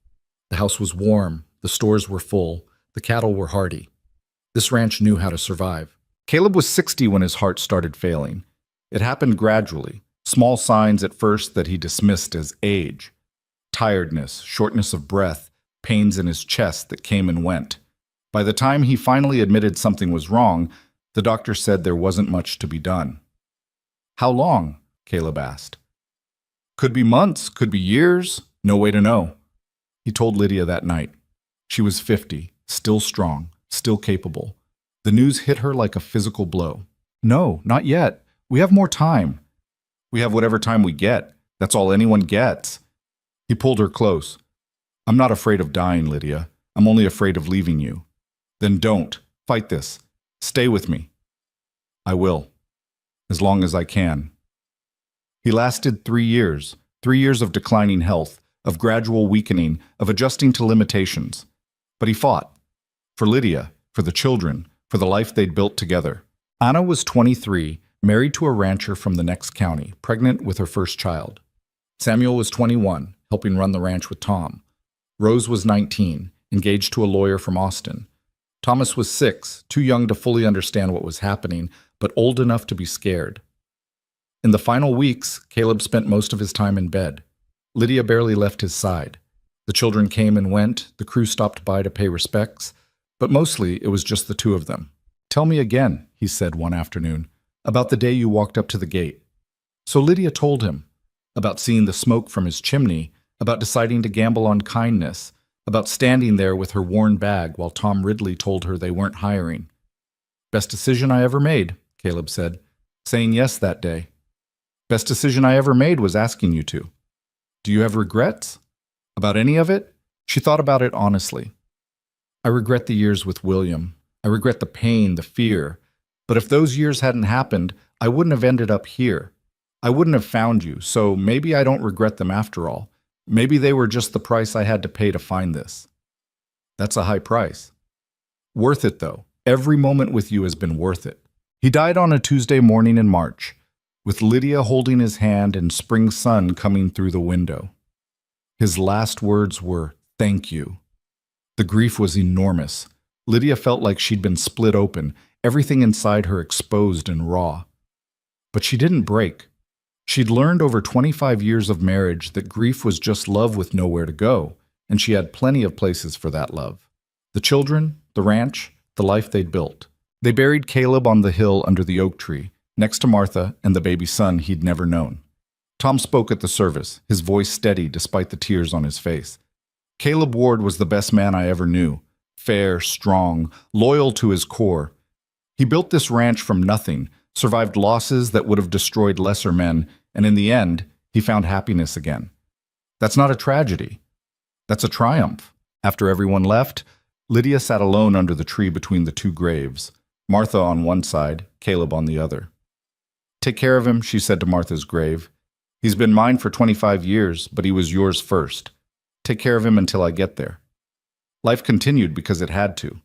The house was warm, the stores were full, the cattle were hardy. This ranch knew how to survive. Caleb was 60 when his heart started failing. It happened gradually, small signs at first that he dismissed as age. Tiredness, shortness of breath, pains in his chest that came and went. By the time he finally admitted something was wrong, the doctor said there wasn't much to be done. How long? Caleb asked. Could be months, could be years, no way to know. He told Lydia that night. She was 50, still strong, still capable. The news hit her like a physical blow. No, not yet. We have more time. We have whatever time we get. That's all anyone gets. He pulled her close. I'm not afraid of dying, Lydia. I'm only afraid of leaving you. Then don't. Fight this. Stay with me. I will. As long as I can. He lasted 3 years. 3 years of declining health, of gradual weakening, of adjusting to limitations. But he fought. For Lydia, for the children, for the life they'd built together. Anna was 23, married to a rancher from the next county, pregnant with her first child. Samuel was 21, helping run the ranch with Tom. Rose was 19, engaged to a lawyer from Austin. Thomas was 6, too young to fully understand what was happening, but old enough to be scared. In the final weeks, Caleb spent most of his time in bed. Lydia barely left his side. The children came and went, the crew stopped by to pay respects, but mostly it was just the two of them. Tell me again, he said one afternoon, about the day you walked up to the gate. So Lydia told him, about seeing the smoke from his chimney, about deciding to gamble on kindness, about standing there with her worn bag while Tom Ridley told her they weren't hiring. Best decision I ever made, Caleb said, saying yes that day. Best decision I ever made was asking you to. Do you have regrets? About any of it? She thought about it honestly. I regret the years with William. I regret the pain, the fear. But if those years hadn't happened, I wouldn't have ended up here. I wouldn't have found you, so maybe I don't regret them after all. Maybe they were just the price I had to pay to find this. That's a high price. Worth it, though. Every moment with you has been worth it. He died on a Tuesday morning in March, with Lydia holding his hand and spring sun coming through the window. His last words were, "Thank you." The grief was enormous. Lydia felt like she'd been split open, everything inside her exposed and raw. But she didn't break. She'd learned over 25 years of marriage that grief was just love with nowhere to go, and she had plenty of places for that love. The children, the ranch, the life they'd built. They buried Caleb on the hill under the oak tree, next to Martha and the baby son he'd never known. Tom spoke at the service, his voice steady despite the tears on his face. Caleb Ward was the best man I ever knew. Fair, strong, loyal to his core. He built this ranch from nothing, survived losses that would have destroyed lesser men, and in the end, he found happiness again. That's not a tragedy. That's a triumph. After everyone left, Lydia sat alone under the tree between the two graves, Martha on one side, Caleb on the other. Take care of him, she said to Martha's grave. He's been mine for 25 years, but he was yours first. Take care of him until I get there. Life continued because it had to.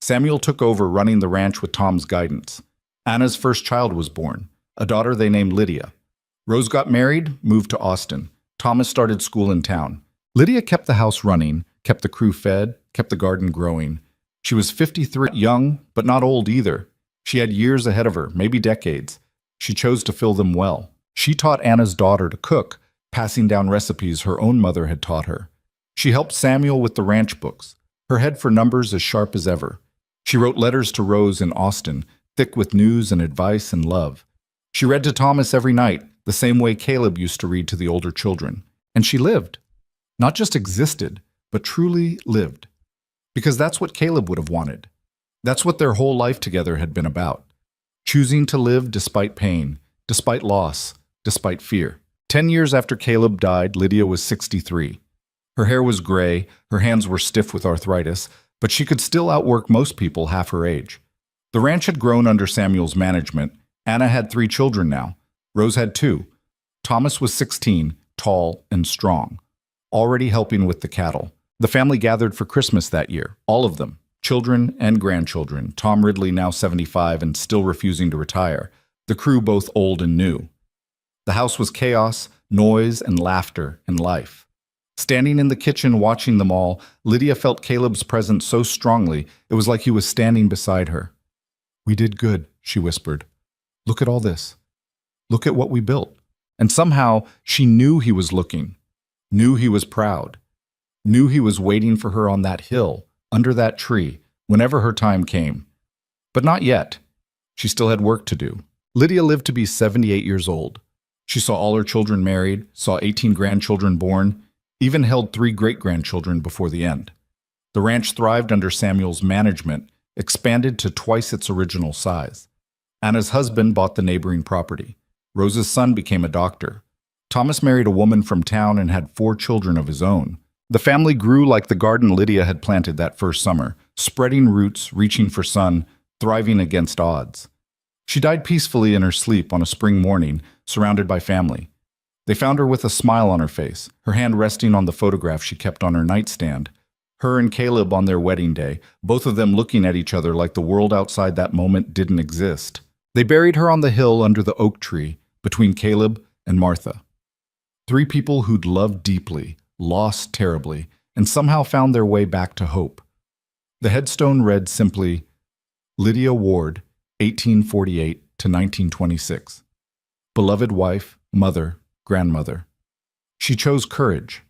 Samuel took over running the ranch with Tom's guidance. Anna's first child was born, a daughter they named Lydia. Rose got married, moved to Austin. Thomas started school in town. Lydia kept the house running, kept the crew fed, kept the garden growing. She was 53, young, but not old either. She had years ahead of her, maybe decades. She chose to fill them well. She taught Anna's daughter to cook, passing down recipes her own mother had taught her. She helped Samuel with the ranch books, her head for numbers as sharp as ever. She wrote letters to Rose in Austin, thick with news and advice and love. She read to Thomas every night, the same way Caleb used to read to the older children. And she lived. Not just existed, but truly lived. Because that's what Caleb would have wanted. That's what their whole life together had been about. Choosing to live despite pain, despite loss, despite fear. 10 years after Caleb died, Lydia was 63. Her hair was gray, her hands were stiff with arthritis, but she could still outwork most people half her age. The ranch had grown under Samuel's management. Anna had 3 children now. Rose had 2. Thomas was 16, tall and strong, already helping with the cattle. The family gathered for Christmas that year, all of them, children and grandchildren, Tom Ridley now 75 and still refusing to retire, the crew both old and new. The house was chaos, noise, and laughter and life. Standing in the kitchen watching them all, Lydia felt Caleb's presence so strongly it was like he was standing beside her. "We did good," she whispered. "Look at all this. Look at what we built." And somehow she knew he was looking, knew he was proud, knew he was waiting for her on that hill, under that tree, whenever her time came. But not yet. She still had work to do. Lydia lived to be 78 years old. She saw all her children married, saw 18 grandchildren born, even held 3 great-grandchildren before the end. The ranch thrived under Samuel's management, expanded to twice its original size. Anna's husband bought the neighboring property. Rose's son became a doctor. Thomas married a woman from town and had 4 children of his own. The family grew like the garden Lydia had planted that first summer, spreading roots, reaching for sun, thriving against odds. She died peacefully in her sleep on a spring morning, surrounded by family. They found her with a smile on her face, her hand resting on the photograph she kept on her nightstand. Her and Caleb on their wedding day, both of them looking at each other like the world outside that moment didn't exist. They buried her on the hill under the oak tree, between Caleb and Martha. 3 people who'd loved deeply, lost terribly, and somehow found their way back to hope. The headstone read simply, Lydia Ward, 1848 to 1926. Beloved wife, mother, grandmother. She chose courage,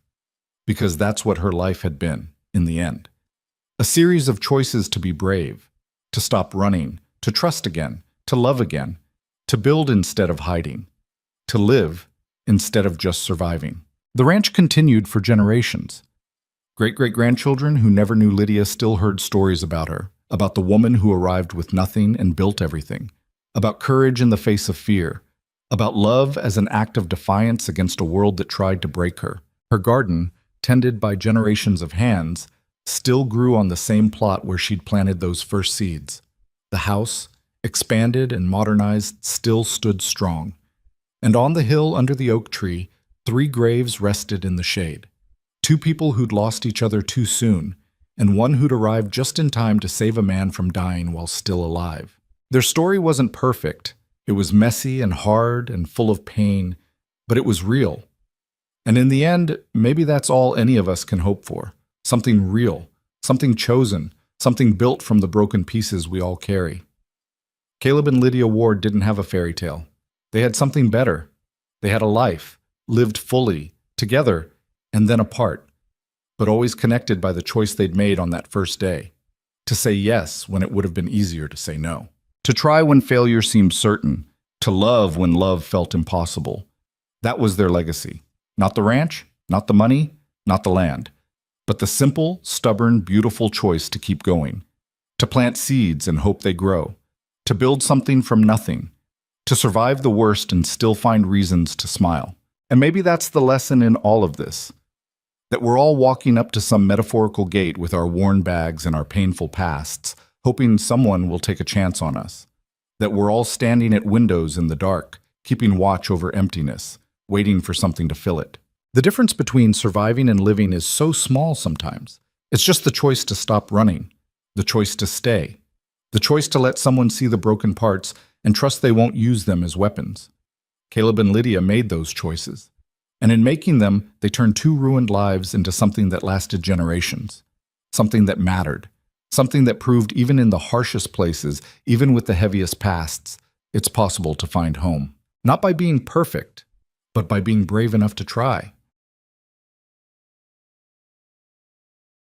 because that's what her life had been, in the end. A series of choices to be brave, to stop running, to trust again, to love again, to build instead of hiding, to live instead of just surviving. The ranch continued for generations. Great-great-grandchildren who never knew Lydia still heard stories about her, about the woman who arrived with nothing and built everything, about courage in the face of fear, about love as an act of defiance against a world that tried to break her. Her garden, tended by generations of hands, still grew on the same plot where she'd planted those first seeds. The house, expanded and modernized, still stood strong. And on the hill under the oak tree, 3 graves rested in the shade. 2 people who'd lost each other too soon, and one who'd arrived just in time to save a man from dying while still alive. Their story wasn't perfect. It was messy and hard and full of pain, but it was real. And in the end, maybe that's all any of us can hope for. Something real, something chosen, something built from the broken pieces we all carry. Caleb and Lydia Ward didn't have a fairy tale. They had something better. They had a life, lived fully, together, and then apart, but always connected by the choice they'd made on that first day. To say yes when it would have been easier to say no. To try when failure seemed certain. To love when love felt impossible. That was their legacy. Not the ranch, not the money, not the land, but the simple, stubborn, beautiful choice to keep going. To plant seeds and hope they grow. To build something from nothing. To survive the worst and still find reasons to smile. And maybe that's the lesson in all of this. That we're all walking up to some metaphorical gate with our worn bags and our painful pasts, hoping someone will take a chance on us. That we're all standing at windows in the dark, keeping watch over emptiness, waiting for something to fill it. The difference between surviving and living is so small sometimes. It's just the choice to stop running, the choice to stay, the choice to let someone see the broken parts and trust they won't use them as weapons. Caleb and Lydia made those choices. And in making them, they turned two ruined lives into something that lasted generations, something that mattered, something that proved even in the harshest places, even with the heaviest pasts, it's possible to find home. Not by being perfect, but by being brave enough to try.